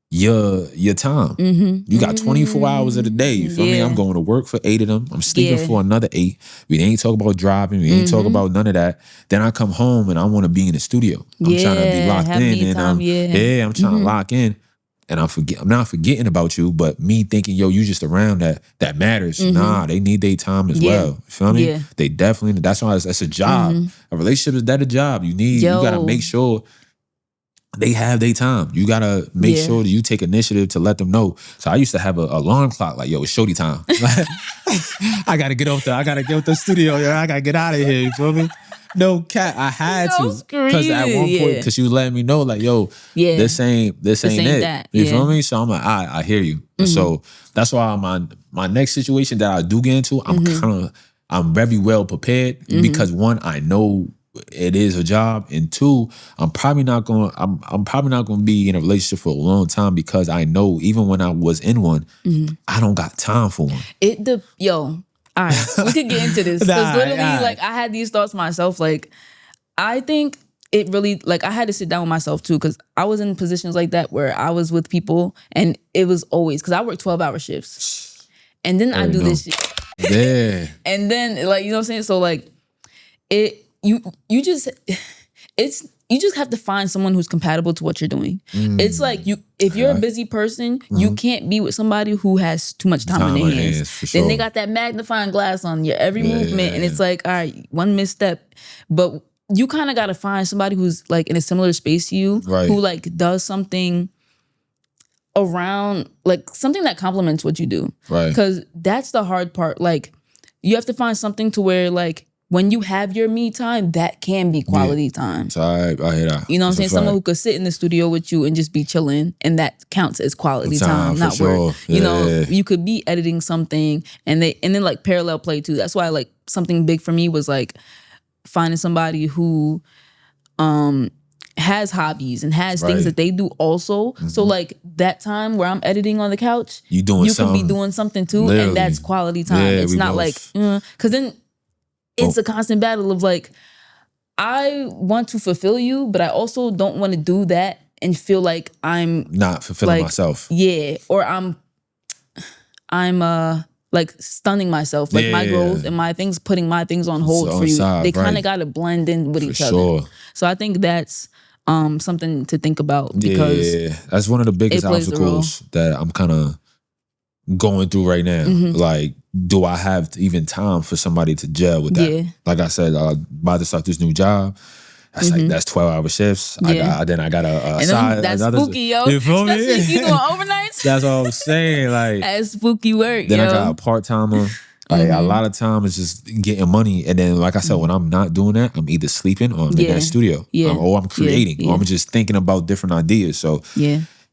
S1: your time. You got 24 hours of the day. You feel me? I'm going to work for 8 of them. I'm sleeping for another 8. We ain't talk about driving. We ain't talk about none of that. Then I come home and I want to be in the studio. I'm trying to be locked in. And I'm trying to lock in. And I'm not forgetting about you, but me thinking, yo, you just around that matters. Nah, they need their time as well. You feel me? They definitely, that's why that's a job. A relationship is that a job. You gotta make sure they have their time. You gotta make sure that you take initiative to let them know. So I used to have an alarm clock, like, yo, it's shorty time. I gotta get off the studio, yo. I gotta get out of here, you feel me? No cat, I had to. Because at one point, because you letting me know, like, yo, this ain't it.
S2: That.
S1: You feel me? So I'm like, I hear you. So that's why my next situation that I do get into, I'm very well prepared because one, I know it is a job, and two, I'm probably not going to be in a relationship for a long time because I know even when I was in one, I don't got time for one.
S2: All right, we could get into this because literally, like, I had these thoughts myself. Like, I think it really, like, I had to sit down with myself too because I was in positions like that where I was with people and it was always because I work 12-hour shifts, and then I do this shit.
S1: Yeah,
S2: and then, like, you know what I'm saying. So like, you just have to find someone who's compatible to what you're doing. It's like if you're a busy person, you can't be with somebody who has too much time on their hands.
S1: For
S2: Then they got that magnifying glass on your every movement, and it's like, all right, one misstep. But you kind of got to find somebody who's like in a similar space to you, who like does something around, like something that complements what you do.
S1: Right.
S2: Because that's the hard part. Like, you have to find something to where, like, when you have your me time, that can be quality time.
S1: So I hear that.
S2: You know what I'm saying? Someone who could sit in the studio with you and just be chilling, and that counts as quality time, not work.
S1: Yeah.
S2: You know, you could be editing something and then like parallel play too. That's why, like, something big for me was like finding somebody who has hobbies and has things that they do also. So like that time where I'm editing on the couch, you can be doing something too, and that's quality time. It's not like, because then it's a constant battle of like, I want to fulfill you, but I also don't want to do that and feel like I'm
S1: not fulfilling myself.
S2: Yeah, or I'm like stunning myself, like my growth and my things, putting my things on hold for you. They kind of got to blend in with each other. So I think that's something to think about because
S1: that's one of the biggest obstacles that I'm kind of going through right now. Like, do I have even time for somebody to gel with that? Like I said, about to start this new job. That's like, that's 12-hour shifts. I got a side.
S2: That's spooky, yo.
S1: You feel me?
S2: Especially if you doing overnights.
S1: That's what I'm saying. Like,
S2: that's spooky work.
S1: Then I got a part-timer. Like, a lot of time is just getting money. And then, like I said, when I'm not doing that, I'm either sleeping or I'm in that studio. Or I'm creating. Or I'm just thinking about different ideas. So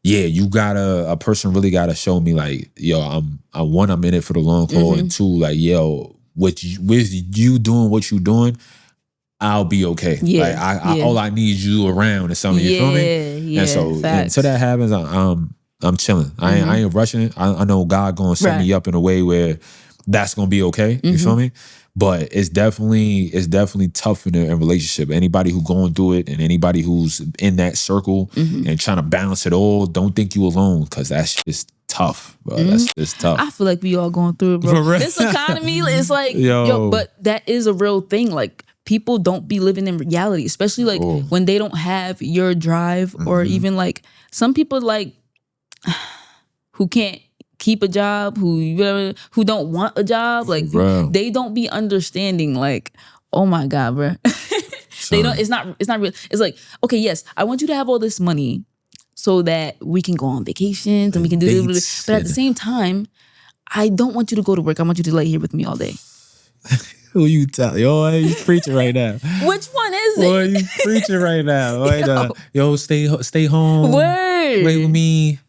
S1: you a person really gotta show me like, yo, I'm in it for the long haul, and two, like, yo, with you doing what you doing, I'll be okay. Like, I all I need you around or something. You feel me? And so until that happens, I'm chilling. I ain't rushing it. I know God gonna set me up in a way where that's gonna be okay. You feel me? But it's definitely tough in a relationship. Anybody who going through it and anybody who's in that circle and trying to balance it all, don't think you alone, because that's just tough, bro. That's just tough.
S2: I feel like we all going through it, bro. This economy is like, yo, but that is a real thing. Like, people don't be living in reality, especially like when they don't have your drive, or even like some people like who can't keep a job, who don't want a job, like they don't be understanding, like, oh my God, bro. They don't, it's not real. It's like, okay, yes, I want you to have all this money so that we can go on vacations and we can do this, but at the same time, I don't want you to go to work. I want you to lay here with me all day.
S1: Who you tell? Yo, you preaching right now.
S2: Which one is it?
S1: Boy, you preaching right now. Yo, stay home.
S2: Word.
S1: Wait with me.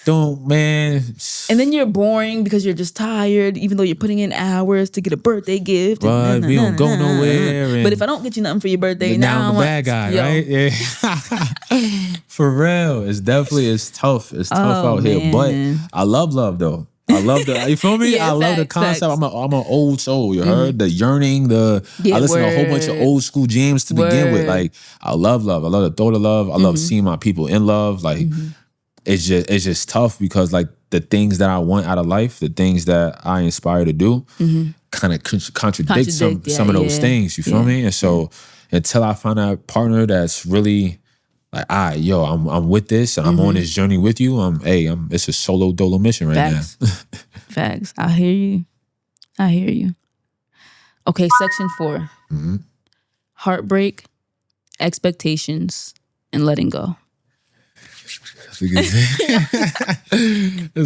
S1: Don't, man.
S2: And then you're boring because you're just tired, even though you're putting in hours to get a birthday gift.
S1: Right, we don't go nowhere.
S2: But if I don't get you nothing for your birthday,
S1: now I'm the bad guy, right? Yeah. For real. It's tough. It's tough out here. But I love though. I love you feel me? I love the concept. I'm an old soul. You heard the yearning. I listen to a whole bunch of old school jams to begin with. Like, I love love. I love the thought of love. I love seeing my people in love. Like, it's just tough because like the things that I want out of life, the things that I inspire to do, kind of contradict some of those things. You feel me? And so until I find a partner that's really like, I'm with this and I'm on this journey with you. It's a solo dolo mission right now.
S2: Facts. I hear you. Okay, section 4. Heartbreak, expectations, and letting go.
S1: It's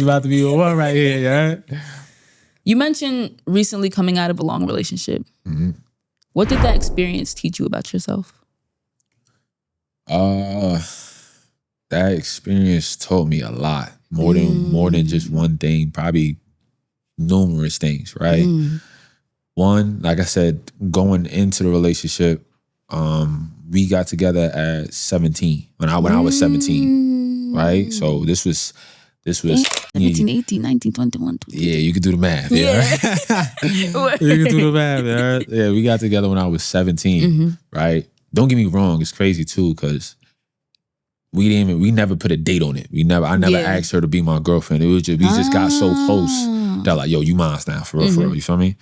S1: about to be one right here, yeah.
S2: You mentioned recently coming out of a long relationship. What did that experience teach you about yourself?
S1: That experience taught me a lot. More than just one thing, probably numerous things, right? One, like I said, going into the relationship, we got together at 17. When I was 17, right? So this was
S2: 17, 18, 19, 21.
S1: Yeah, you can do the math. Yeah. Right? You can do the math. Right? Yeah, we got together when I was 17, right? Don't get me wrong, it's crazy too, because we never put a date on it. I never asked her to be my girlfriend. It was just, we just got so close that like, yo, you mine now, for real, for real. You feel me?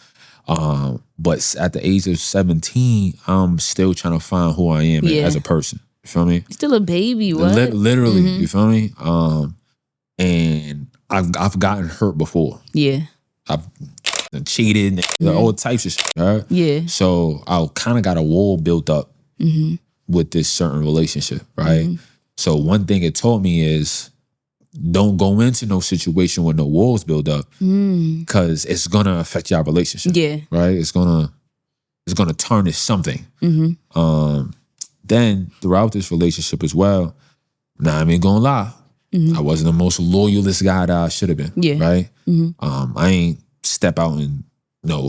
S1: But at the age of 17, I'm still trying to find who I am as a person. You feel me?
S2: Still a baby, what?
S1: Literally, you feel me? And I've gotten hurt before.
S2: Yeah.
S1: I've cheated, all types of shit. Right?
S2: Yeah.
S1: So I kind of got a wall built up with this certain relationship, right? So one thing it taught me is don't go into no situation with no walls built up, because it's gonna affect your relationship.
S2: Yeah.
S1: Right? It's gonna tarnish something. Then throughout this relationship as well, now I ain't gonna lie, I wasn't the most loyalist guy that I should have been. Yeah. Right? I ain't step out and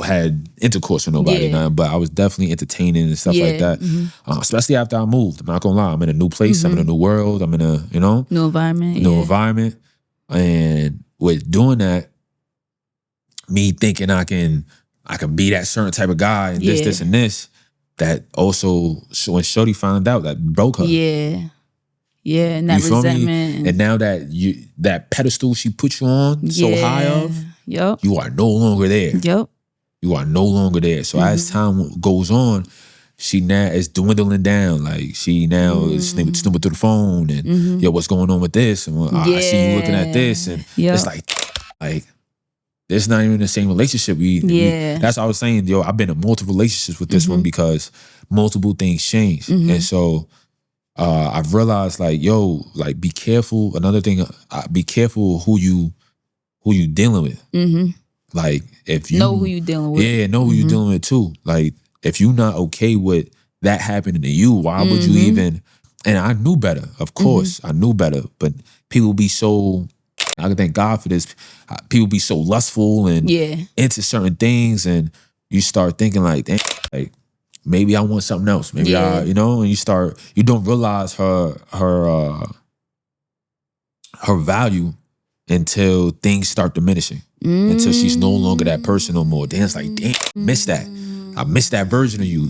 S1: had intercourse with nobody, but I was definitely entertaining and stuff like that. Especially after I moved. I'm not gonna lie, I'm in a new place, I'm in a new world, I'm in a,
S2: new environment.
S1: New environment. And with doing that, me thinking I can be that certain type of guy and this and this, that also, when Shorty found out, that broke her.
S2: Yeah. Yeah, and that resentment.
S1: And now that pedestal she put you on so high of, you are no longer there.
S2: Yep.
S1: You are no longer there. So as time goes on, she now is dwindling down. Like she now is snooping through the phone and yo, what's going on with this? And I see you looking at this, and it's like it's not even the same relationship. That's what I was saying. Yo, I've been in multiple relationships with this one because multiple things change, and so I've realized like, yo, like be careful. Another thing, be careful who you dealing with. Like if you
S2: know who you dealing with.
S1: Yeah, know who you dealing with too. Like if you're not okay with that happening to you, why would you even? And I knew better, of course. I knew better, but people be so, I can thank God for this. People be so lustful and into certain things, and you start thinking like, dang, like maybe I want something else. Maybe I, and you don't realize her value until things start diminishing. Until she's no longer that person no more. Then it's like, damn, I miss that. I miss that version of you.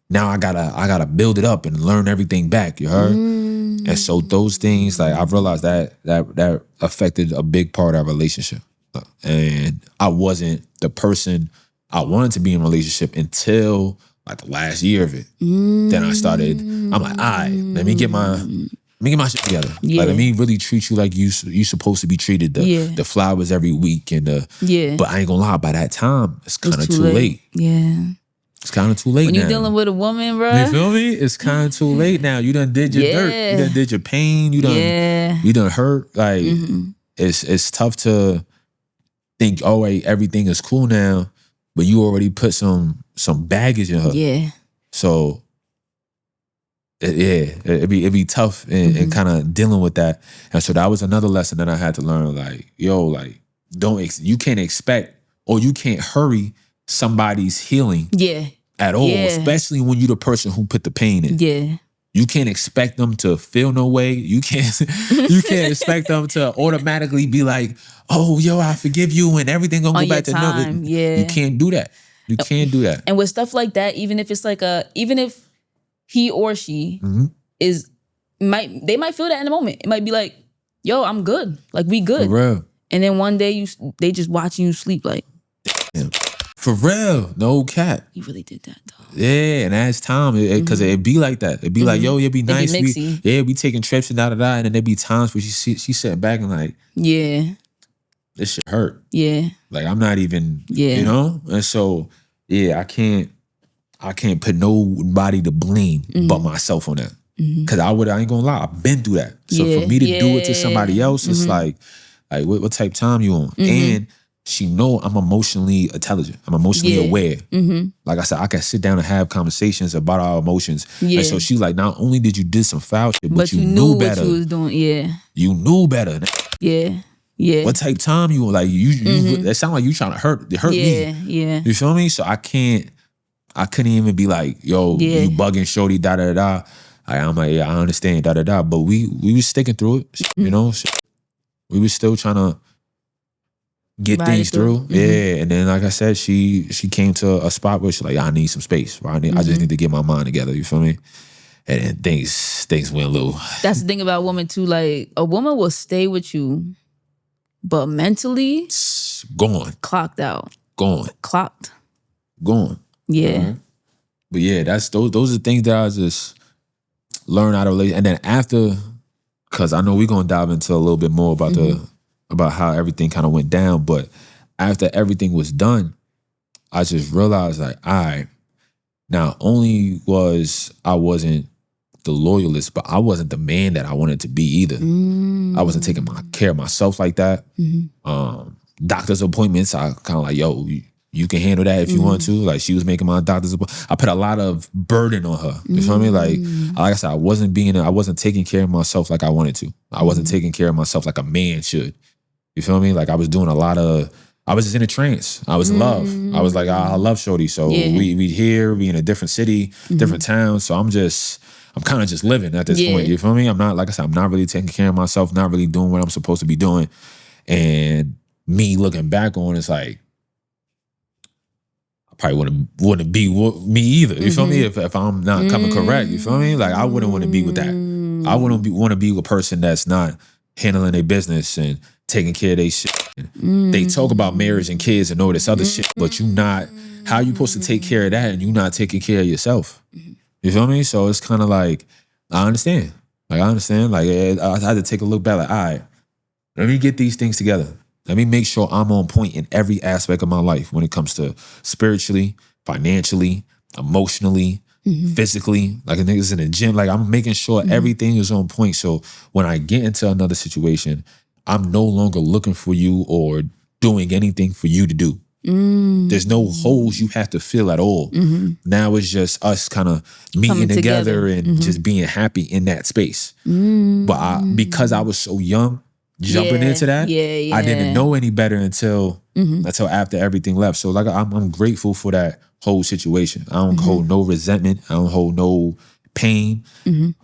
S1: Now I gotta build it up and learn everything back. You heard? And so those things, like I've realized that affected a big part of our relationship. And I wasn't the person I wanted to be in a relationship until like the last year of it. Then I started, I'm like, all right, let me get my shit together. Like, let me really treat you like you supposed to be treated. The flowers every week and but I ain't gonna lie, by that time, it's kind of too late.
S2: Yeah.
S1: It's kind of too late
S2: when
S1: now.
S2: When you're dealing with a woman, bro.
S1: You feel me? It's kind of too late now. You done did your dirt. You done did your pain. You done hurt. Like, it's tough to think, oh, wait, everything is cool now, but you already put some baggage in her.
S2: Yeah.
S1: So, it'd be tough and kind of dealing with that. And so that was another lesson that I had to learn. Like, yo, like, you can't expect or you can't hurry somebody's healing at all, especially when you're the person who put the pain in.
S2: Yeah.
S1: You can't expect them to feel no way. You can't expect them to automatically be like, oh, yo, I forgive you and everything gonna go back to normal. You can't do that. You can't do that.
S2: And with stuff like that, even if it's like even if he or she they might feel that in a moment. It might be like, yo, I'm good. Like, we good.
S1: For real.
S2: And then one day they just watching you sleep like.
S1: Damn. For real. No cap.
S2: You really did that though.
S1: Yeah, and as time, because it'd be like that. It'd be like, yo, it'd be nice. We taking trips and da-da-da. And then there'd be times where she sat back and like, this shit hurt.
S2: Yeah.
S1: Like, I'm not even, you know? And so, I can't put nobody to blame but myself on that. Because I ain't gonna lie, I've been through that. So for me to do it to somebody else, it's like what type of time you on? And she know I'm emotionally intelligent. I'm emotionally aware. Like I said, I can sit down and have conversations about our emotions.
S2: Yeah.
S1: And so she's like, not only did you do some foul shit, but you
S2: knew
S1: knew better.
S2: What you was doing. Yeah.
S1: You knew better.
S2: Yeah. Yeah.
S1: What type of time you like? You it sound like you trying to hurt me.
S2: Yeah.
S1: You feel me? So I couldn't even be like, yo, you bugging shorty, da da da. I'm like, yeah, I understand, da da da. But we was sticking through it, you know. We was still trying to get things through. Yeah. And then, like I said, she came to a spot where she's like, I need some space. I just need to get my mind together. You feel me? And then things went a little.
S2: That's the thing about women too. Like, a woman will stay with you, but mentally
S1: gone,
S2: clocked out,
S1: gone,
S2: clocked,
S1: gone.
S2: Yeah.
S1: But yeah, that's those are things that I just learned out of relation. And then after, because I know we're gonna dive into a little bit more about about how everything kind of went down. But after everything was done, I just realized like, all right, not only I wasn't the loyalist, but I wasn't the man that I wanted to be either. I wasn't taking care of myself like that. Doctor's appointments, I kind of like, yo, you can handle that if you want to. Like, she was making my doctor's appointment. I put a lot of burden on her. You feel me? Like I said, I wasn't taking care of myself like I wanted to. I wasn't taking care of myself like a man should. You feel me? Like, I was doing I was just in a trance. I was in love. I was like, I love shorty. So we here, we in a different city, different town. So I'm kind of just living at this point. You feel me? I'm not, like I said, I'm not really taking care of myself, not really doing what I'm supposed to be doing. And me looking back on, it's like, I probably wouldn't be me either. You feel me? If I'm not coming correct, you feel me? Like, I wouldn't want to be with that. I wouldn't want to be with a person that's not handling their business and taking care of their shit. They talk about marriage and kids and all this other shit, but how you supposed to take care of that and you not taking care of yourself? You feel me? So it's kind of like, I understand. Like, I had to take a look back, like, all right, let me get these things together. Let me make sure I'm on point in every aspect of my life when it comes to spiritually, financially, emotionally, physically. Like, a nigga's in the gym. Like, I'm making sure everything is on point. So when I get into another situation, I'm no longer looking for you or doing anything for you to do. There's no holes you have to fill at all. Now it's just us kind of meeting together and just being happy in that space. But because I was so young, jumping into that, I didn't know any better until after everything left. So like, I'm grateful for that whole situation. I don't hold no resentment. I don't hold no pain.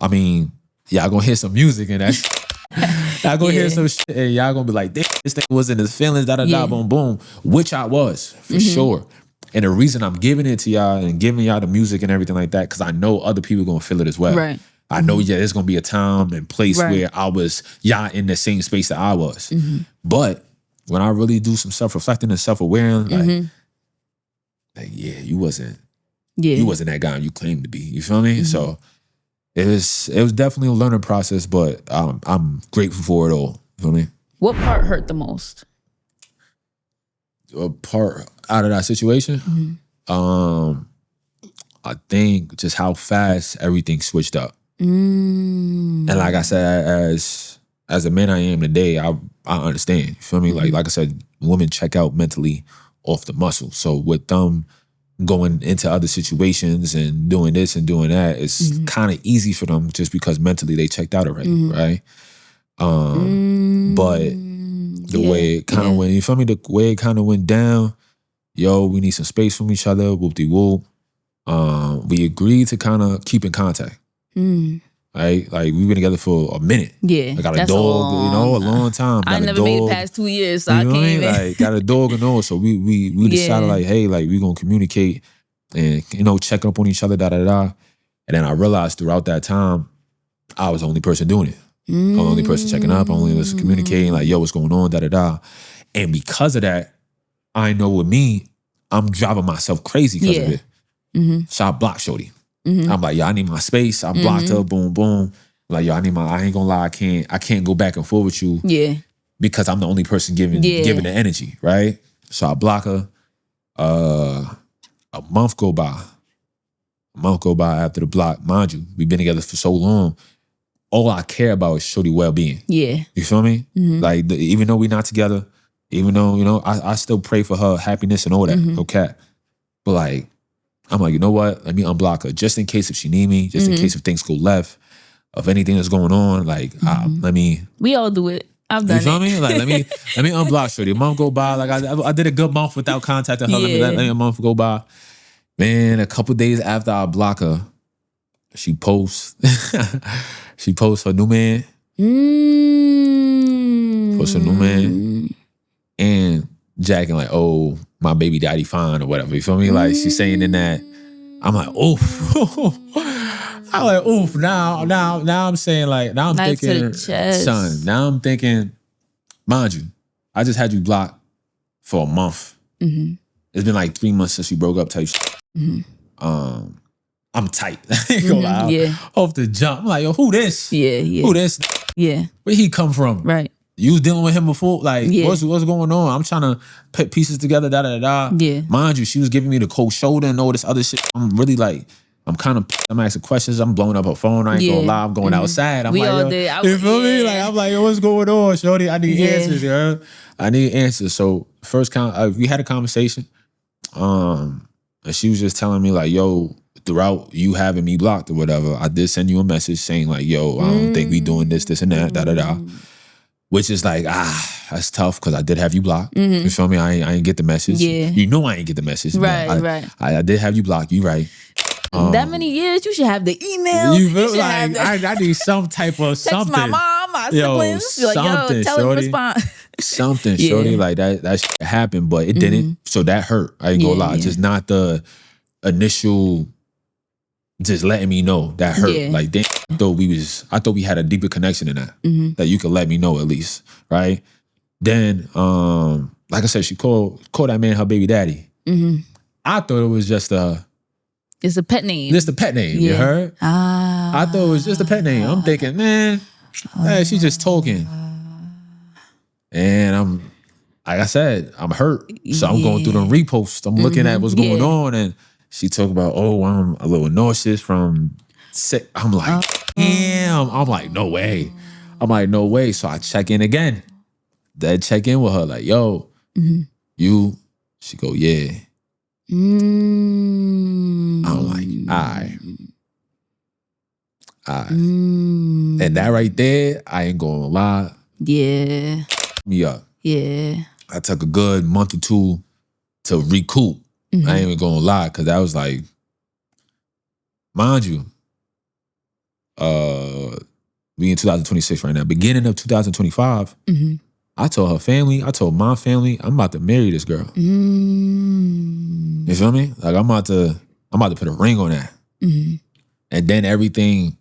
S1: I mean, y'all gonna hear some music and that's y'all gonna hear some shit and y'all gonna be like, damn, this thing was in his feelings, da-da-da, boom, boom. Which I was, for sure. And the reason I'm giving it to y'all and giving y'all the music and everything like that, because I know other people gonna feel it as well.
S2: Right.
S1: I know, there's gonna be a time and place where y'all in the same space that I was. But when I really do some self-reflecting and self-awareness, like, you wasn't that guy you claimed to be. You feel me? So it was definitely a learning process, but I'm grateful for it all. You feel me?
S2: What part hurt the most?
S1: A part out of that situation? I think just how fast everything switched up. And like I said, as a man I am today, I understand. You feel me? Like I said, women check out mentally off the muscle. So with them going into other situations and doing this and doing that, it's kind of easy for them just because mentally they checked out already, right? But the way it kind of went, you feel me? The way it kind of went down, we need some space from each other, whoop-de-whoop. We agreed to kind of keep in contact. Right? Like, we've been together for a minute. I got a dog, a long time.
S2: I never made it past 2 years, so I can't even.
S1: Like, got a dog and all. So we decided, like, hey, like, we gonna communicate and, check up on each other, da-da-da. And then I realized throughout that time, I was the only person doing it. I'm the only person checking up. I'm the only person communicating, like, yo, what's going on, da-da-da. And because of that, I know with me, I'm driving myself crazy because of it. So I blocked shorty. I'm like, I need my space. I blocked her, boom, boom. Like, I ain't gonna lie, I can't go back and forth with you. Because I'm the only person giving the energy, right? So I block her. A month go by. After the block. Mind you, we've been together for so long. All I care about is shorty well-being. You feel me? Like, even though we're not together, Even though, I still pray for her happiness and all that. Okay. But like, I'm like, you know what? Let me unblock her just in case if she need me, just in case if things go left, of anything that's going on. Like, let me.
S2: We all do it. I've done it.
S1: You feel me? Like, let me unblock shorty. A month go by. Like, I did a good month without contacting her.
S2: Yeah.
S1: Let me a month go by. Man, a couple days after I block her, she posts. She posts her new man. Posts her new man. And jacking like, oh, my baby daddy fine or whatever. You feel me? Like, she's saying in that. I'm like, oof. I'm like, oof. Now I'm saying like, now I'm
S2: Knife
S1: thinking,
S2: to the chest.
S1: son. Now I'm thinking, mind you, I just had you blocked for a month. It's been like 3 months since we broke up type shit. I'm tight. Off the jump. I'm like, yo, who this?
S2: Yeah.
S1: Who this?
S2: Yeah.
S1: Where he come from?
S2: Right.
S1: You was dealing with him before? Like, what's going on? I'm trying to put pieces together, da-da-da-da.
S2: Yeah.
S1: Mind you, she was giving me the cold shoulder and all this other shit. I'm really like, I'm asking questions. I'm blowing up her phone. I ain't gonna lie. I'm going outside. I'm
S2: We
S1: like,
S2: all
S1: yo,
S2: did.
S1: you feel me? Like, I'm like, yo, what's going on, shorty? I need answers, yo. I need answers. So first, we had a conversation. And she was just telling me like, yo, throughout you having me blocked or whatever, I did send you a message saying like, yo, I don't think we doing this and that, da-da-da. Which is like, that's tough because I did have you blocked. You feel me? I ain't get the message.
S2: Yeah.
S1: You know I ain't get the message.
S2: Right.
S1: I did have you blocked. You right.
S2: That many years, you should have the email.
S1: You feel like I need some type of
S2: text
S1: something.
S2: my mom, my siblings. Yo,
S1: something,
S2: tell
S1: shorty.
S2: him respond.
S1: Something, shorty. Like that shit happened, but it didn't. So that hurt. I ain't gonna lie. Just not the initial just letting me know that hurt.
S2: Yeah.
S1: Like, damn, I thought we had a deeper connection in that. That you could let me know at least, right? Then, like I said, she called that man her baby daddy. I thought it was just
S2: it's a pet name.
S1: Just a pet name, you heard? I thought it was just a pet name. I'm thinking, man, she's just talking. And I'm, like I said, I'm hurt. So I'm going through the reposts. I'm looking at what's going on. And she talked about, oh, I'm a little nauseous from sick. I'm like, damn. I'm like, no way. So I check in again. Dad check in with her like, yo, you? She go, yeah. I'm like, all right. And that right there, I ain't gonna lie.
S2: Yeah.
S1: Me up.
S2: Yeah.
S1: I took a good month or two to recoup. I ain't even gonna lie, because I was like, mind you, we in 2026 right now. Beginning of 2025, I told her family, I told my family, I'm about to marry this girl. You feel me? Like I'm about to put a ring on that. And then everything,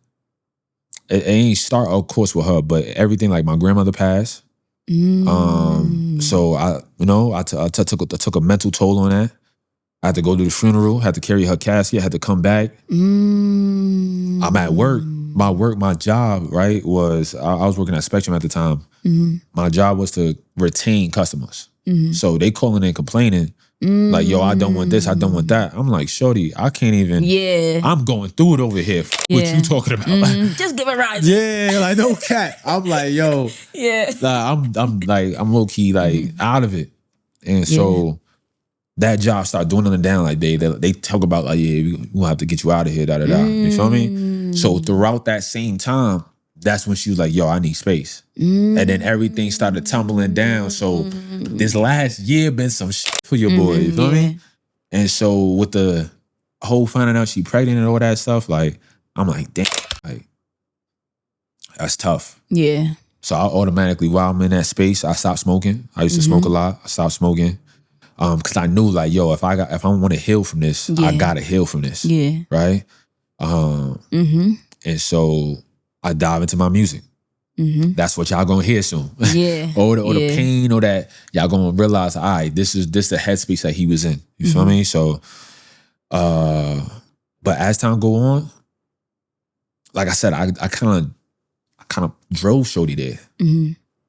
S1: it ain't start of course with her, but everything, like my grandmother passed. So I took a mental toll on that. I had to go to the funeral, had to carry her casket, had to come back. I'm at work. My job, right, was I was working at Spectrum at the time. My job was to retain customers. So they calling in complaining, like, yo, I don't want this, I don't want that. I'm like, shorty, I can't even. Yeah. I'm going through it over here. What you talking about?
S2: Just give it right.
S1: Yeah, like no cat. I'm like, yo.
S2: Yeah.
S1: I'm low key like out of it. And so that job started dwindling down. Like they talk about like, yeah, we'll have to get you out of here, da da da. You feel me? So throughout that same time, that's when she was like, yo, I need space. And then everything started tumbling down. So this last year been some shit for your boy, you feel me? And so with the whole finding out she pregnant and all that stuff, like, I'm like, damn, like, that's tough. Yeah. So I automatically, while I'm in that space, I stopped smoking. I used to smoke a lot. I stopped smoking. Cause I knew like, yo, if I want to heal from this, I gotta heal from this. Yeah. Right? And so I dive into my music. That's what y'all gonna hear soon. Yeah. or the pain, or that y'all gonna realize, all right, this the headspace that he was in. You feel me? So but as time go on, like I said, I kind of drove shorty there.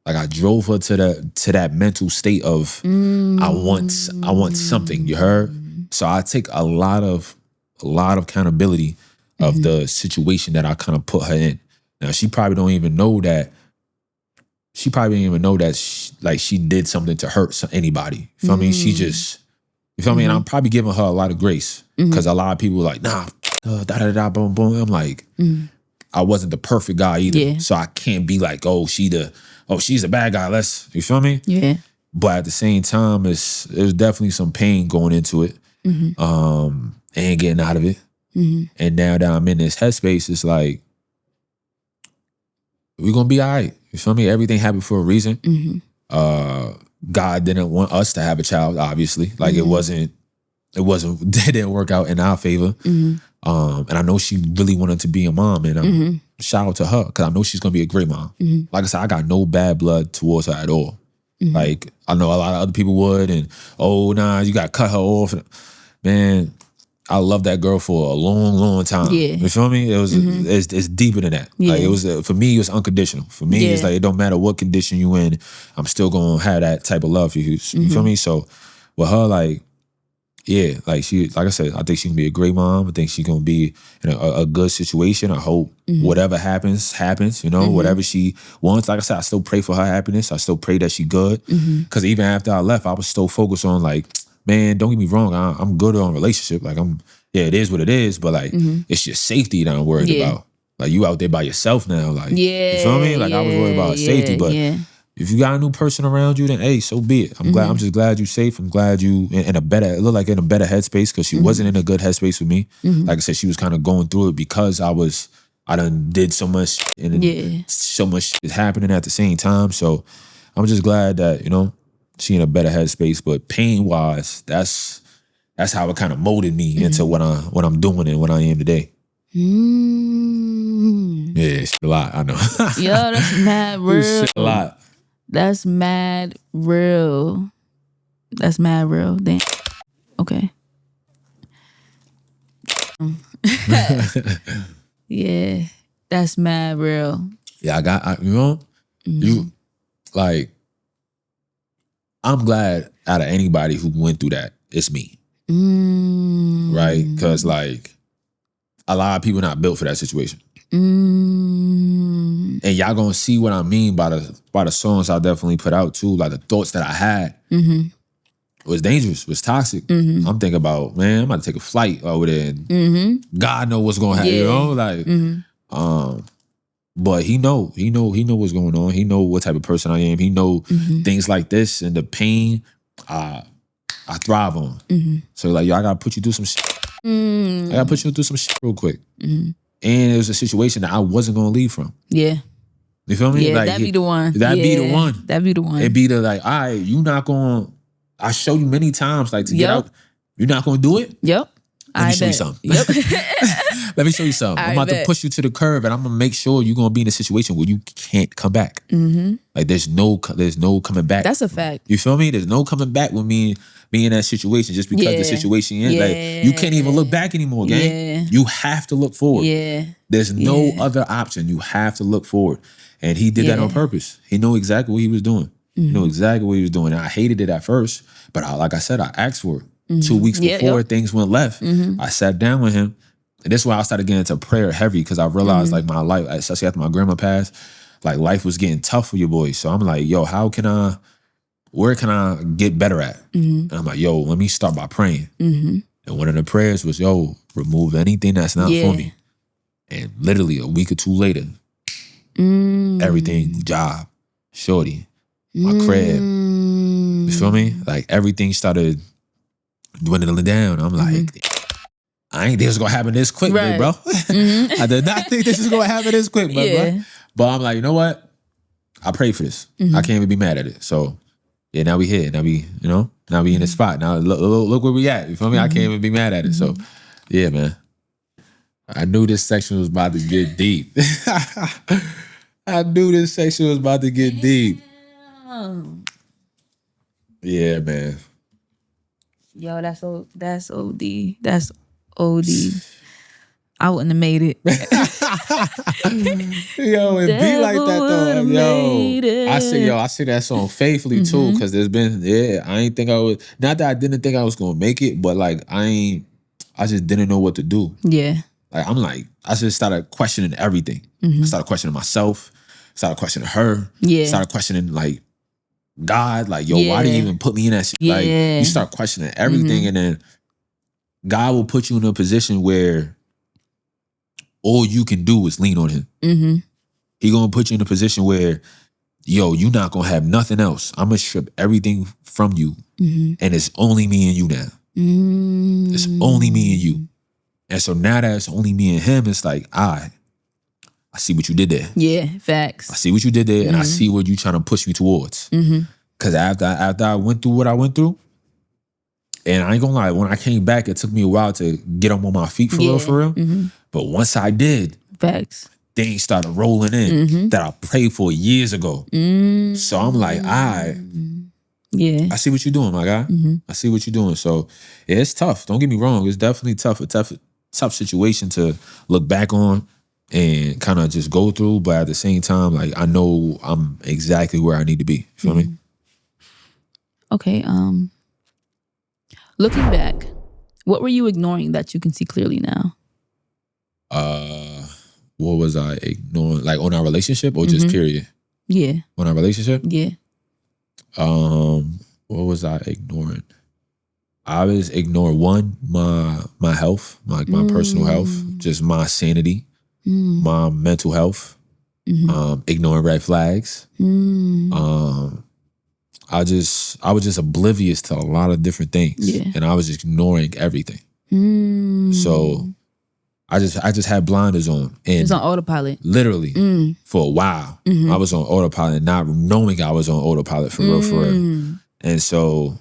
S1: Like I drove her to that mental state of I want something, you heard? So I take a lot of accountability of the situation that I kind of put her in. Now she probably don't even know that she probably didn't even know that she did something to hurt anybody. You feel me? She just, you feel me? And I'm probably giving her a lot of grace because a lot of people were like, nah, boom, boom. I'm like, I wasn't the perfect guy either.
S2: Yeah.
S1: So I can't be like, she's a bad guy. You feel me?
S2: Yeah.
S1: But at the same time, there's definitely some pain going into it. And getting out of it. And now that I'm in this headspace, it's like, we're gonna be all right. You feel me? Everything happened for a reason. God didn't want us to have a child, obviously. Like it didn't work out in our favor. And I know she really wanted to be a mom, and shout out to her because I know she's gonna be a great mom. Like I said, I got no bad blood towards her at all. Like I know a lot of other people would, and you gotta cut her off. Man, I love that girl for a long, long time.
S2: Yeah.
S1: You feel me? It was it's deeper than that.
S2: Yeah.
S1: Like it was for me, it was unconditional. For me, it's like it don't matter what condition you in, I'm still gonna have that type of love for you. You feel me? So with her, like, yeah, like I said, I think she can be a great mom. I think she's gonna be in a good situation. I hope whatever happens. You know, whatever she wants. Like I said, I still pray for her happiness. I still pray that she good. Because even after I left, I was still focused on like, man, don't get me wrong, I'm good on relationship. Like it is what it is, but like it's your safety that I'm worried about. Like you out there by yourself now, like you feel me? Like I was worried about safety, but if you got a new person around you, then hey, so be it. I'm just glad you're safe. I'm glad you in a better headspace because she wasn't in a good headspace with me. Like I said, she was kind of going through it because I done did so much and so much is happening at the same time. So I'm just glad that, you know, she in a better headspace, but pain-wise, that's how it kind of molded me into what I'm doing and what I am today. Yeah, it's a lot, I know.
S2: Yo, that's mad real.
S1: It's a lot.
S2: That's mad real. That's mad real. Damn. Okay. Yeah, that's mad real.
S1: Yeah, you like. I'm glad out of anybody who went through that, it's me. Right? Because like a lot of people not built for that situation. And y'all gonna see what I mean by the songs I definitely put out too. Like the thoughts that I had was dangerous, was toxic. I'm thinking about, man, I'm about to take a flight over there and God know what's gonna happen, you know? Like but he know what's going on. He know what type of person I am. He know things like this and the pain I thrive on. So like, yo, I gotta put you through some shit. I gotta put you through some shit real quick. And it was a situation that I wasn't gonna leave from. Yeah. You feel me?
S2: Yeah,
S1: like,
S2: that'd be the one.
S1: That'd be the one.
S2: That'd be the one.
S1: It'd be the like, all right, you not gonna, I showed you many times like to get out. You're not gonna do it?
S2: Yep.
S1: Let me show you something. Yep. Let me show you something. I'm about to push you to the curb and I'm gonna make sure you're gonna be in a situation where you can't come back. Like there's no coming back.
S2: That's a fact.
S1: You feel me? There's no coming back with me being in that situation just because the situation is like you can't even look back anymore, gang. You have to look forward. There's no other option. You have to look forward. And he did that on purpose. He knew exactly what he was doing. He knew exactly what he was doing. And I hated it at first, but like I said, I asked for it. 2 weeks before things went left, I sat down with him. And this is why I started getting into prayer heavy because I realized like my life, especially after my grandma passed, like life was getting tough for your boy. So I'm like, yo, where can I get better at? And I'm like, yo, let me start by praying. And one of the prayers was, yo, remove anything that's not for me. And literally a week or two later, everything, job, shorty, my crib, you feel me? Like everything started dwindling down. I'm like, I ain't think this was gonna happen this quick, bro. I did not think this was gonna happen this quick, bro. But I'm like, you know what? I pray for this. I can't even be mad at it. So yeah, now we here. Now we in this spot. Now look where we at. You feel me? I can't even be mad at it. So yeah, man. I knew this section was about to get deep. I knew this section was about to get deep. Yeah, man.
S2: Yo, that's OD. That's OD. I wouldn't have made it.
S1: Yo, it be like that though. Yo, I sing that song faithfully too, because there's been, I ain't think I was, not that I didn't think I was gonna make it, but like I just didn't know what to do. Yeah. Like I just started questioning everything. I started questioning myself, started questioning her,
S2: Yeah.
S1: started questioning like God, like, yo,
S2: Yeah.
S1: why did you even put me in that shit? Like,
S2: Yeah.
S1: you start questioning everything, and then God will put you in a position where all you can do is lean on him. He gonna put you in a position where, yo, you not gonna have nothing else. I'm gonna strip everything from you, and it's only me and you now. It's only me and you. And so now that it's only me and him, it's like, I see what you did there.
S2: Yeah, facts.
S1: I see what you did there, and I see what you trying to push me towards. Because after I went through what I went through, and I ain't gonna lie, when I came back, it took me a while to get up on my feet for real. But once I did,
S2: facts,
S1: things started rolling in that I prayed for years ago. So I'm like, I see what you're doing, my guy. I see what you're doing. So yeah, it's tough. Don't get me wrong. It's definitely tough. A tough situation to look back on and kind of just go through. But at the same time, like, I know I'm exactly where I need to be. You feel me?
S2: Okay. Looking back, what were you ignoring that you can see clearly now?
S1: What was I ignoring? Like, on our relationship or just period?
S2: Yeah.
S1: On our relationship?
S2: Yeah.
S1: What was I ignoring? I was ignoring my health, my personal health, just my sanity, my mental health, ignoring red flags. I was just oblivious to a lot of different things, and I was just ignoring everything. So I just had blinders on, and
S2: it's on autopilot.
S1: Literally for a while. I was on autopilot, not knowing I was on autopilot for real. And so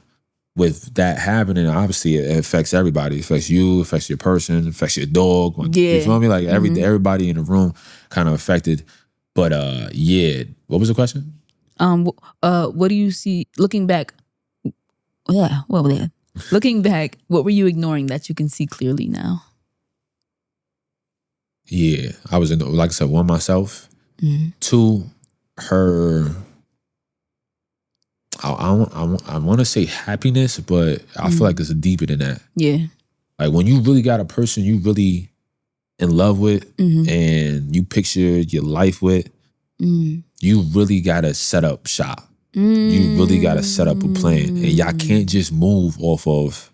S1: with that happening, obviously it affects everybody. It affects you, it affects your person, it affects your dog. You feel me? Like everybody in the room kind of affected. But what was the question?
S2: What do you see looking back? Yeah, looking back, what were you ignoring that you can see clearly now?
S1: Yeah, I was like I said, one, myself. Two, her. I want to say happiness, but I feel like it's deeper than that.
S2: Yeah,
S1: like when you really got a person you really in love with, and you picture your life with, you really gotta set up shop. You really gotta set up a plan, and y'all can't just move off of,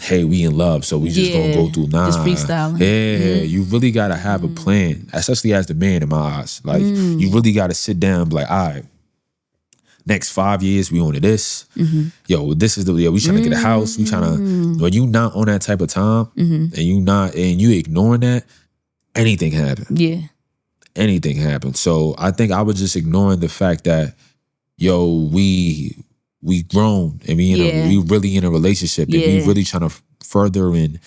S1: hey, we in love, so we just gonna go through. Nah,
S2: just freestyling.
S1: Yeah, you really gotta have a plan, especially as the man in my eyes. Like, you really gotta sit down and be like, all right, next 5 years we on to this. Yo, this is we trying to get a house. We trying to. When you not on that type of time, and you ignoring that, anything happen.
S2: Yeah,
S1: anything happen. So I think I was just ignoring the fact that, yo, we grown, and we really in a relationship, and we really trying to further and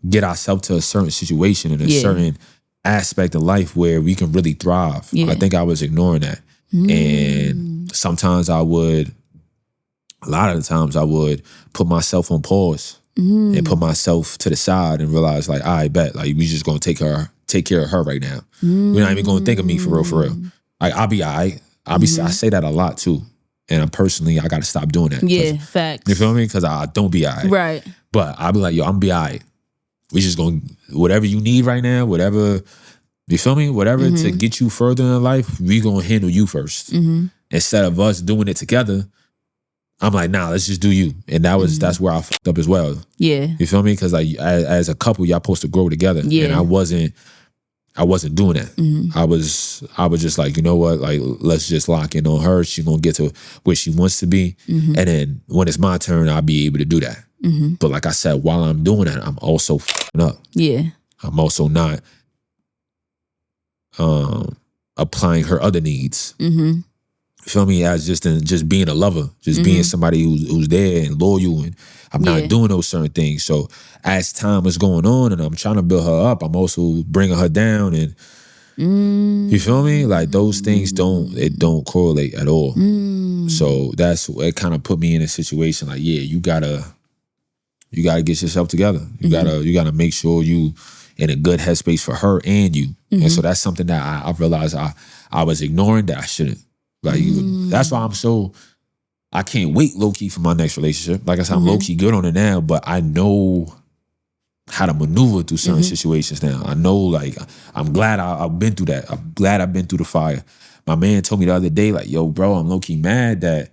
S1: get ourselves to a certain situation in a certain aspect of life where we can really thrive. I think I was ignoring that. And sometimes a lot of the times I would put myself on pause and put myself to the side and realize, like, I bet, like, we just gonna take care of her right now. We're not even gonna think of me for real. Like, I'll be all right. I say that a lot too. And I gotta stop doing that.
S2: Yeah, facts.
S1: You feel me? Because I don't be all right.
S2: Right.
S1: But I'll be like, yo, I'm gonna be all right. We just gonna, whatever you need right now, whatever, you feel me? Whatever to get you further in life, we gonna handle you first. Instead of us doing it together, I'm like, nah, let's just do you. And that's where I fucked up as well.
S2: Yeah.
S1: You feel me? Because like, as a couple, y'all supposed to grow together.
S2: Yeah.
S1: And I wasn't doing that. I was just like, you know what? Like, let's just lock in on her. She's gonna get to where she wants to be. And then when it's my turn, I'll be able to do that. But like I said, while I'm doing that, I'm also fucking up.
S2: Yeah.
S1: I'm also not applying her other needs. You feel me? As just being a lover, just being somebody who's there and loyal, and I'm not doing those certain things. So as time is going on and I'm trying to build her up, I'm also bringing her down, and you feel me? Like, those things don't correlate at all. So it kind of put me in a situation like, yeah, you gotta get yourself together. You gotta make sure you in a good headspace for her and you. And so that's something that I realized I was ignoring, that I shouldn't. Like, that's why I can't wait low-key for my next relationship. Like I said, I'm low-key good on it now, but I know how to maneuver through certain situations now. I know, like, I'm glad I've been through that. I'm glad I've been through the fire. My man told me the other day, like, yo, bro, I'm low-key mad that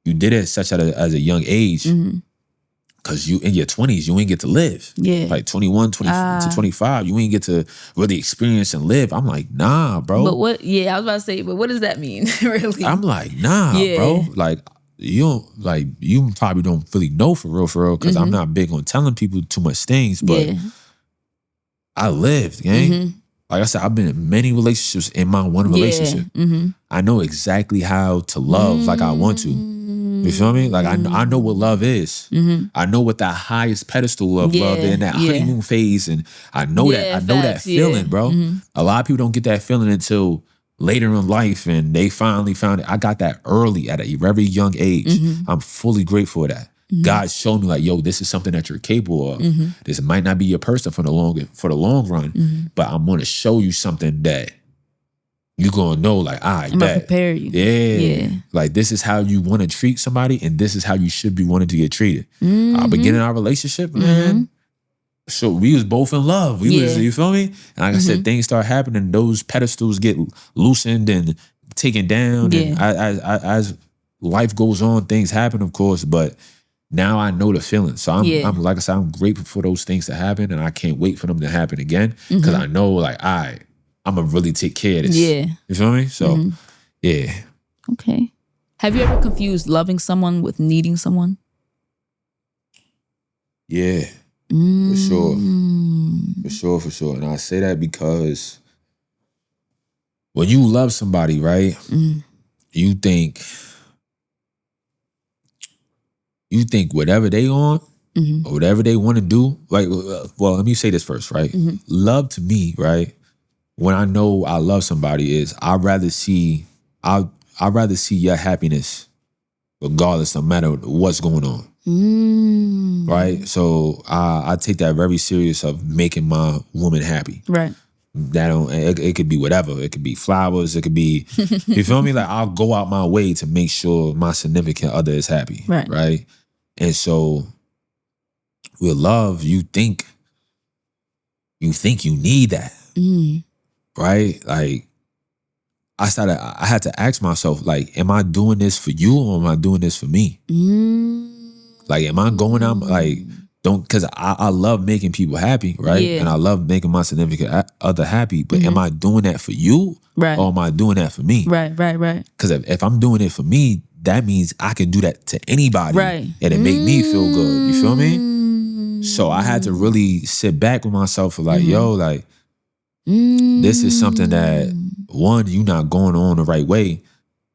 S1: you did it such as a young age. Because you in your 20s, you ain't get to live.
S2: Yeah.
S1: Like 21, 20 to 25, you ain't get to really experience and live. I'm like, nah, bro.
S2: But what, I was about to say, but what does that mean, really?
S1: I'm like, nah, bro. Like, you probably don't really know for real, because I'm not big on telling people too much things, but I lived, gang. Like I said, I've been in many relationships in my one relationship. I know exactly how to love like I want to. You feel me? Like, I know what love is. I know what that highest pedestal of love is, that honeymoon phase, and I know that. I know that feeling, bro. A lot of people don't get that feeling until later in life, and they finally found it. I got that early at a very young age. I'm fully grateful for that. God showed me, like, yo, this is something that you're capable of. This might not be your person for the long run, but I'm going to show you something that you're going to know, like, I'm
S2: going to prepare you.
S1: Yeah. Like, this is how you want to treat somebody, and this is how you should be wanting to get treated. Beginning our relationship, man, so we was both in love. We was, you feel me? And like I said, things start happening. Those pedestals get loosened and taken down. And as life goes on, things happen, of course, but now I know the feeling. So I'm like I said, I'm grateful for those things to happen, and I can't wait for them to happen again, because I know, like, I'm going to really take care of this. Yeah. You feel me? So, yeah.
S2: Okay. Have you ever confused loving someone with needing someone?
S1: Yeah. For sure. For sure. And I say that because when you love somebody, right, you think whatever they on, or whatever they want to do, like, well, let me say this first, right? Love to me, right, when I know I love somebody, is I'd rather see your happiness regardless, no matter what's going on. Right? So I take that very serious, of making my woman happy.
S2: Right.
S1: It could be whatever. It could be flowers. It could be, you feel me? Like, I'll go out my way to make sure my significant other is happy.
S2: Right.
S1: Right? And so with love, you think you need that. Right? Like, I had to ask myself, like, am I doing this for you, or am I doing this for me? Like, am I going out, like, because I love making people happy, right?
S2: Yeah.
S1: And I love making my significant other happy, but am I doing that for you?
S2: Right.
S1: Or am I doing that for me?
S2: Right.
S1: Because if I'm doing it for me, that means I can do that to anybody.
S2: Right.
S1: And it make me feel good. You feel me? So I had to really sit back with myself, for like, yo, like, this is something that, one, you're not going on the right way.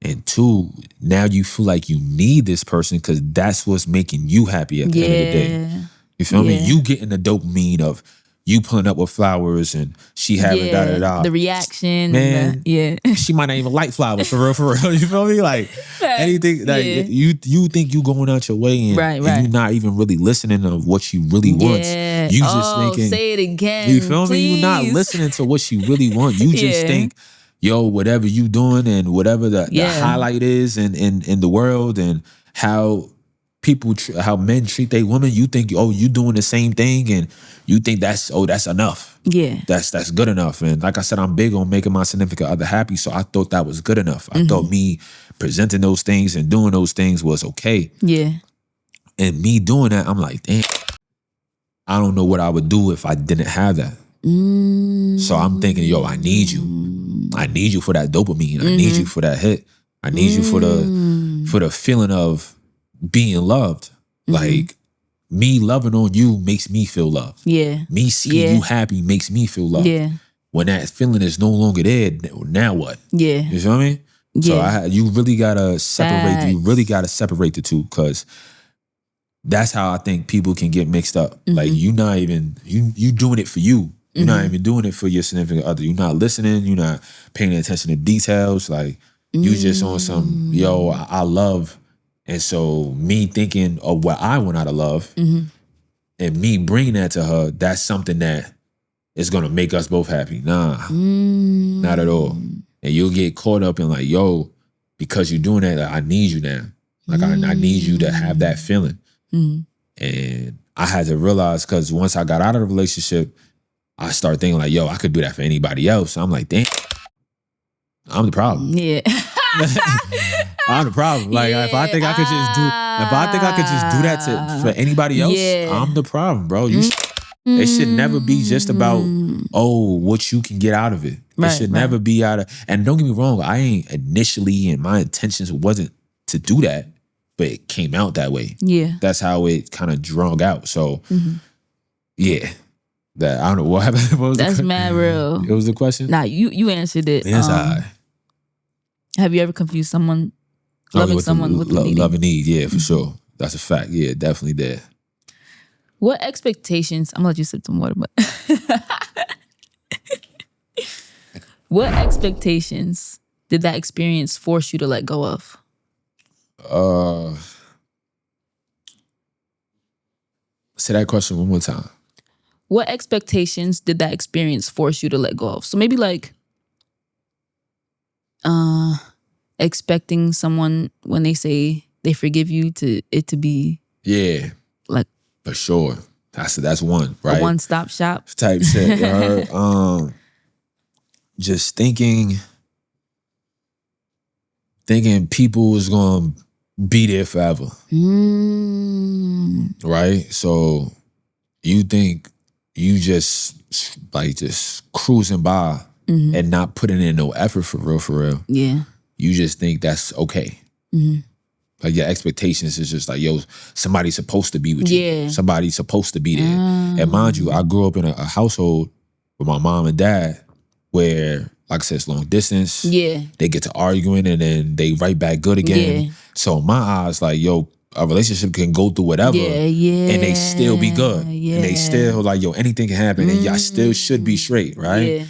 S1: And two, now you feel like you need this person, because that's what's making you happy at the end of the day. You feel me? You getting the dopamine of you pulling up with flowers, and she having da-da-da.
S2: The reaction.
S1: Man, she might not even like flowers, for real. You feel me? Like, anything, like, you think you going out your way, and you're not even really listening to what she really wants. You just thinking,
S2: say it again,
S1: you feel me? You're not
S2: please.
S1: listening to what she really wants. You just think, yo, whatever you doing, and whatever the highlight is in the world, and how people, how men treat their women, you think, oh, you doing the same thing, and you think that's enough.
S2: Yeah.
S1: That's good enough. And like I said, I'm big on making my significant other happy, so I thought that was good enough. I thought me presenting those things and doing those things was okay.
S2: Yeah.
S1: And me doing that, I'm like, damn, I don't know what I would do if I didn't have that. So I'm thinking, yo, I need you. I need you for that dopamine. I need you for that hit. I need you for the feeling of being loved. Like, me loving on you makes me feel loved. Yeah. Me seeing you happy makes me feel loved. Yeah. When that feeling is no longer there, now what? Yeah. You feel me? Yeah. So you really gotta separate. You really gotta separate the two, because that's how I think people can get mixed up. Like, you not even you doing it for you. You're not even doing it for your significant other. You're not listening. You're not paying attention to details. Like, you just on some, yo, I love. And so me thinking of what I want out of love, and me bringing that to her, that's something that is going to make us both happy. Nah, not at all. And you'll get caught up in, like, yo, because you're doing that, like, I need you now. Like, I need you to have that feeling. And I had to realize, because once I got out of the relationship, I started thinking like, yo, I could do that for anybody else. I'm like, damn, I'm the problem.
S2: Yeah.
S1: I'm the problem. Like, if I think I could just do that for anybody else, I'm the problem, bro. It should never be just about, what you can get out of it. It should never be out of, and don't get me wrong, I ain't initially, and my intentions wasn't to do that, but it came out that way.
S2: Yeah.
S1: That's how it kind of drug out. So, yeah. That, I don't know what happened. What was
S2: That's mad real.
S1: It was the question?
S2: Nah, you answered it.
S1: Yes, I.
S2: Have you ever confused someone, loving someone with a need?
S1: Love and need, yeah, for sure. That's a fact. Yeah, definitely there.
S2: What expectations, I'm gonna let you sip some water, but what expectations did that experience force you to let go of?
S1: Say that question one more time.
S2: What expectations did that experience force you to let go of? So maybe like expecting someone when they say they forgive you to be like
S1: for sure. That's one, right?
S2: A one-stop shop
S1: type shit. Just thinking people is gonna be there forever. Right? So you think you just cruising by and not putting in no effort for real.
S2: Yeah.
S1: You just think that's okay. Like your expectations is just like, yo, somebody's supposed to be with you.
S2: Yeah.
S1: Somebody's supposed to be there. And mind you, I grew up in a household with my mom and dad where, like I said, it's long distance.
S2: Yeah.
S1: They get to arguing and then they right back good again.
S2: Yeah.
S1: So in my eyes, like, yo, a relationship can go through whatever and they still be good.
S2: Yeah.
S1: And they still like, yo, anything can happen and y'all still should be straight, right?
S2: Yeah.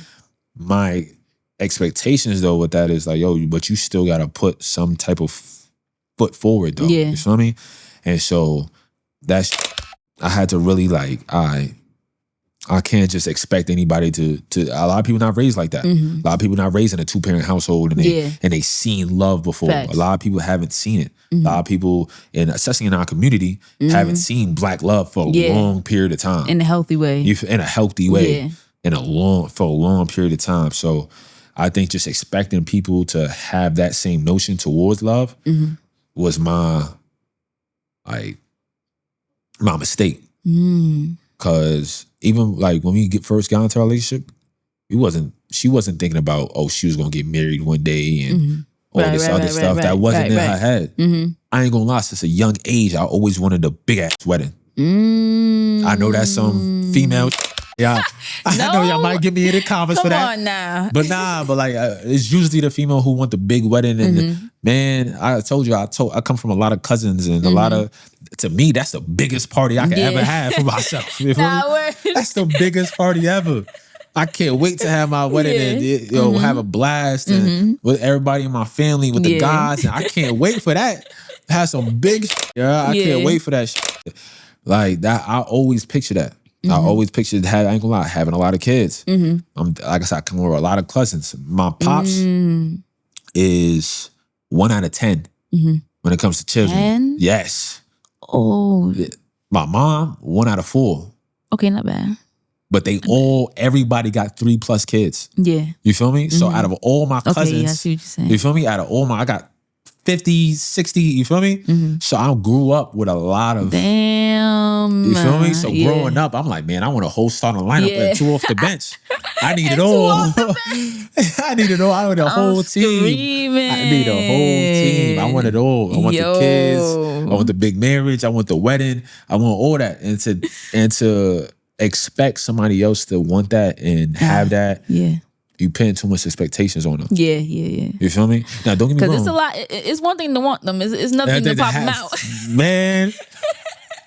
S1: My expectations though with that is like, yo, but you still gotta put some type of foot forward though.
S2: Yeah.
S1: You feel me? And so that's, I had to really like, I can't just expect anybody to a lot of people not raised like that. A lot of people not raised in a 2-parent household and they seen love before.
S2: Facts.
S1: A lot of people haven't seen it. A lot of people, especially in our community, haven't seen black love for a long period of time.
S2: In a healthy way.
S1: In a healthy way. For a long period of time. So I think just expecting people to have that same notion towards love was my mistake. Cause even like when we first got into our relationship, she wasn't thinking about, she was gonna get married one day and all this other stuff that wasn't in her head. I ain't gonna lie, since a young age, I always wanted a big ass wedding. I know that's some female. Yeah, I know y'all might give me in the comments for that.
S2: Come on now.
S1: But like it's usually the female who want the big wedding. And man, I told you, I come from a lot of cousins and a lot of, to me, that's the biggest party I could ever have for myself. You feel me? That's the biggest party ever. I can't wait to have my wedding and have a blast and with everybody in my family, with the guys. And I can't wait for that. Have some big shit. I can't wait for that shit. Like that, I always picture that. I always pictured, I ain't gonna lie, having a lot of kids. Like I said, I come over a lot of cousins. My pops is 1 out of 10 when it comes to children.
S2: 10?
S1: Yes.
S2: Oh.
S1: My mom, 1 out of 4.
S2: Okay, not bad.
S1: But everybody got 3+ kids.
S2: Yeah.
S1: You feel me? So out of all my cousins,
S2: I see what you're saying.
S1: You feel me? Out of all I got 50, 60, you feel me? So I grew up with a lot of...
S2: Damn.
S1: You feel me? So growing up, I'm like, man, I want a whole starting lineup and 2 off the bench. I need it all. I need it all. I want a whole team.
S2: Screaming.
S1: I need a whole team. I want it all. I want the kids. I want the big marriage. I want the wedding. I want all that. And to expect somebody else to want that and have that. Yeah. You putting too much expectations on them.
S2: Yeah.
S1: You feel me? Now, don't get me wrong.
S2: Because it's a lot. It's one thing to want them. It's nothing to pop them out.
S1: Man,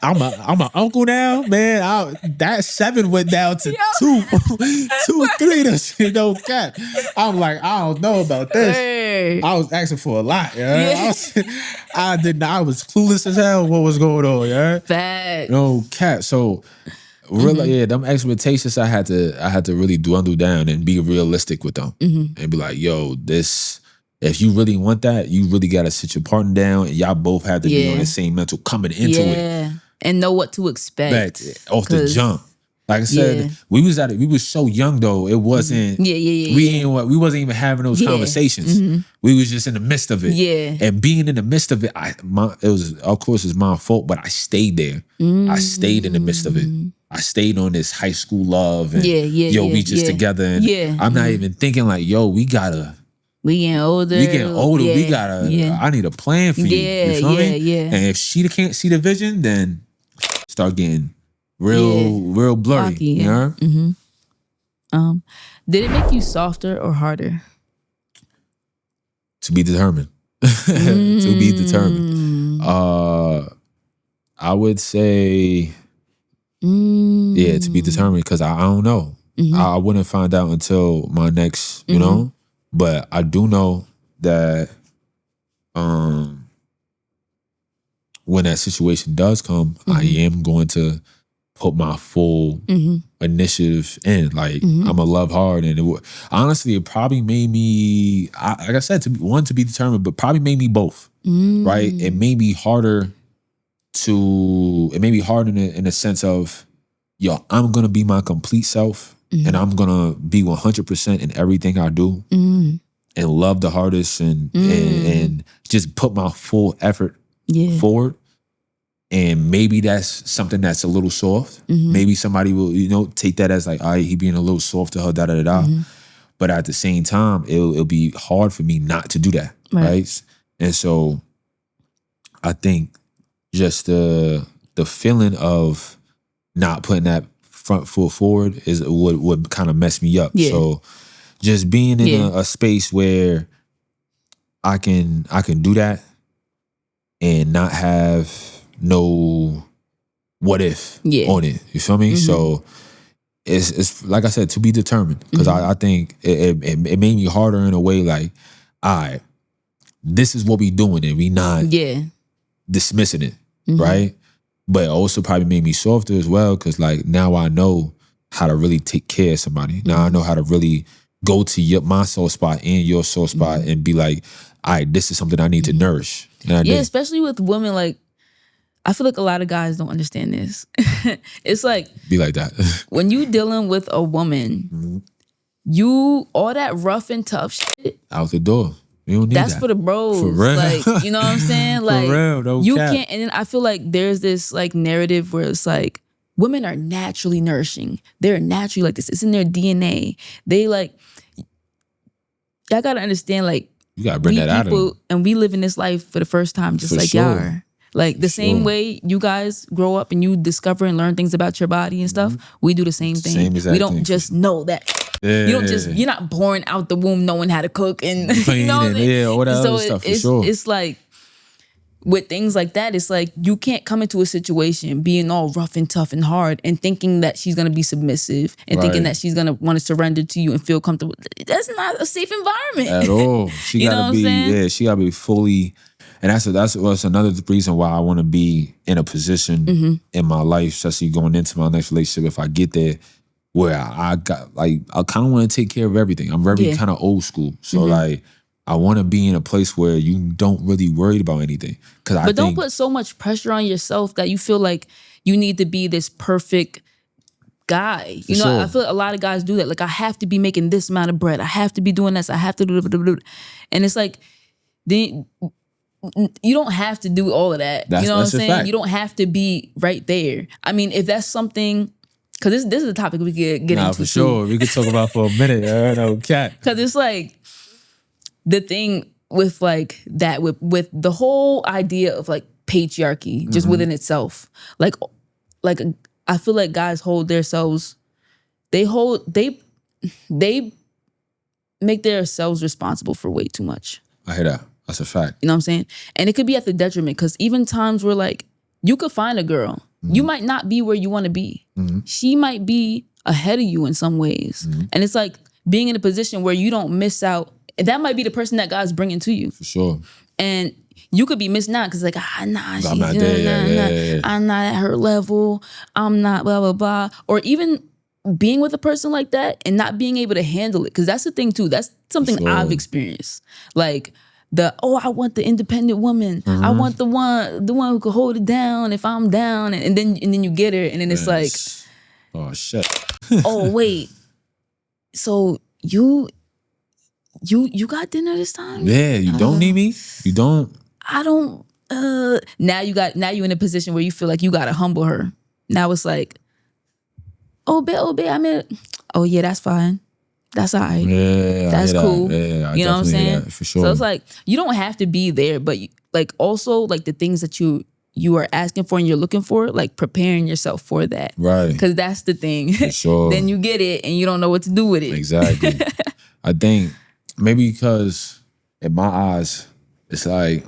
S1: I'm an uncle now. Man, that 7 went down to 2, 3. This shit no cap. I'm like, I don't know about this. Hey. I was asking for a lot. Yeah. I was clueless as hell what was going on. Yeah.
S2: Facts.
S1: No cap. So. Really, them expectations I had to really dwindle down and be realistic with them and be like, yo, if you really want that, you really gotta sit your partner down and y'all both have to be on the same mental coming into it.
S2: and know what to expect
S1: off the jump. Like I said, we was so young though. It wasn't. We wasn't even having those conversations. We was just in the midst of it.
S2: Yeah.
S1: And being in the midst of it, it was, of course, it's my fault, but I stayed there. I stayed in the midst of it. I stayed on this high school love. And, we just together. And I'm not even thinking like, yo, we getting older. We gotta. I need a plan for you. You feel me? And if she can't see the vision, then start getting real blurry.
S2: Rocky, you know? Did it make you softer or harder?
S1: To be determined. To be determined. I would say, to be determined, because I don't know. I wouldn't find out until my next, you know. But I do know that when that situation does come, I am going to put my full initiative in. Like, I'm gonna love hard. And honestly, it probably made me, like I said, to be determined, but probably made me both. Right? It made me harder in the sense of, yo, I'm gonna be my complete self. And I'm gonna be 100% in everything I do, and love the hardest, and just put my full effort forward. And maybe that's something that's a little soft. Maybe somebody will, take that as like, all right, he being a little soft to her, da da da. But at the same time, it'll be hard for me not to do that, right? And so, I think just the feeling of not putting that front foot forward is would kind of mess me up. So just being in a space where I can do that and not have no what if on it. You feel me? So it's like I said, to be determined, because I think it made me harder in a way, like, all right, this is what we doing, and we not dismissing it, right? But it also probably made me softer as well, because like now I know how to really take care of somebody. Now I know how to really go to my soft spot and your soft spot and be like, all right, this is something I need to nourish.
S2: Especially with women. Like, I feel like a lot of guys don't understand this. It's like,
S1: be like that.
S2: When you dealing with a woman, you, all that rough and tough shit,
S1: out the door. You don't need
S2: that's
S1: that.
S2: For the bros.
S1: For real.
S2: Like, you know what I'm saying? Like,
S1: for real, no
S2: you
S1: cap.
S2: can't. And then I feel like there's this like narrative where it's like, women are naturally nourishing. They're naturally like this. It's in their DNA. They like, y'all gotta understand, like,
S1: you gotta bring that out of them.
S2: And we live in this life for the first time, just like y'all are. Like, the same way you guys grow up and you discover and learn things about your body and stuff, we do the same thing.
S1: Same exact
S2: we don't
S1: thing.
S2: just know that. You don't just, you're not born out the womb knowing how to cook and
S1: clean,
S2: you know what I mean?
S1: all that other stuff, for sure.
S2: It's like, with things like that, it's like, you can't come into a situation being all rough and tough and hard and thinking that she's gonna be submissive and thinking that she's gonna want to surrender to you and feel comfortable. That's not a safe environment
S1: at all. She gotta be, she gotta be fully. And that's another reason why I want to be in a position in my life, especially going into my next relationship, if I get there, where I got, like, I kind of want to take care of everything. I'm very kind of old school. So like, I want to be in a place where you don't really worry about anything. But
S2: don't put so much pressure on yourself that you feel like you need to be this perfect guy. You know, I feel like a lot of guys do that. Like, I have to be making this amount of bread. I have to be doing this. I have to do. And it's like, you don't have to do all of that. You know what I'm saying?
S1: Fact.
S2: You don't have to be right there. I mean, if that's something, because this is a topic we could get into.
S1: For sure. We could talk about for a minute. No cat.
S2: Because it's like, the thing with like that, with the whole idea of like patriarchy just within itself. Like I feel like guys hold themselves, they make themselves responsible for way too much.
S1: I hear that. That's a fact.
S2: You know what I'm saying? And it could be at the detriment, because even times where like, you could find a girl, you might not be where you want to be. She might be ahead of you in some ways. And it's like being in a position where you don't miss out. That might be the person that God's bringing to you.
S1: For sure.
S2: And you could be missing out because like, she's
S1: I'm not there.
S2: I'm not at her level. I'm not blah, blah, blah. Or even being with a person like that and not being able to handle it. Because that's the thing too. That's something I've experienced. Like, I want the independent woman. I want the one who could hold it down if I'm down, and then you get her, and then it's like,
S1: oh shit.
S2: oh wait, so you got dinner this time?
S1: Yeah, you don't need me. You don't.
S2: I don't. Now you in a position where you feel like you gotta humble her. Now it's like, oh babe, I mean, oh yeah, that's fine. That's all right.
S1: Yeah,
S2: that's cool.
S1: That. Yeah,
S2: you know what I'm saying?
S1: For sure.
S2: So it's like you don't have to be there, but like also like the things that you are asking for and you're looking for, like preparing yourself for that.
S1: Right.
S2: Because that's the thing.
S1: For sure.
S2: Then you get it and you don't know what to do with it.
S1: Exactly. I think maybe because in my eyes, it's like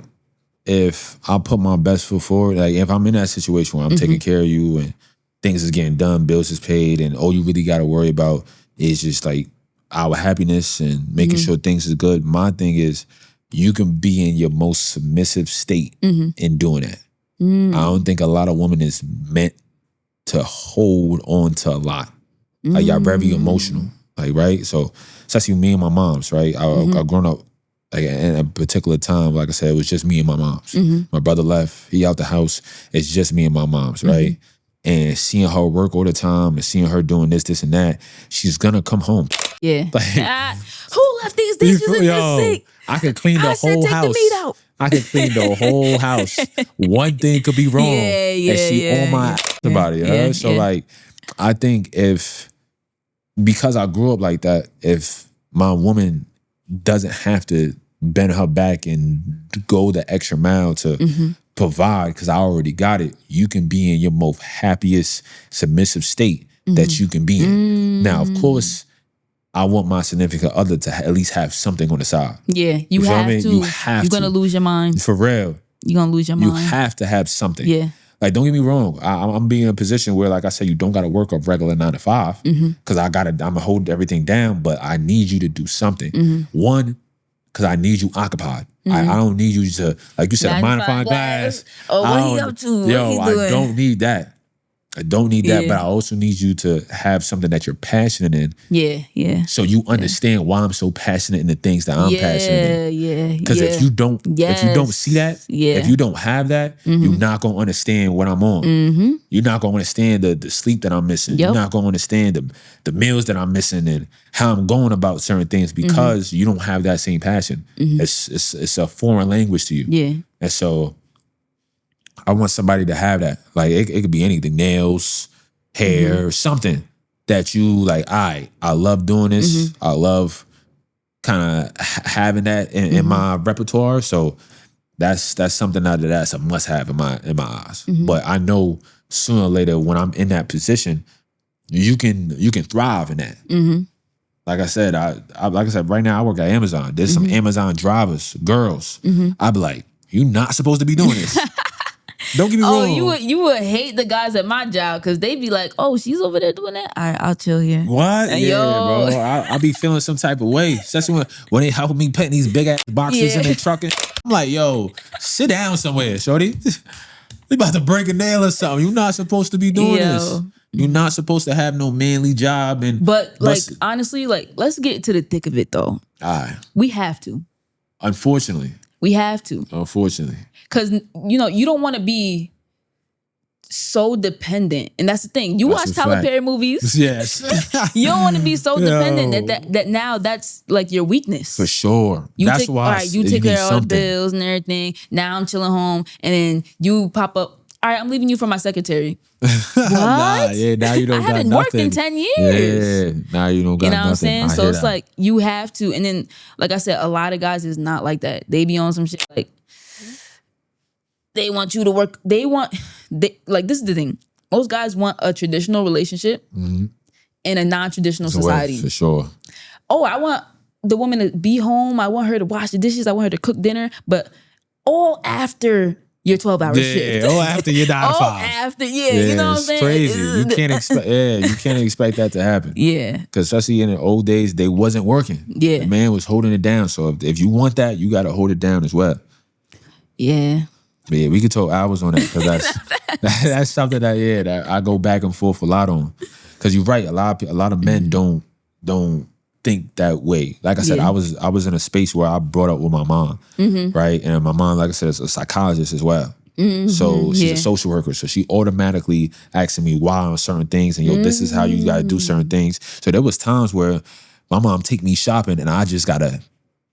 S1: if I put my best foot forward, like if I'm in that situation where I'm taking care of you and things is getting done, bills is paid, and all you really got to worry about is just like our happiness and making sure things is good. My thing is you can be in your most submissive state in doing that. I don't think a lot of women is meant to hold on to a lot. Like y'all very emotional, like right. So especially me and my moms, right? I grown up like in a particular time, like I said, it was just me and my moms. My brother left, he out the house. It's just me and my moms, right? And seeing her work all the time and seeing her doing this and that, she's gonna come home.
S2: Yeah.
S1: Like,
S2: who left these dishes in the sink?
S1: I could clean the whole house.
S2: Take the meat out.
S1: I could clean the whole house. One thing could be wrong. And she on my ass about it. So like, I think because I grew up like that, if my woman doesn't have to bend her back and go the extra mile to provide, because I already got it, you can be in your most happiest, submissive state that you can be in. Now, of course, I want my significant other to at least have something on the side.
S2: Yeah, you have to.
S1: You have
S2: You're going to lose your mind.
S1: For real.
S2: You're going to lose your mind.
S1: You have to have something.
S2: Yeah.
S1: Like, don't get me wrong. I'm being in a position where, like I said, you don't got to work a regular 9 to 5 because I'm going to hold everything down, but I need you to do something. One, because I need you occupied. I don't need you to, like you said, a magnifying glass.
S2: Oh, what are you up to?
S1: I don't need that. I don't need that, but I also need you to have something that you're passionate in.
S2: Yeah.
S1: So you understand why I'm so passionate in the things that I'm passionate in.
S2: Yeah.
S1: Because if you don't see that, if you don't have that, you're not gonna understand what I'm on. You're not gonna understand the sleep that I'm missing. You're not gonna understand the meals that I'm missing and how I'm going about certain things because you don't have that same passion. It's a foreign language to you.
S2: Yeah.
S1: And so I want somebody to have that. Like it could be anything, nails, hair, something that you like, I love doing this. I love kind of having that in my repertoire. So that's something that's a must have in my eyes. But I know sooner or later when I'm in that position, you can thrive in that. Like I said, right now I work at Amazon. There's some Amazon drivers, girls. I'd be like, you're not supposed to be doing this. Don't get me wrong.
S2: You would hate the guys at my job because they'd be like, oh, she's over there doing that? All right, I'll chill here.
S1: What? Bro. I be feeling some type of way. Especially when they help me putting these big ass boxes in their truck. I'm like, yo, sit down somewhere, shorty. We about to break a nail or something. You're not supposed to be doing this. You're not supposed to have no manly job.
S2: But honestly, let's get to the thick of it though.
S1: All right.
S2: We have to.
S1: Unfortunately.
S2: We have to.
S1: Unfortunately.
S2: Because, you don't want to be so dependent. And that's the thing. You watch Tyler Perry movies.
S1: Yes.
S2: You don't want to be so dependent that now that's like your weakness.
S1: For sure.
S2: That's why. All right, you take care of all the bills and everything. Now I'm chilling home. And then you pop up. All right, I'm leaving you for my secretary. What?
S1: Now you don't got nothing. I
S2: haven't worked in 10 years.
S1: Yeah, now you don't got nothing.
S2: You know what I'm saying? So it's like, you have to. And then, like I said, a lot of guys is not like that. They be on some shit like, they want you to work. This is the thing. Most guys want a traditional relationship in a non-traditional society.
S1: For sure.
S2: Oh, I want the woman to be home. I want her to wash the dishes. I want her to cook dinner. But all after your 12-hour shift.
S1: Yeah, all after your 9 to 5.
S2: After, you know what I'm saying?
S1: It's crazy. You can't expect that to happen.
S2: Yeah.
S1: Because especially in the old days, they wasn't working.
S2: Yeah.
S1: The man was holding it down. So if you want that, you got to hold it down as well.
S2: Yeah.
S1: But yeah, we could talk hours on that because that's something that I go back and forth a lot on. Because you're right, a lot of men don't think that way. Like I said, I was in a space where I brought up with my mom, right? And my mom, like I said, is a psychologist as well. So she's a social worker. So she automatically asking me why on certain things and this is how you gotta do certain things. So there was times where my mom take me shopping and I just gotta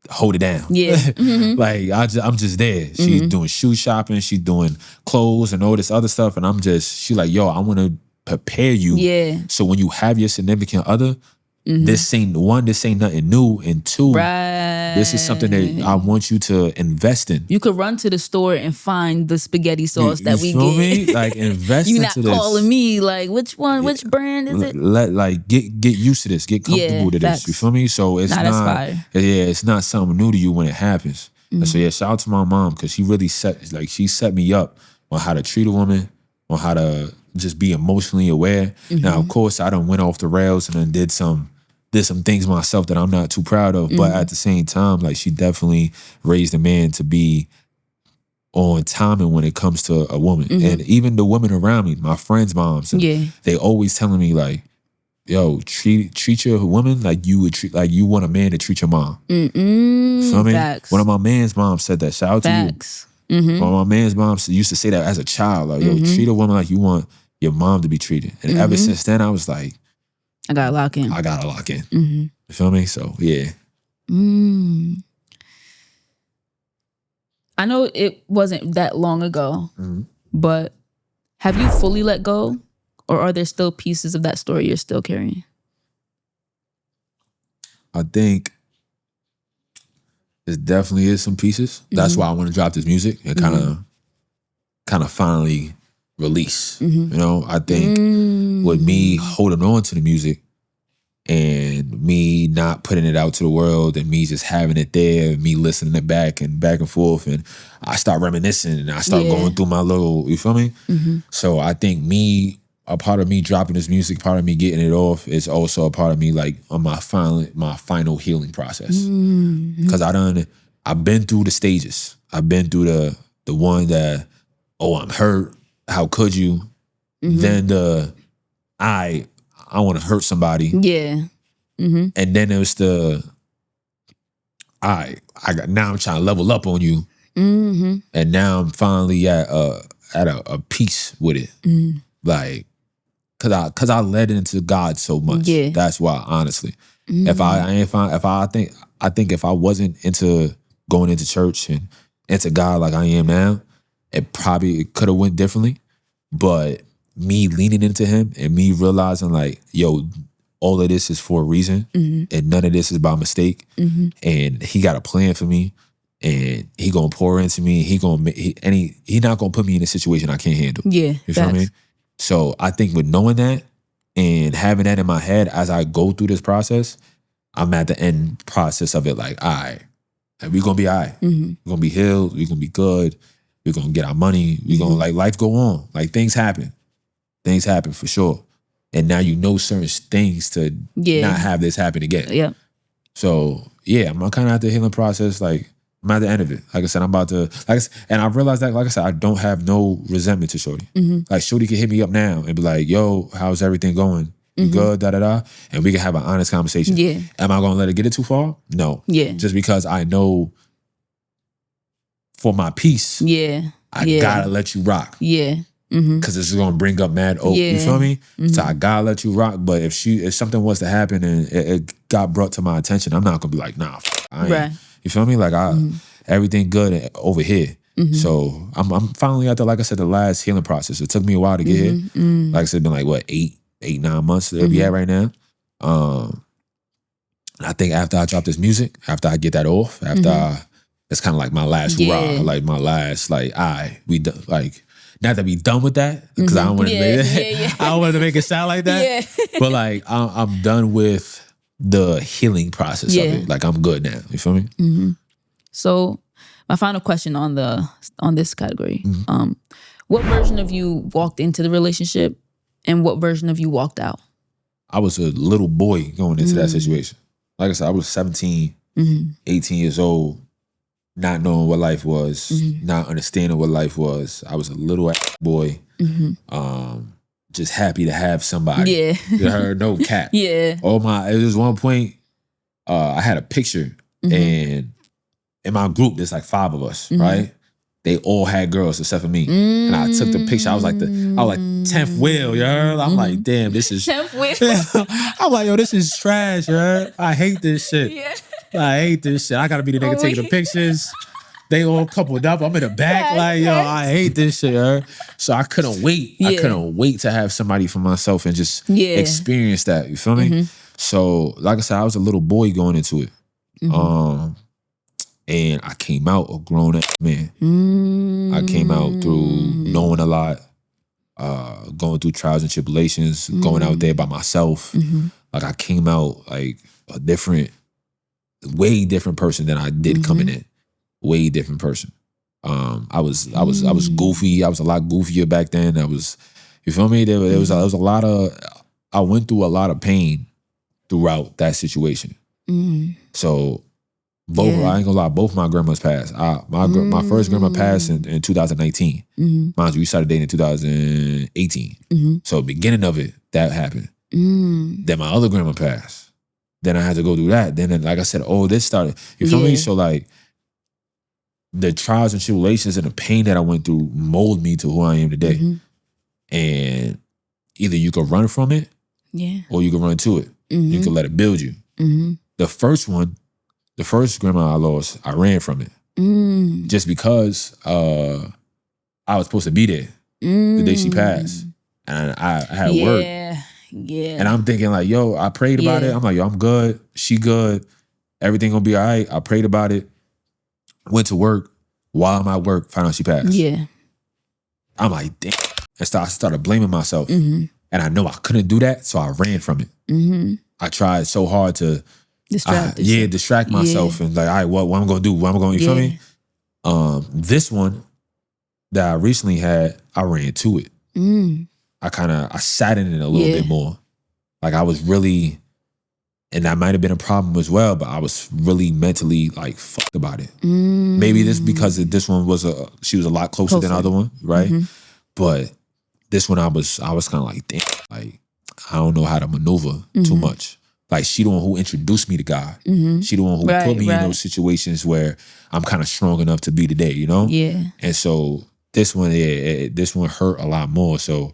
S1: hold it down.
S2: Yeah.
S1: Like I'm just there. She's doing shoe shopping, she's doing clothes and all this other stuff. And she like, yo, I wanna prepare you.
S2: Yeah.
S1: So when you have your significant other, this ain't nothing new, and two, this is something that I want you to invest in.
S2: You could run to the store and find the spaghetti sauce that we
S1: feel
S2: get.
S1: Me? Like invest
S2: you
S1: into
S2: not
S1: this.
S2: calling me like which brand is it?
S1: Get used to this, get comfortable to this. You feel me? So it's
S2: that's fire.
S1: It's not something new to you when it happens. And so shout out to my mom because she really set me up on how to treat a woman, on how to just be emotionally aware. Now, of course, I done went off the rails and then did some things myself that I'm not too proud of. But at the same time, like she definitely raised a man to be on timing when it comes to a woman. And even the women around me, my friends' moms, they always telling me like, yo, treat your woman like you would treat, like you want a man to treat your mom. Feel me?
S2: Facts.
S1: One of my man's moms said that. Shout out to you. One of my man's moms used to say that as a child, like, yo, treat a woman like you want your mom to be treated. And ever since then, I was like,
S2: I gotta lock in.
S1: You feel me? So yeah.
S2: I know it wasn't that long ago, but have you fully let go? Or are there still pieces of that story you're still carrying?
S1: I think there definitely is some pieces. That's why I want to drop this music and kind of finally release. You know, I think with me holding on to the music and me not putting it out to the world and me just having it there, me listening it back and forth, and I start reminiscing and I start going through my little, you feel me? So I think a part of me dropping this music, part of me getting it off is also a part of me like on my final healing process. Because I've been through the stages. I've been through the one that, oh, I'm hurt. How could you? Then I want to hurt somebody.
S2: Yeah.
S1: And then it was now I'm trying to level up on you. And now I'm finally at a peace with it. Like, cause I led into God so much.
S2: Yeah.
S1: That's why, honestly. I think if I wasn't into going into church and into God like I am now, it probably could have went differently. But me leaning into him and me realizing like, yo, all of this is for a reason and none of this is by mistake. And he got a plan for me and he gonna pour into me. He not gonna put me in a situation I can't handle.
S2: Yeah.
S1: You feel me? So I think with knowing that and having that in my head as I go through this process, I'm at the end process of it like, all right, we're gonna be all right. We're gonna be healed. We're gonna be good. We're gonna get our money. We're gonna like life go on. Like things happen. Things happen for sure. And now you know certain things to not have this happen again.
S2: Yeah. So
S1: yeah, I'm kind of at the healing process. Like I'm at the end of it. Like I said, I'm about to, and I realized that, like I said, I don't have no resentment to Shorty. Like Shorty can hit me up now and be like, yo, how's everything going? You good? Da-da-da. And we can have an honest conversation.
S2: Yeah.
S1: Am I going to let it get it too far? No.
S2: Yeah.
S1: Just because I know for my peace, I gotta let you rock.
S2: Yeah.
S1: Because this is gonna bring up mad you feel me? So I gotta let you rock. But if something was to happen and it got brought to my attention, I'm not gonna be like, nah, I ain't.
S2: Right.
S1: You feel me? Like everything good over here. So I'm finally at like I said, the last healing process. It took me a while to get here. Like I said, been like what, 8-9 months that we at right now. And I think after I drop this music, after I get that off, it's kind of like my last hurrah, like my last, like, like, not that we done with that, because I don't want to I don't want to make it sound like that. But like, I'm done with the healing process of it. Like, I'm good now. You feel me?
S2: So, my final question on this category: what version of you walked into the relationship, and what version of you walked out?
S1: I was a little boy going into that situation. Like I said, I was 17, 18 years old. Not knowing what life was, not understanding what life was. I was a little boy, just happy to have somebody. You heard? No cap. It was one point, I had a picture, and in my group, there's like 5 of us, right? They all had girls except for me. And I took the picture. I was like 10th wheel, you heard? I'm like, damn, this is
S2: 10th wheel.
S1: I'm like, yo, this is trash, you heard? I hate this shit.
S2: Yeah.
S1: I hate this shit. I gotta be the nigga taking the pictures. They all coupled up. I'm in the back, like, yo, I hate this shit, yo. So I couldn't wait. I couldn't wait to have somebody for myself and just experience that. You feel me? So, like I said, I was a little boy going into it. And I came out a grown-up man. I came out through knowing a lot, going through trials and tribulations, going out there by myself. Like, I came out like a way different person than I did coming in. Way different person. I was goofy. I was a lot goofier back then. You feel me? There was a lot of, I went through a lot of pain throughout that situation. So I ain't gonna lie, both my grandmas passed. My first grandma passed in 2019. Mind you, we started dating in 2018. So beginning of it, that happened. Then my other grandma passed. Then I had to go through that. Then, like I said, this started. You feel me? So like, the trials and tribulations and the pain that I went through mold me to who I am today. And either you can run from it, or you can run to it. You can let it build you. The first grandma I lost, I ran from it. Just because I was supposed to be there the day she passed. And I had work. And I'm thinking like, yo, I prayed about it. I'm like, yo, I'm good. She good. Everything gonna be all right. I prayed about it. Went to work. While I'm at work, found out she passed. I'm like, damn. And I started blaming myself. And I know I couldn't do that, so I ran from it. I tried so hard to distract myself and like, all right, what I'm gonna do? What I'm gonna, you feel me? This one that I recently had, I ran to it. I sat in it a little bit more. Like I was really, and that might have been a problem as well, but I was really mentally like fucked about it. Maybe this because this one she was a lot closer than the other one, right? But this one I was kind of like, damn, like I don't know how to maneuver too much. Like she the one who introduced me to God. She the one who put me in those situations where I'm kind of strong enough to be today, you know? And so this one hurt a lot more. So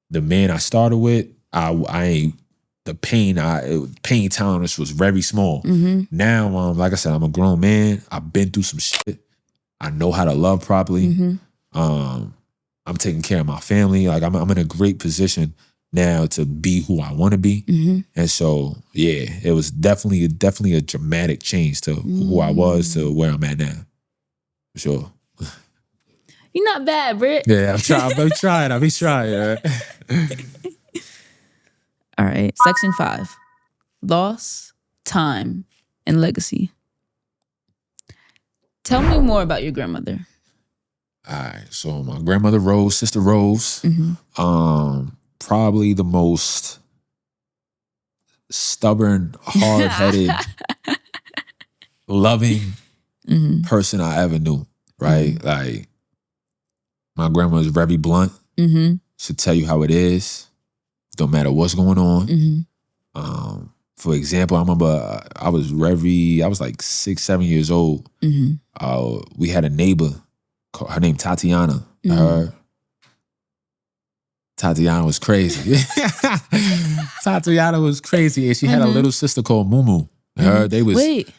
S1: the man I started with, the pain tolerance was very small. Now, like I said, I'm a grown man. I've been through some shit. I know how to love properly. I'm taking care of my family. Like I'm in a great position now to be who I want to be. And so, yeah, it was definitely a dramatic change to who I was to where I'm at now. For sure.
S2: You're not bad, Britt.
S1: Yeah, I'm trying.
S2: All right, section 5. Loss, time, and legacy. Tell me more about your grandmother.
S1: All right, so my grandmother Rose, Sister Rose, probably the most stubborn, hard-headed, loving person I ever knew, right? Like, my grandma was very blunt. She'll tell you how it is. Don't matter what's going on. For example, I remember I was like 6, 7 years old. We had a neighbor, her name Tatiana. Tatiana was crazy. Tatiana was crazy, and she had a little sister called Mumu.
S2: Wait.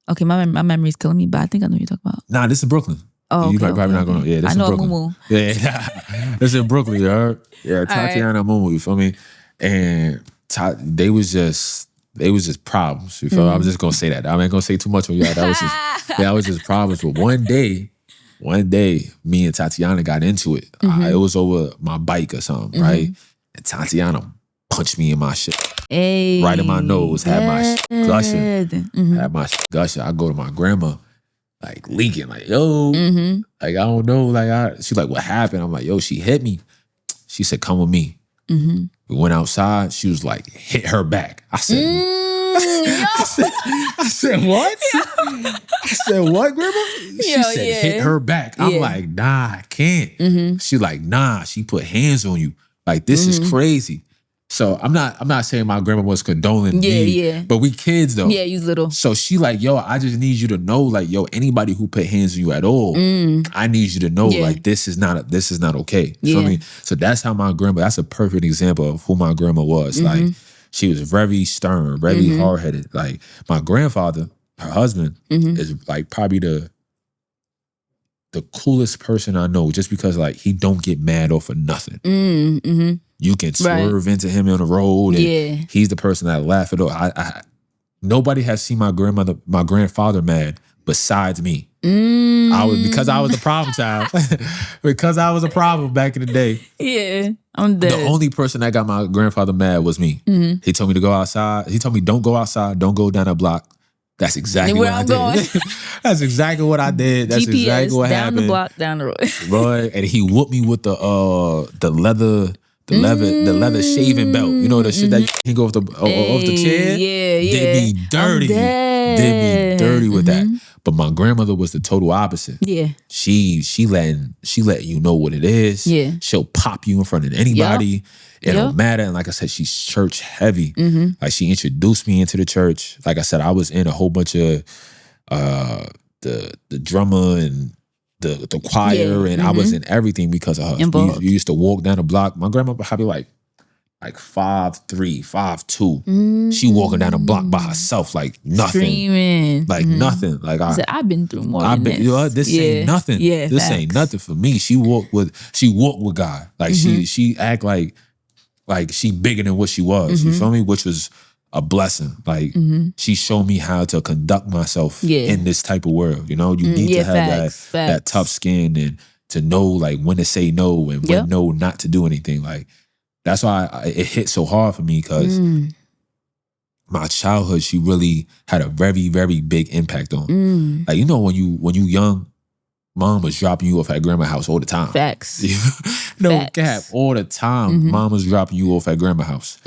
S2: Okay, my memory's killing me, but I think I know what you're talking about.
S1: Nah, this is Brooklyn.
S2: Oh,
S1: you probably not gonna. Yeah, this is Brooklyn.
S2: Mumu.
S1: Yeah, this is Brooklyn. You heard? Yeah, Tatiana and Mumu. You feel me? And they was just problems. You feel me? I'm just gonna say that. I ain't gonna say too much on y'all. That was just problems. But one day, me and Tatiana got into it. It was over my bike or something, right? And Tatiana punched me in my shit.
S2: Hey,
S1: right in my nose. Had my shit gushing. I go to my grandma. Like leaking, like, yo, like, I don't know. Like, she's like, what happened? I'm like, yo, she hit me. She said, come with me. We went outside. She was like, hit her back. I said, I said, what? I said, what, grandma? She said, hit her back. I'm like, nah, I can't. She like, nah, she put hands on you. Like, this is crazy. So I'm not saying my grandma was condoning me.
S2: Yeah.
S1: But we kids though.
S2: Yeah, you little.
S1: So she like, yo, I just need you to know, like, yo, anybody who put hands on you at all, I need you to know, like, this is not okay. You feel me? So that's how my grandma, that's a perfect example of who my grandma was. Like, she was very stern, very hard-headed. Like, my grandfather, her husband, is like probably the coolest person I know, just because like he don't get mad off of nothing. You can swerve into him on the road, and he's the person that laugh at all. Nobody has seen my grandfather mad besides me. Because I was a problem child. Because I was a problem back in the day.
S2: Yeah, I'm dead.
S1: The only person that got my grandfather mad was me. He told me to go outside. He told me, don't go outside. Don't go down that block. That's exactly what I did. That's exactly what I did. That's
S2: GPS,
S1: exactly what happened.
S2: Down the block, down the road.
S1: Right. And he whooped me with the leather shaving belt. You know the shit that you can go off the chair?
S2: Yeah.
S1: Did me dirty. Did me dirty with that. But my grandmother was the total opposite. Yeah. She letting you know what it is. Yeah. She'll pop you in front of anybody. It don't matter. And like I said, she's church heavy. Like she introduced me into the church. Like I said, I was in a whole bunch of the drummer and the choir, and I was in everything because of her. We used to walk down the block. My grandma probably like 5'3", 5'2". She walking down the block by herself, like nothing. Screaming. Like nothing. Like
S2: I've been through more than this.
S1: This ain't nothing. Yeah, this ain't nothing for me. She walked with God. Like she act like she bigger than what she was. You feel me? Which was a blessing. Like she showed me how to conduct myself in this type of world. You know, you need to have that tough skin and to know like when to say no and when no not to do anything. Like that's why it hit so hard for me, because my childhood, she really had a very, very big impact on. Like, you know, when you young, mom was dropping you off at grandma's house all the time. Facts. No cap, all the time. Mom was dropping you off at grandma's house.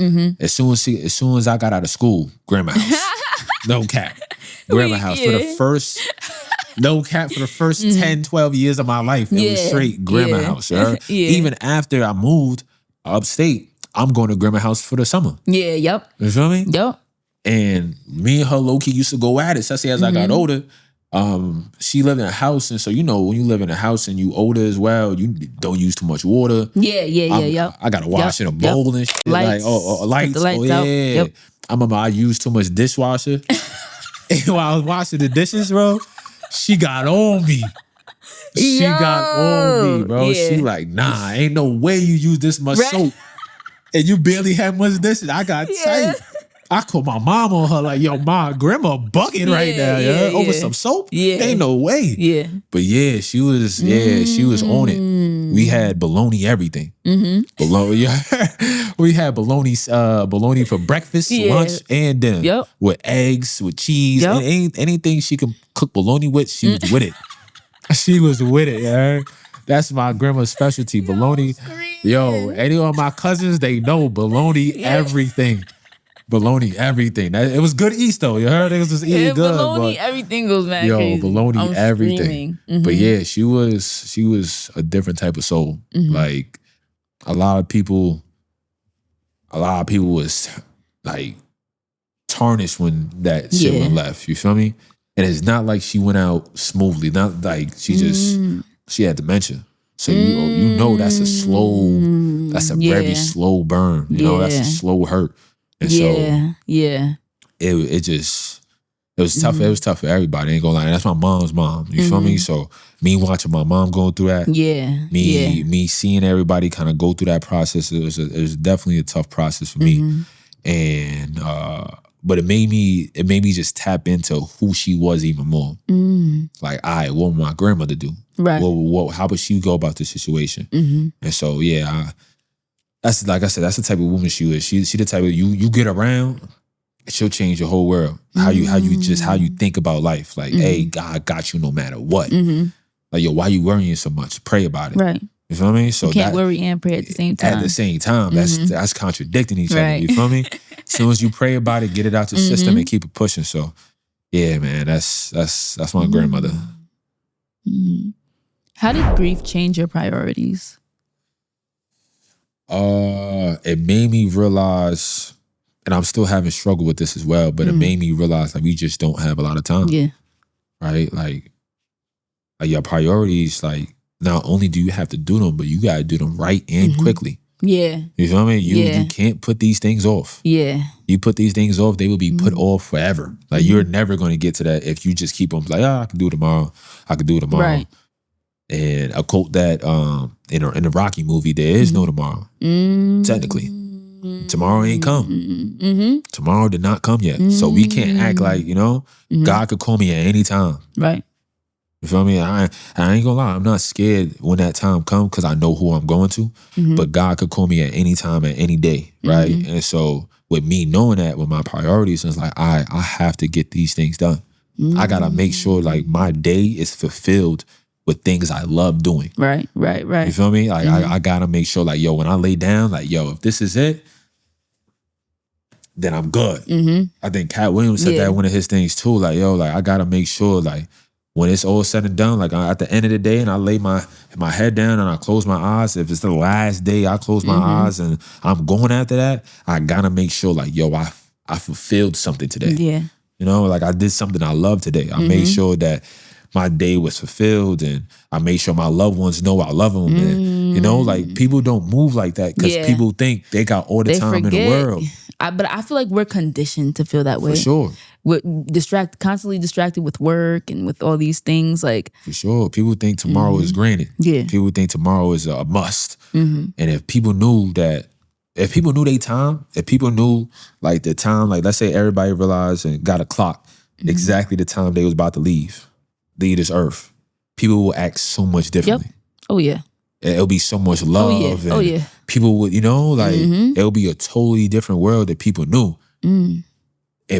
S1: As soon as I got out of school, grandma's house. No cap. Grandma's house. For the first, no cap, for the first 10, 12 years of my life, it was straight grandma's house. Even after I moved upstate, I'm going to grandma's house for the summer. Yeah, yep. You feel me? Yep. And me and her low-key used to go at it, especially as I got older. She lived in a house, and so you know when you live in a house and you older as well, you don't use too much water. Yeah. I gotta wash in a bowl and shit.
S2: Lights.
S1: Like lights.
S2: The lights out. Yep.
S1: I remember I used too much dishwasher. And while I was washing the dishes, bro, she got on me. She got on me, bro. She like, nah, ain't no way you use this much soap. And you barely have much dishes. I got tight. I called my mom on her like, yo, ma, grandma bucket right now, over some soap. Ain't no way. Yeah. But she was on it. We had bologna everything. Bologna, we had bologna for breakfast, lunch, and dinner. Yep. With eggs, with cheese, and anything she could cook bologna with, she was with it. She was with it, yeah. That's my grandma's specialty, bologna. Yo, any of my cousins, they know bologna everything. Bologna everything. It was good eats though. You heard it was just eating good.
S2: Bologna everything goes mad crazy.
S1: Bologna everything. But yeah, she was a different type of soul. Like a lot of people was like tarnished when that shit went left. You feel me? And it's not like she went out smoothly. Not like she had dementia. So you know that's a very slow burn. You know, that's a slow hurt. And so it was tough. It was tough for everybody. I ain't gonna lie. That's my mom's mom. You feel me? So me watching my mom going through that. Me seeing everybody kind of go through that process. It was definitely a tough process for me. And but it made me just tap into who she was even more. Like, all right, what would my grandmother do? Right. How would she go about this situation? And so that's, like I said, that's the type of woman she is. She the type of you get around, she'll change your whole world. How you think about life. Like, hey, God got you no matter what. Like, yo, why you worrying so much? Pray about it. Right. You feel me? So
S2: you can't worry and pray at the same time.
S1: At the same time, that's contradicting each other. You feel me? As soon as you pray about it, get it out your system and keep it pushing. So, yeah, man, that's my grandmother.
S2: How did grief change your priorities?
S1: It made me realize, and I'm still having struggle with this as well, but it made me realize like we just don't have a lot of time.
S2: Yeah.
S1: Right? Like your priorities, like not only do you have to do them, but you gotta do them right and quickly.
S2: Yeah.
S1: You feel me? You can't put these things off.
S2: Yeah.
S1: You put these things off, they will be put off forever. Like you're never gonna get to that if you just keep them like, I can do it tomorrow. I can do it tomorrow.
S2: Right.
S1: And a quote that in the Rocky movie, there is no tomorrow. Technically. Tomorrow ain't come. Tomorrow did not come yet. So we can't act like, God could call me at any time.
S2: Right.
S1: You feel me? I ain't gonna lie. I'm not scared when that time comes because I know who I'm going to. But God could call me at any time, at any day, right? And so with me knowing that, with my priorities, it's like I have to get these things done. I gotta make sure like my day is fulfilled with things I love doing.
S2: Right.
S1: You feel me? Like I gotta make sure like, when I lay down, like, if this is it, then I'm good. I think Cat Williams said that in one of his things too. Like, like I gotta make sure like when it's all said and done, like at the end of the day and I lay my head down and I close my eyes, if it's the last day I close my eyes and I'm going after that, I gotta make sure like, I fulfilled something today.
S2: Yeah.
S1: Like I did something I love today. I made sure that my day was fulfilled and I made sure my loved ones know I love them. And, like people don't move like that because people think they got all the time in the world.
S2: But I feel like we're conditioned to feel that way.
S1: For sure.
S2: We're constantly distracted with work and with all these things. Like,
S1: for sure. People think tomorrow is granted.
S2: Yeah.
S1: People think tomorrow is a must. And if people knew their time, if people knew like the time, like let's say everybody realized and got a clock exactly the time they was about to leave this earth, people will act so much differently.
S2: Yep. Oh yeah.
S1: It'll be so much love.
S2: Oh yeah.
S1: People would, like it'll be a totally different world that people knew. And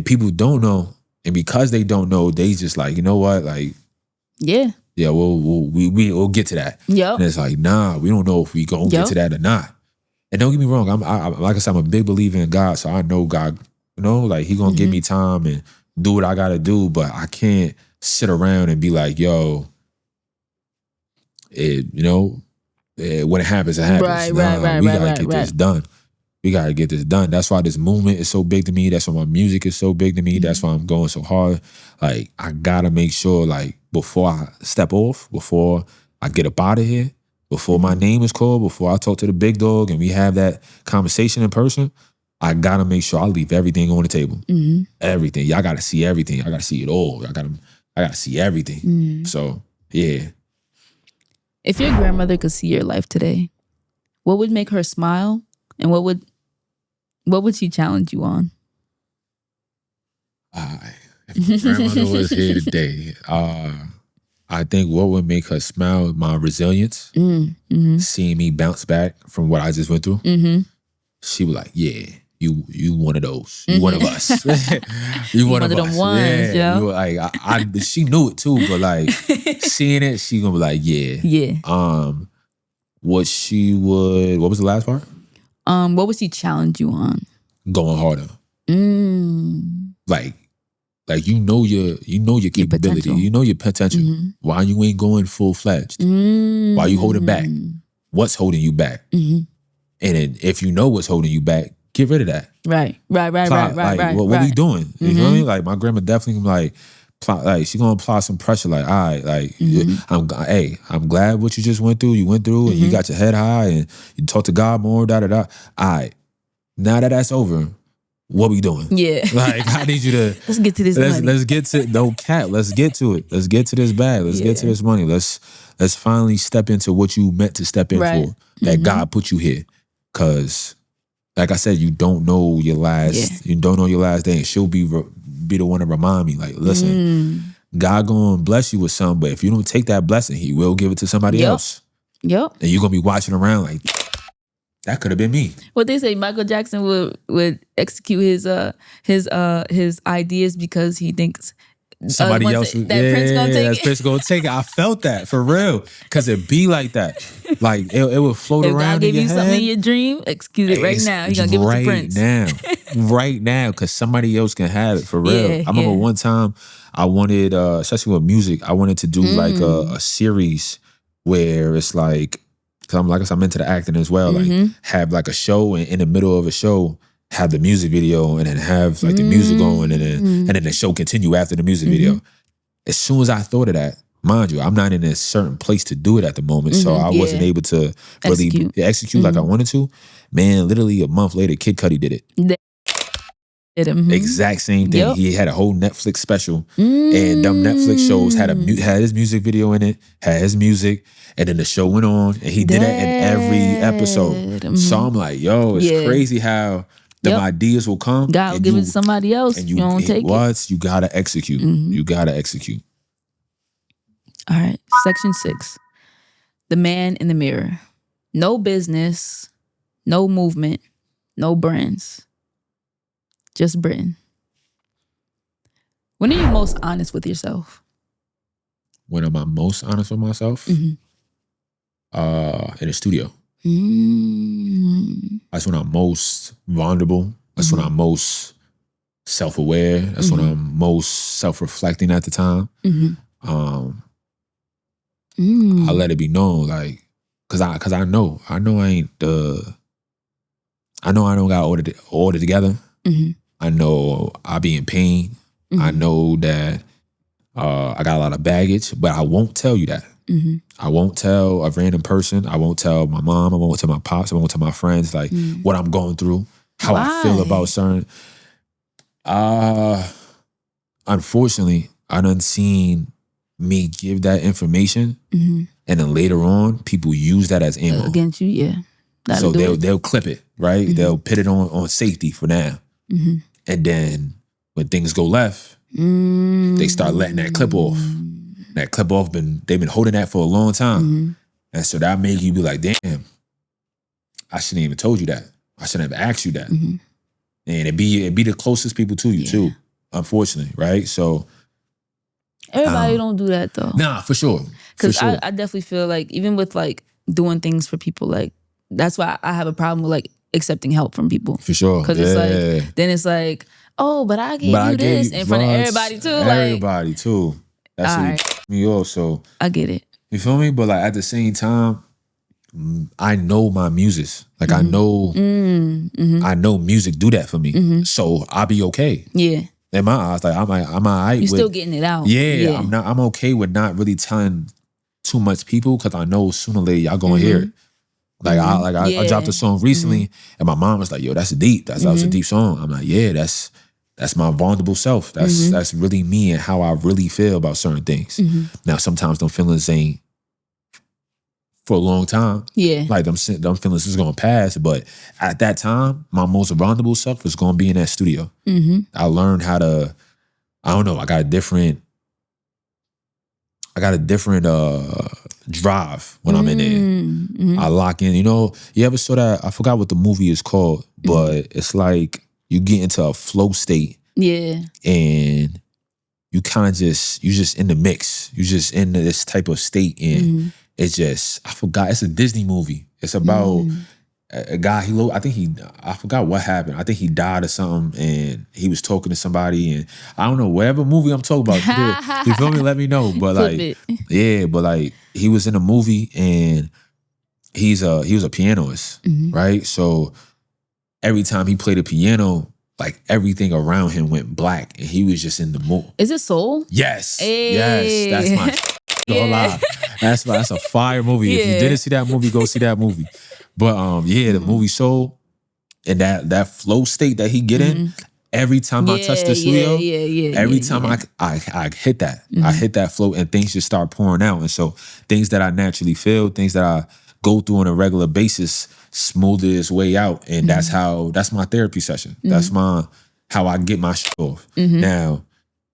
S1: people don't know. And because they don't know, they just like, you know what? Like, yeah, we'll get to that.
S2: Yep.
S1: And it's like, nah, we don't know if we gonna get to that or not. And don't get me wrong, I like I said, I'm a big believer in God, so I know God, like He gonna give me time and do what I gotta do, but I can't sit around and be like, when it happens, it happens.
S2: Right,
S1: we gotta get this done. We gotta get this done. That's why this movement is so big to me. That's why my music is so big to me. That's why I'm going so hard. Like, I gotta make sure, like, before I step off, before I get up out of here, before my name is called, before I talk to the big dog and we have that conversation in person, I gotta make sure I leave everything on the table. Everything. Y'all gotta see everything. I gotta see it all. I gotta see everything. So, yeah.
S2: If your grandmother could see your life today, what would make her smile and what would she challenge you on?
S1: If my grandmother was here today, I think what would make her smile is my resilience. Seeing me bounce back from what I just went through. She was like, yeah, you one of those. You one of us. you one of us.
S2: Them ones,
S1: yeah. You were like, she knew it too, but like seeing it, she gonna be like, yeah.
S2: Yeah.
S1: What was the last part?
S2: What would she challenge you on?
S1: Going harder. Like you know your capability. You know your potential. Why you ain't going full fledged? Why you holding back? What's holding you back? And then if you know what's holding you back, get rid of that. Right.
S2: What
S1: we doing? You know what I mean? Like my grandma definitely she gonna apply some pressure. Like, all right, like I'm glad what you just went through. You went through and you got your head high and you talk to God more. All right, now that that's over, what we doing?
S2: Yeah.
S1: Like I need you to
S2: let's get to this.
S1: Let's get to Let's get to it. Let's get to this bag. Let's get to this money. Let's finally step into what you meant to step in for. That God put you here, cause. Like I said, you don't know your last. You don't know your last day, and she'll be the one to remind me. Like, listen, God gonna bless you with something, but if you don't take that blessing, He will give it to somebody else. Yep. And you're gonna be watching around like that could have been me.
S2: What they say, Michael Jackson would execute his ideas because he thinks
S1: somebody else
S2: that Prince gonna take it.
S1: Prince gonna take it. I felt that for real, cause it be like that. Like it would float
S2: if
S1: around.
S2: God gave you something in your dream, excuse it right now. He gonna give it to Prince
S1: right now, cause somebody else can have it for real. I remember one time I wanted, especially with music, I wanted to do like a series where it's like because I'm like I said, I'm into the acting as well. Like have like a show and in the middle of a show have the music video and then have like the music going and then the show continue after the music video. As soon as I thought of that, mind you, I'm not in a certain place to do it at the moment, so I wasn't able to really execute like I wanted to. Man, literally a month later, Kid Cudi did it. Exact same thing. Yep. He had a whole Netflix special, and them Netflix shows had his music video in it, had his music, and then the show went on, and he did it in every episode. So I'm like, yo, it's crazy how them ideas will come.
S2: God will give it to somebody else, and you don't take it.
S1: You gotta execute. You gotta execute.
S2: All right, section 6. The man in the mirror. No business, no movement, no brands. Just Britain. When are you most honest with yourself?
S1: When am I most honest with myself? In the studio. That's when I'm most vulnerable. That's when I'm most self-aware. That's when I'm most self-reflecting at the time. I let it be known, like, cause I know I ain't I know I don't got order together. I know I be in pain. I know that I got a lot of baggage, but I won't tell you that. I won't tell a random person. I won't tell my mom. I won't tell my pops. I won't tell my friends like what I'm going through, how I feel about certain. Unfortunately, I done seen me give that information, and then later on, people use that as ammo
S2: against you. Yeah,
S1: so they'll clip it, right? They'll put it on safety for now. And then when things go left, they start letting that clip off. That clip off, they've been holding that for a long time. And so that make you be like, damn, I shouldn't even told you that. I shouldn't have asked you that. And it'd be the closest people to you too, unfortunately, right? So
S2: everybody don't do that though.
S1: Nah, for sure.
S2: Because I definitely feel like even with like doing things for people, like that's why I have a problem with like accepting help from people.
S1: For sure.
S2: Because it's like, then it's like, oh, but I gave you this in front of everybody too.
S1: Everybody too. That's what me off. So
S2: I get it.
S1: You feel me? But like at the same time, I know my muses. Like I know music do that for me. So I'll be okay.
S2: Yeah.
S1: In my eyes, like I'm all right.
S2: You're still getting it out.
S1: Yeah. I'm okay with not really telling too much people because I know sooner or later y'all gonna hear it. Like I dropped a song recently and my mom was like, yo, that's deep. That was a deep song. I'm like, yeah, that's my vulnerable self. That's really me and how I really feel about certain things. Now sometimes them feelings ain't for a long time. Yeah. Like them feelings is gonna pass. But at that time, my most vulnerable self was gonna be in that studio. I learned how to, I don't know, I got a different drive when I'm in there. I lock in. You know, you ever saw that? I forgot what the movie is called, but it's like you get into a flow state. Yeah. And you kind of you just in the mix. You just in this type of state. And it's just, I forgot, it's a Disney movie. It's about a guy, I forgot what happened. I think he died or something and he was talking to somebody and I don't know, whatever movie I'm talking about. You feel me? Let me know. But like, yeah, but like he was in a movie and he was a pianist, right? So every time he played the piano, like everything around him went black and he was just in the mood.
S2: Is it Soul?
S1: Yes. Hey. Yes. That's my That's a fire movie. Yeah. If you didn't see that movie, go see that movie. But the movie Soul and that flow state that he get in, every time I touch the studio, every time I hit that. I hit that flow and things just start pouring out. And so things that I naturally feel, things that I go through on a regular basis, smooth its way out. And that's my therapy session. That's how I get my shit off. Now,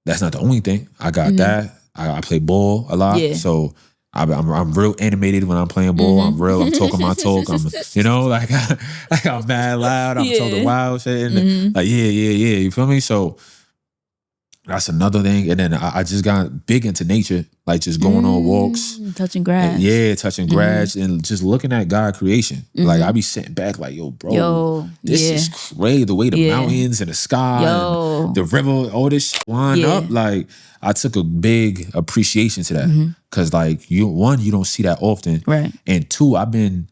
S1: that's not the only thing. I got that. I play ball a lot. Yeah. So I'm real animated when I'm playing ball. I'm talking my talk. I'm mad loud. I'm talking wild shit. And like, yeah. You feel me? So That's another thing. And then I just got big into nature, like just going on walks.
S2: Touching grass.
S1: Yeah, touching grass and just looking at God creation. Like I be sitting back like, yo, bro, this is crazy. The way the mountains and the sky and the river, all this shit line up. Like I took a big appreciation to that. Cause like you don't see that often.
S2: Right.
S1: And two, I've been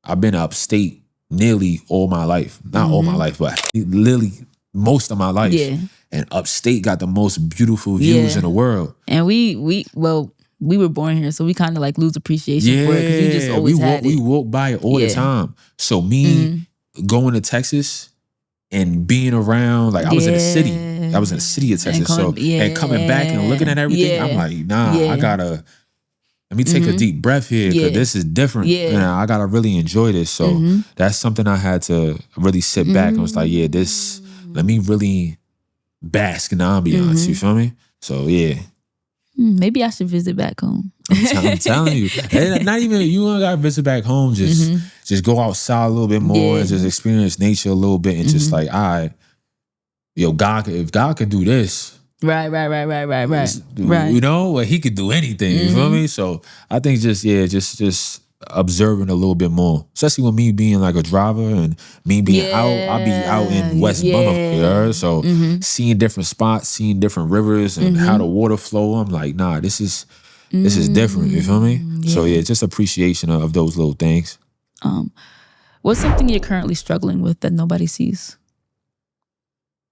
S1: upstate nearly all my life. Not all my life, but literally most of my life. Yeah. And upstate got the most beautiful views in the world.
S2: And we were born here, so we kind of like lose appreciation for it because you just always had it.
S1: We walk by it all the time. So me going to Texas and being around, like I was in the city. I was in the city of Texas. And coming back and looking at everything, I'm like, nah, I gotta, let me take a deep breath here because this is different. And I gotta really enjoy this. So that's something I had to really sit back and was like, let me really bask in the ambiance, you feel me? So yeah.
S2: Maybe I should visit back home.
S1: I'm telling you. And not even, you don't gotta visit back home, just go outside a little bit more and just experience nature a little bit and just like, all right, yo, if God could do this.
S2: Right.
S1: You know, well, he could do anything, you feel me? So I think just observing a little bit more, especially with me being like a driver and me being out. I'll be out in West Bummer, so seeing different spots, seeing different rivers and how the water flow. I'm like, nah, this is different. You feel me? So just appreciation of those little things.
S2: What's something you're currently struggling with that nobody sees?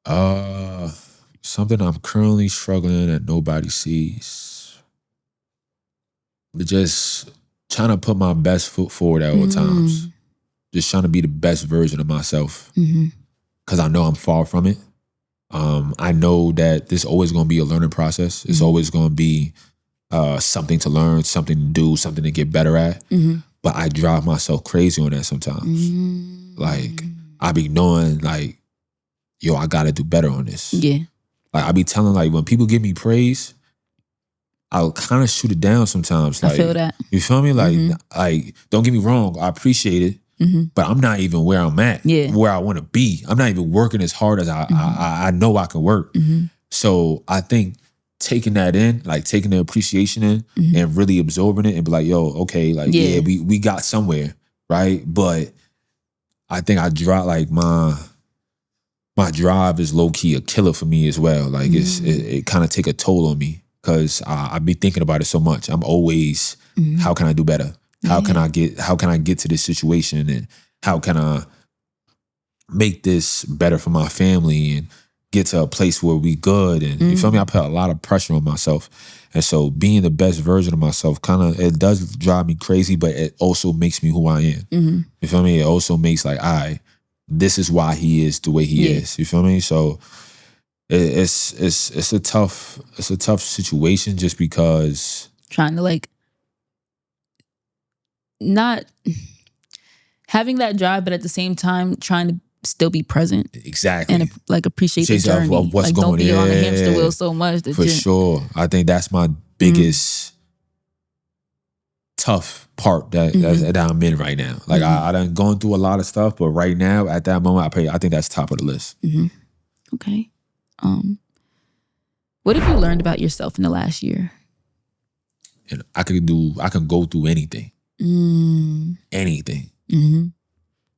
S1: Something I'm currently struggling that nobody sees. But just trying to put my best foot forward at all times. Just trying to be the best version of myself. Because I know I'm far from it. I know that there's always going to be a learning process. It's always going to be something to learn, something to do, something to get better at. But I drive myself crazy on that sometimes. Like, I be knowing, like, yo, I got to do better on this.
S2: Yeah.
S1: Like, I be telling, like, when people give me praise, I'll kind of shoot it down sometimes. Like,
S2: I feel that.
S1: You feel me? Like, don't get me wrong, I appreciate it, but I'm not even where I'm at, where I want to be. I'm not even working as hard as I know I can work. So I think taking that in, like taking the appreciation in and really absorbing it and be like, yo, okay, like, we got somewhere, right? But I think I drive, like, my drive is low-key a killer for me as well. Like, it kind of take a toll on me. Because I be thinking about it so much. I'm always, how can I do better? How can I get to this situation? And how can I make this better for my family and get to a place where we good? And you feel me? I put a lot of pressure on myself. And so being the best version of myself it does drive me crazy, but it also makes me who I am. You feel me? It also makes like, this is why he is the way he is. You feel me? So it's a tough situation just because
S2: trying to like not having that drive, but at the same time trying to still be present.
S1: Exactly.
S2: And like appreciate the journey.
S1: Of what's
S2: like
S1: going on.
S2: Don't be on the hamster wheel so much.
S1: For sure. I think that's my biggest tough part that I'm in right now. Like I done gone through a lot of stuff, but right now at that moment I think that's top of the list.
S2: Okay. What have you learned about yourself in the last year?
S1: And I can go through anything. Anything.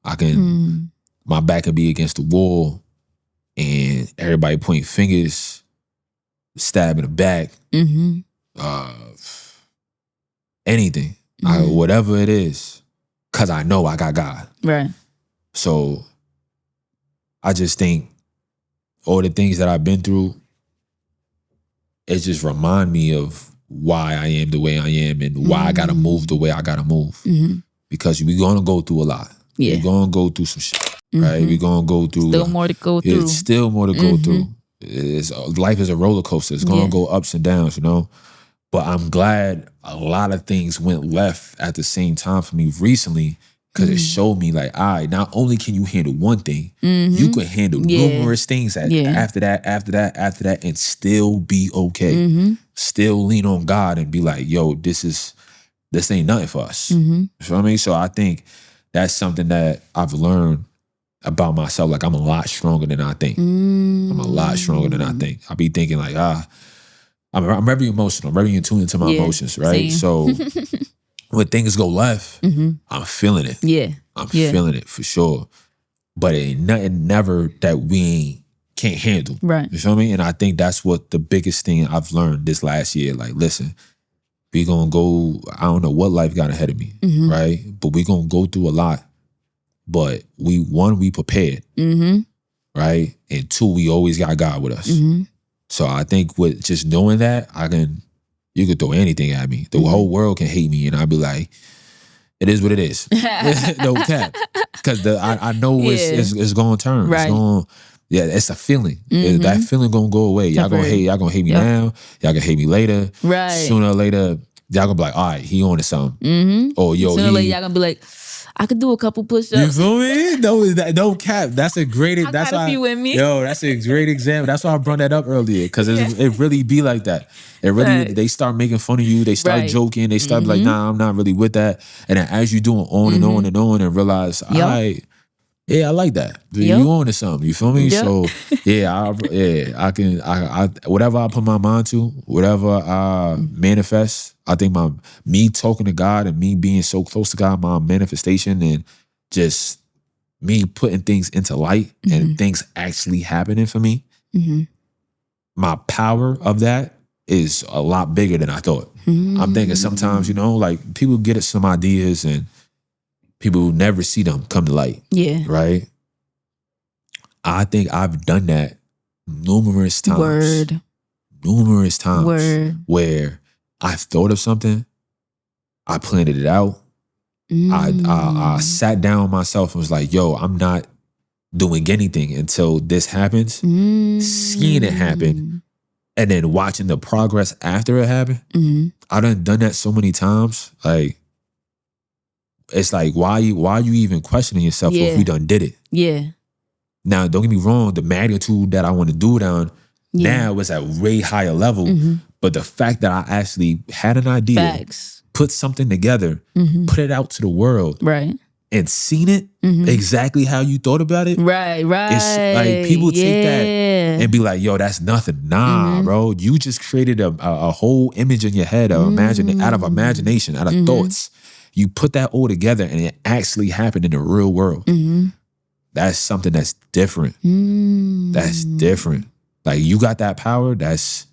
S1: I can, my back can be against the wall and everybody point fingers, stab in the back. Anything. Whatever it is. Cause I know I got God.
S2: Right.
S1: So I just think all the things that I've been through, it just remind me of why I am the way I am and why I gotta move the way I gotta move. Because we're gonna go through a lot. We're gonna go through some shit, right? We're gonna go through.
S2: Still more to go through.
S1: It's still more to go through. Life is a roller coaster. It's gonna go ups and downs, you know? But I'm glad a lot of things went left at the same time for me recently. Because it showed me like, all right, not only can you handle one thing, you can handle numerous things after that, and still be okay. Still lean on God and be like, yo, this ain't nothing for us. You feel what I mean? So I think that's something that I've learned about myself. Like, I'm a lot stronger than I think. I'm a lot stronger than I think. I be thinking like, I'm very emotional. I'm very in tune into my emotions, right?
S2: Same.
S1: So when things go left, I'm feeling it.
S2: Yeah.
S1: I'm feeling it for sure. But it ain't nothing never that we can't handle.
S2: Right.
S1: You feel me? And I think that's what the biggest thing I've learned this last year. Like, listen, we gonna go, I don't know what life got ahead of me, right? But we gonna go through a lot. But we prepared, right? And 2, we always got God with us. So I think with just knowing that, you could throw anything at me. The whole world can hate me, and I'll be like, it is what it is. No cap. Because I know it's going to turn.
S2: Right.
S1: It's a feeling. That feeling going to go away. Y'all going to hate me now. Y'all going to hate me later.
S2: Right.
S1: Sooner or later, y'all going to be like, all right, he on to something. Or yo,
S2: sooner or later, y'all going to be like, I could do a couple push-ups.
S1: You feel me? No cap. That's a great. That's
S2: got a
S1: why.
S2: few in me.
S1: Yo, that's a great example. That's why I brought that up earlier, because it really be like that. It really they start making fun of you. They start joking. They start like, nah, I'm not really with that. And then as you doing on and on and on, and realize, all right, yeah, I like that. You on to something. You feel me? So I can whatever I put my mind to, whatever I manifest. I think me talking to God and me being so close to God, my manifestation, and just me putting things into light and things actually happening for me. My power of that is a lot bigger than I thought. I'm thinking sometimes, like people get some ideas and people never see them come to light. Yeah. Right? I think I've done that numerous times. Numerous times. Where I've thought of something, I planted it out. I sat down myself and was like, yo, I'm not doing anything until this happens. Seeing it happen and then watching the progress after it happened. I done that so many times. Like, it's like, why you even questioning yourself if we done did it? Yeah. Now, don't get me wrong, the magnitude that I want to do it on now is at a way higher level. But the fact that I actually had an idea, put something together, put it out to the world, right, and seen it exactly how you thought about it. Right. It's like people take that and be like, yo, that's nothing. Nah, bro. You just created a whole image in your head out of imagination, out of thoughts. You put that all together and it actually happened in the real world. That's something that's different. That's different. Like, you got that power, that's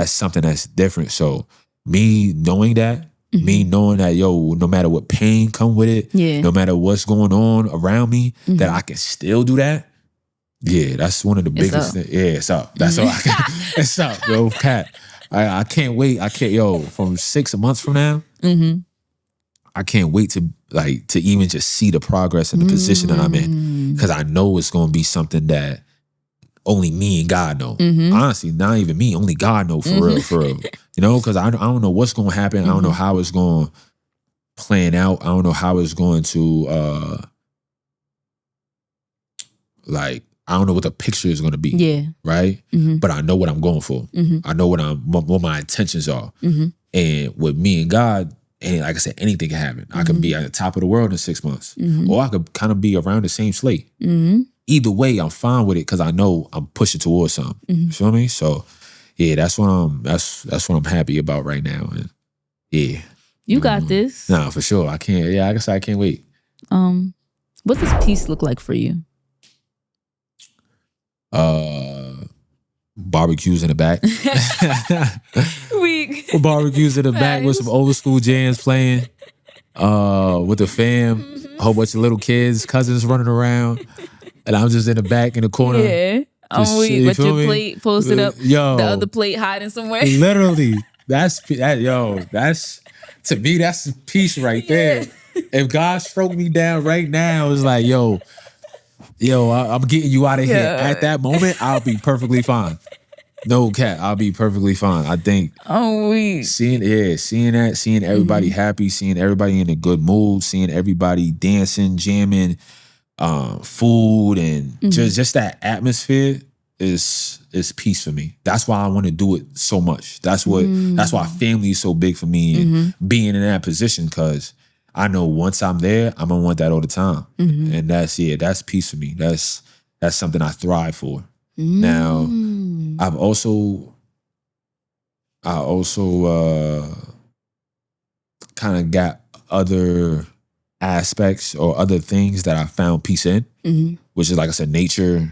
S1: something that's different. So me knowing that, me knowing that, yo, no matter what pain come with it, no matter what's going on around me, that I can still do that. Yeah, that's one of the biggest things. Yeah, it's up. That's all I can. It's up, yo, Cat. I can't wait. From 6 months from now, I can't wait to even just see the progress and the position that I'm in. Because I know it's going to be something that only me and God know. Honestly, not even me, only God know for real. Because I don't know what's going to happen. I don't know how it's going to plan out. I don't know how it's going to, I don't know what the picture is going to be. Yeah. Right? But I know what I'm going for. I know what my intentions are. And with me and God, and like I said, anything can happen. I could be at the top of the world in 6 months. Or I could kind of be around the same slate. Either way, I'm fine with it because I know I'm pushing towards something. You feel me? So yeah, that's what I'm happy about right now. And yeah.
S2: You got this.
S1: Nah, for sure. I can't. Yeah, I guess I can't wait.
S2: What does peace look like for you?
S1: Barbecues in the back. Barbecues in the back with some old school jams playing. With the fam, a whole bunch of little kids, cousins running around. And I'm just in the back in the corner.
S2: Yeah. I'm weak, but your plate posted up, the other plate hiding somewhere.
S1: Literally. That's to me, that's peace right there. If God stroked me down right now, it's like, yo, I'm getting you out of here. At that moment, I'll be perfectly fine. No cat, I'll be perfectly fine. I think seeing that, seeing everybody happy, seeing everybody in a good mood, seeing everybody dancing, jamming, food, and just that atmosphere is peace for me. That's why I want to do it so much. That's why family is so big for me, and being in that position, because I know once I'm there, I'm gonna want that all the time. And that's peace for me. That's something I thrive for. Now, I also kind of got other aspects or other things that I found peace in, which is, like I said, nature,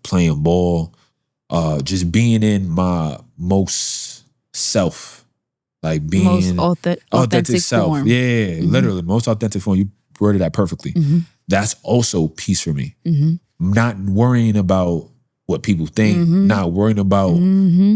S1: playing ball, just being in my most self, like being
S2: most authentic
S1: self.
S2: form.
S1: Yeah, literally, most authentic form. You worded that perfectly. That's also peace for me. Not worrying about what people think, not worrying about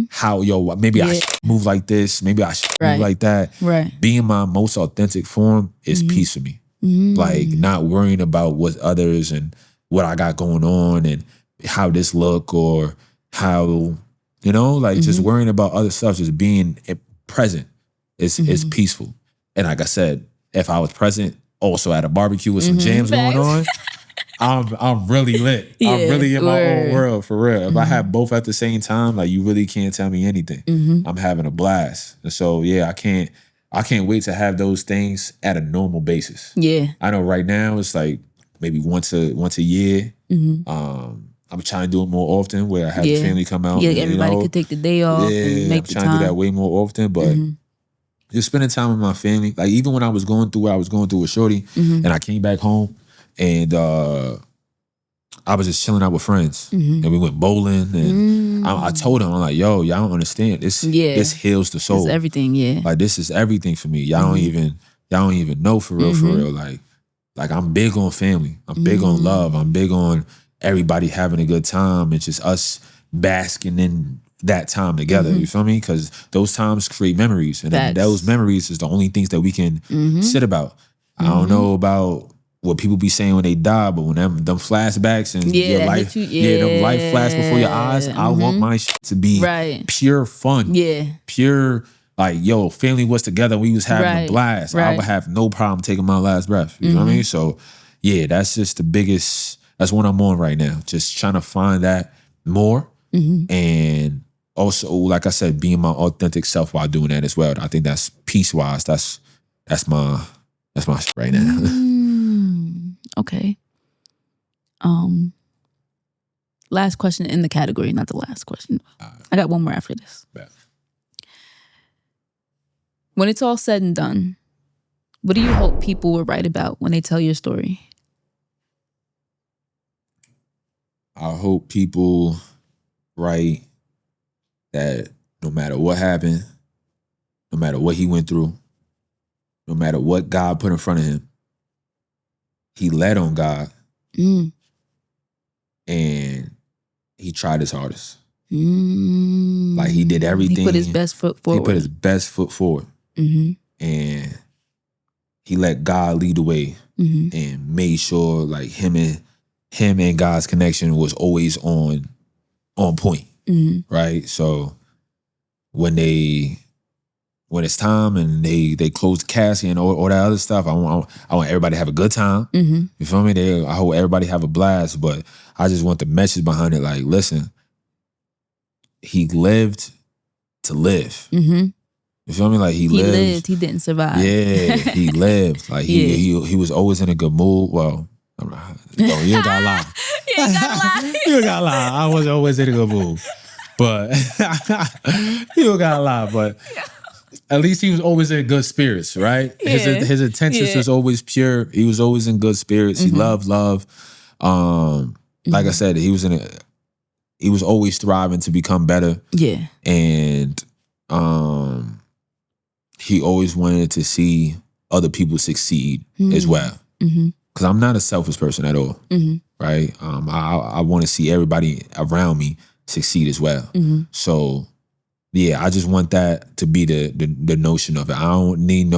S1: how, maybe I should move like this, maybe I should move like that.
S2: Right.
S1: Being my most authentic form is peace for me. Like, not worrying about what others and what I got going on and how this look or how, just worrying about other stuff, just being present is peaceful. And like I said, if I was present also at a barbecue with some jams going on, I'm really lit.
S2: Yeah,
S1: I'm really in my own world, for real. If I have both at the same time, like, you really can't tell me anything. I'm having a blast. And so, yeah, I can't wait to have those things at a normal basis.
S2: Yeah.
S1: I know right now it's like maybe once a year. I'm trying to do it more often, where I have the family come out.
S2: Yeah, everybody could take the day off and make the time.
S1: I'm trying to do that way more often, but just spending time with my family. Like, even when I was going through what I was going through with Shorty, and I came back home, and I was just chilling out with friends, and we went bowling, and I told them, I'm like, yo, y'all don't understand. This heals the soul.
S2: It's everything, Like,
S1: this is everything for me. Y'all don't even know, for real, for real. Like, I'm big on family. I'm big on love. I'm big on everybody having a good time. It's just us basking in that time together. You feel me? Because those times create memories, and then those memories is the only things that we can sit about. I don't know about what people be saying when they die, but when them flashbacks and your life, them life flash before your eyes, I want my shit to be pure fun. Pure, like, yo, family was together, we was having a blast. I would have no problem taking my last breath. You know what I mean? So, yeah, that's just the biggest, that's what I'm on right now. Just trying to find that more. And also, like I said, being my authentic self while doing that as well. I think that's peace-wise. That's my shit right now.
S2: Okay. Last question in the category, not the last question. I got one more after this.
S1: Yeah.
S2: When it's all said and done, what do you hope people will write about when they tell your story?
S1: I hope people write that no matter what happened, no matter what he went through, no matter what God put in front of him, he led on God, and he tried his hardest. Like, he did everything.
S2: He put his best foot forward.
S1: And he let God lead the way, and made sure, like, him and God's connection was always on point, right? So when it's time and they close the casket and all that other stuff, I want everybody to have a good time. You feel me? I hope everybody have a blast, but I just want the message behind it. Like, listen, he lived to live. You feel me? Like, he lived.
S2: He didn't survive.
S1: Yeah, he lived. Like, he was always in a good mood. Well, you don't gotta lie.
S2: You ain't gotta lie.
S1: You don't gotta lie. I was always in a good mood, but you don't gotta lie. But at least he was always in good spirits, right? His intentions was always pure. He was always in good spirits. He loved love. Like I said, he was always thriving to become better.
S2: Yeah.
S1: And he always wanted to see other people succeed as well. Because I'm not a selfish person at all, right? I want to see everybody around me succeed as well. So, yeah, I just want that to be the notion of it. I don't need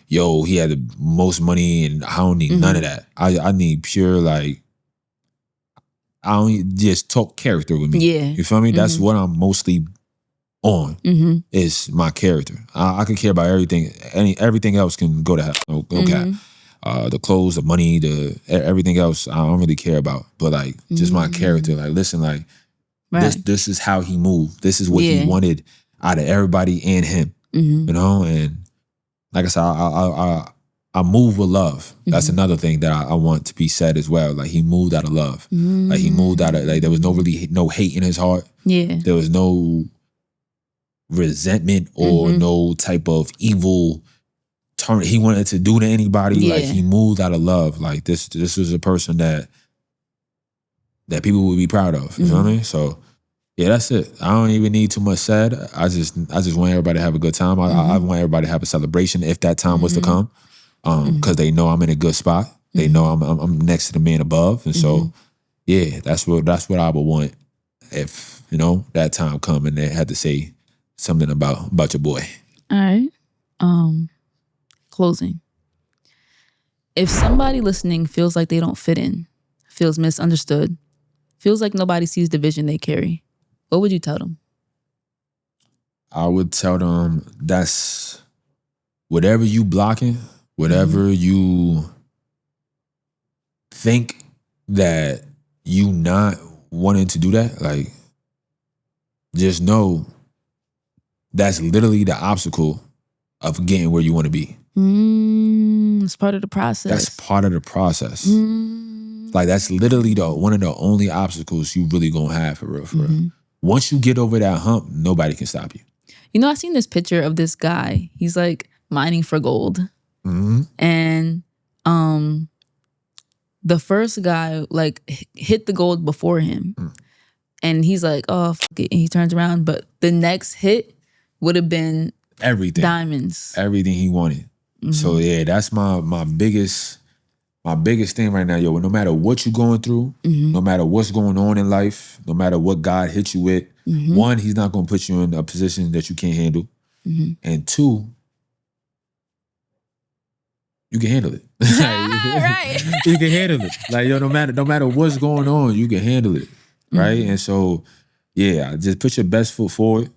S1: he had the most money, and I don't need none of that. I need pure, like, I don't just talk character with me.
S2: Yeah.
S1: You feel me? That's what I'm mostly on, is my character. I can care about everything. Everything else can go to hell. Okay. The clothes, the money, everything else, I don't really care about. But, like, just my character. Like, listen, like, this is how he moved. This is what he wanted out of everybody and him. You know? And like I said, I move with love. That's another thing that I want to be said as well. Like he moved out of love. Like he moved out of, like there was no hate in his heart.
S2: Yeah.
S1: There was no resentment or no type of evil turn he wanted to do to anybody.
S2: Yeah.
S1: Like he moved out of love. Like this was a person that people would be proud of. You feel me? So yeah, that's it. I don't even need too much said. I just want everybody to have a good time. I want everybody to have a celebration if that time was to come. Because they know I'm in a good spot. They know I'm next to the man above. And so yeah, that's what I would want if, that time come and they had to say something about your boy.
S2: All right. Closing. If somebody listening feels like they don't fit in, feels misunderstood, feels like nobody sees the vision they carry, what would you tell them?
S1: I would tell them that's whatever you blocking, whatever you think that you not wanting to do that, like, just know that's literally the obstacle of getting where you want to be.
S2: It's part of the process.
S1: That's part of the process. Like, that's literally one of the only obstacles you really gonna have for real. Once you get over that hump, nobody can stop you.
S2: I seen this picture of this guy. He's like mining for gold. And the first guy like hit the gold before him. And he's like, oh, fuck it. And he turns around. But the next hit would have been
S1: everything.
S2: Diamonds.
S1: Everything he wanted. So yeah, that's my biggest thing right now, yo. No matter what you're going through, no matter what's going on in life, no matter what God hits you with, one, he's not gonna put you in a position that you can't handle. And two, you can handle it.
S2: Right.
S1: You can handle it. Like, yo, no matter what's going on, you can handle it. Right? And so, yeah, just put your best foot forward.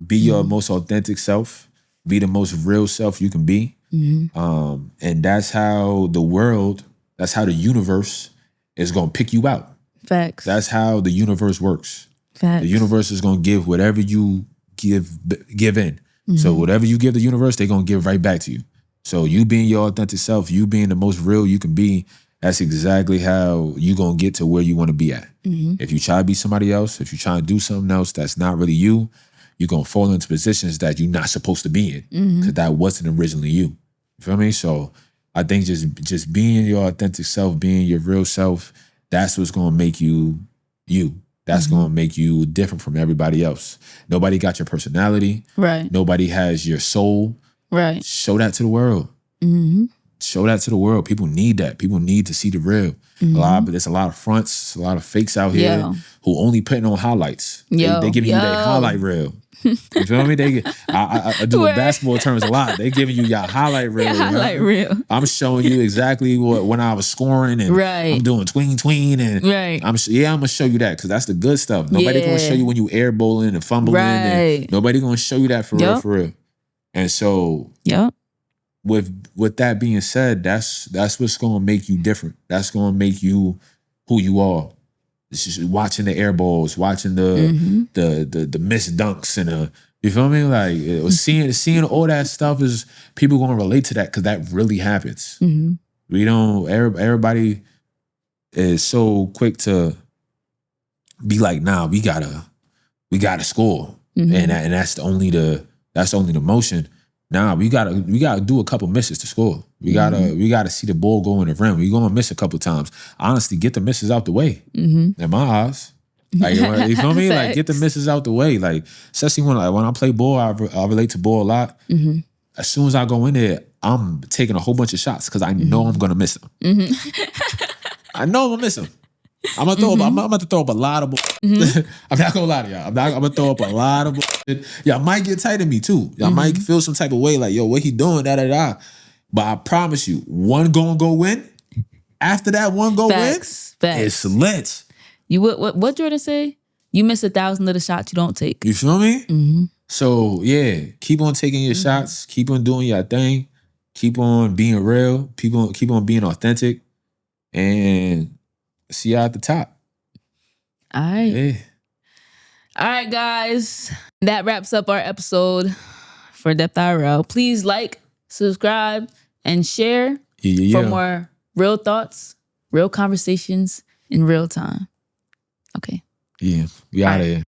S1: Be your most authentic self. Be the most real self you can be. And that's how the universe is going to pick you out.
S2: Facts.
S1: That's how the universe works.
S2: Facts.
S1: The universe is going to give whatever you give in. So whatever you give the universe, they're going to give right back to you. So you being your authentic self, you being the most real you can be, that's exactly how you going to get to where you want to be at. If you try to be somebody else, if you try to do something else that's not really you, you're going to fall into positions that you're not supposed to be in because that wasn't originally you. You feel me? So I think just being your authentic self, being your real self, that's what's going to make you you. That's going to make you different from everybody else. Nobody got your personality.
S2: Right.
S1: Nobody has your soul.
S2: Right.
S1: Show that to the world. Show that to the world. People need that. People need to see the real. There's a lot of fronts, a lot of fakes out here who only putting on highlights. They giving you their highlight reel. You feel me? I do in basketball terms a lot. They giving you your highlight reel.
S2: Highlight reel.
S1: I'm showing you exactly when I was scoring and I'm doing tween and I'm gonna show you that because that's the good stuff. Nobody gonna show you when you air bowling and fumbling and nobody gonna show you that for real. And so with that being said, that's what's gonna make you different. That's gonna make you who you are. It's just watching the air balls, watching the missed dunks and you feel me? Like seeing all that stuff is people gonna relate to that because that really happens. We don't. Everybody is so quick to be like, nah, we gotta score, and that's only the motion. Nah, we gotta do a couple misses to score. We gotta see the ball go in the rim. We're gonna miss a couple times. Honestly, get the misses out the way. In my eyes. Like, you feel me? Like, get the misses out the way. Like, especially when I play ball, I relate to ball a lot. As soon as I go in there, I'm taking a whole bunch of shots because I know I'm gonna miss them. I know I'm gonna miss them. I'm about to throw up a lot of bullshit. I'm not gonna lie to y'all. I'm gonna throw up a lot of bullshit. Y'all might get tight of me too. Y'all might feel some type of way like, yo, what he doing? Da. But I promise you, one gonna go win. After that one go win, it's lit.
S2: You what Jordan say? You miss 1,000 of the shots you don't take.
S1: You feel me? So yeah, keep on taking your shots. Keep on doing your thing. Keep on being real. Keep on being authentic. And see y'all at the top.
S2: All right.
S1: Yeah.
S2: All right, guys. That wraps up our episode for Depth.IRL. Please like, subscribe, and share
S1: Yeah.
S2: for more real thoughts, real conversations in real time. Okay.
S1: Yeah. We out of here.